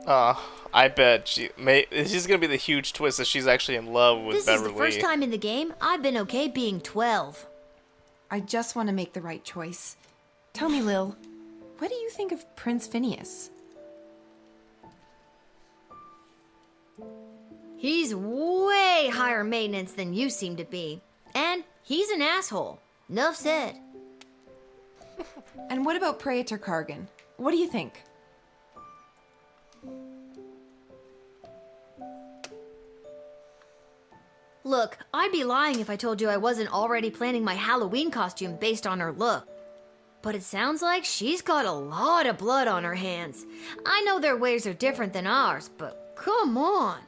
I bet she's gonna be the huge twist that she's actually in love with Beverly. This is the first time in the game I've been okay being 12. I just want to make the right choice. Tell me, Lil, what do you think of Prince Phineas? He's way higher maintenance than you seem to be. And he's an asshole. Nuff said. And what about Praetor Kargan? What do you think? Look, I'd be lying if I told you I wasn't already planning my Halloween costume based on her look. But it sounds like she's got a lot of blood on her hands. I know their ways are different than ours, but come on.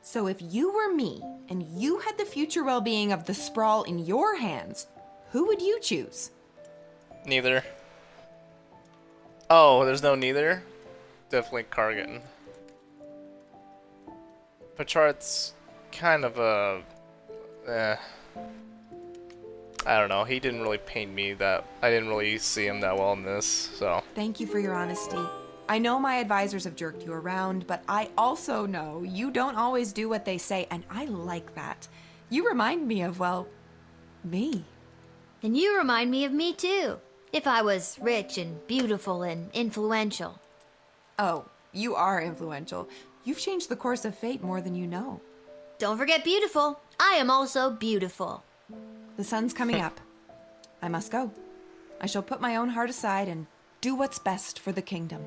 So if you were me, and you had the future well-being of the Sprawl in your hands, who would you choose? Neither. Oh, there's no neither? Definitely Kargan. Petrard's kind of a... I don't know, he didn't really paint me that... I didn't really see him that well in this, so... Thank you for your honesty. I know my advisors have jerked you around, but I also know you don't always do what they say, and I like that. You remind me of, well, me. And you remind me of me too, if I was rich and beautiful and influential. Oh, you are influential. You've changed the course of fate more than you know. Don't forget beautiful. I am also beautiful. The sun's coming up. I must go. I shall put my own heart aside and do what's best for the kingdom.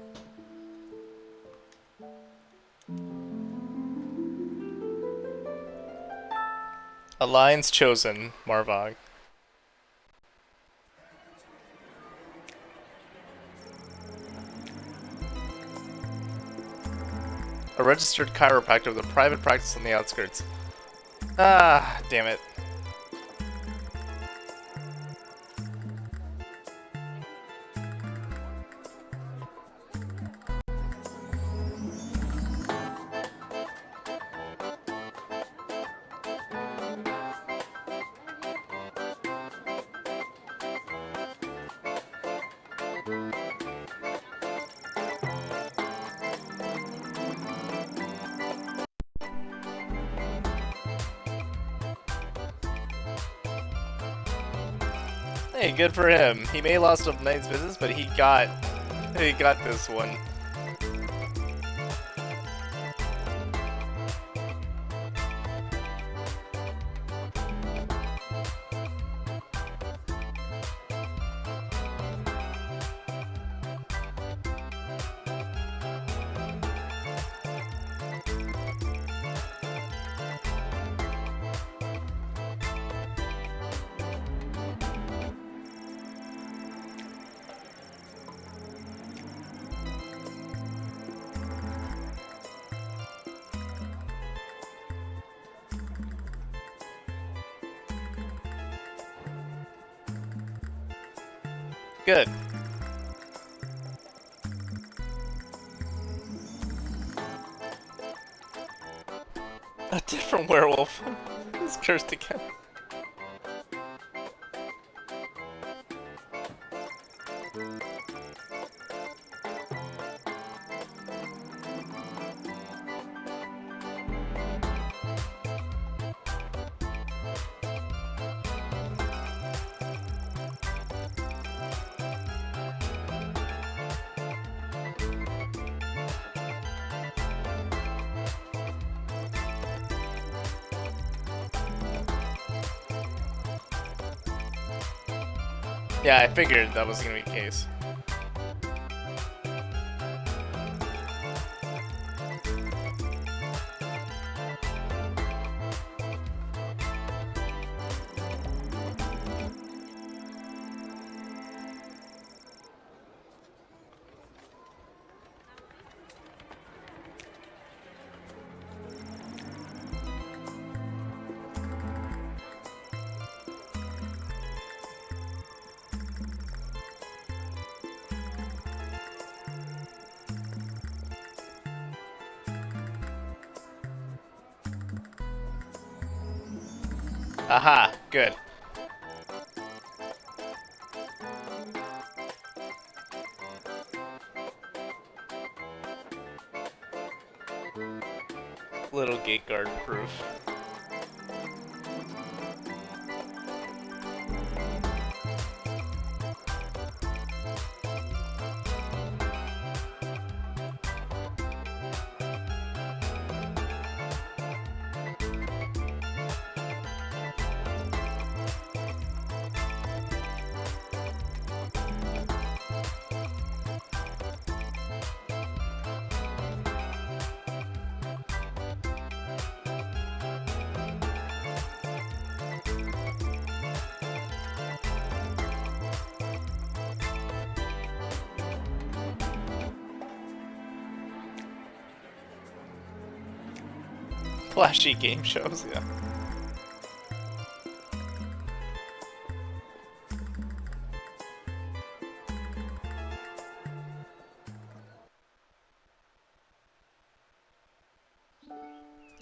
Alliance chosen, Marvog. A registered chiropractor with a private practice on the outskirts. Ah, damn it. Hey, good for him. He may have lost a night's business, but he got this one. Good. A different werewolf. He's cursed again. Yeah, I figured that was gonna be the case. Aha, good. Little gate guard proof. Flashy game shows, yeah.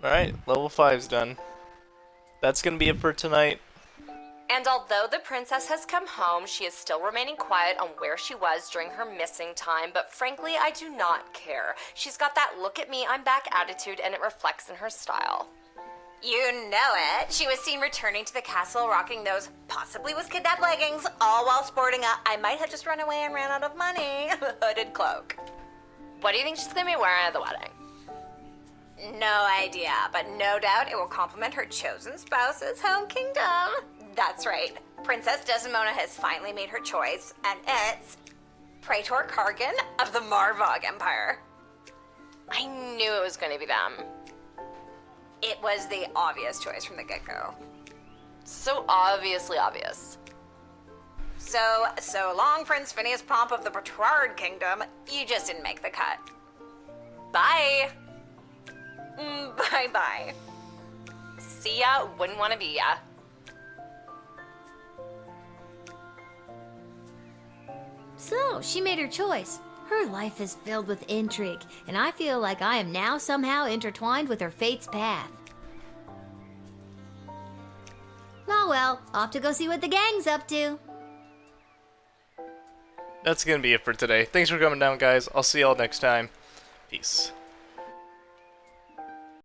Alright, level 5's done. That's gonna be it for tonight. And although the princess has come home, she is still remaining quiet on where she was during her missing time, but frankly, I do not care. She's got that look at me, I'm back attitude, and it reflects in her style. You know it. She was seen returning to the castle rocking those possibly was kidnapped leggings, all while sporting a I might have just run away and ran out of money hooded cloak. What do you think she's gonna be wearing at the wedding? No idea, but no doubt it will complement her chosen spouse's home kingdom. That's right. Princess Desdemona has finally made her choice, and it's Praetor Kargan of the Marvog Empire. I knew it was going to be them. It was the obvious choice from the get-go. So obviously obvious. So long, Prince Phineas Pomp of the Petrard Kingdom. You just didn't make the cut. Bye. Bye-bye. See ya, wouldn't want to be ya. So, she made her choice. Her life is filled with intrigue, and I feel like I am now somehow intertwined with her fate's path. Oh well, off to go see what the gang's up to. That's gonna be it for today. Thanks for coming down, guys. I'll see y'all next time. Peace.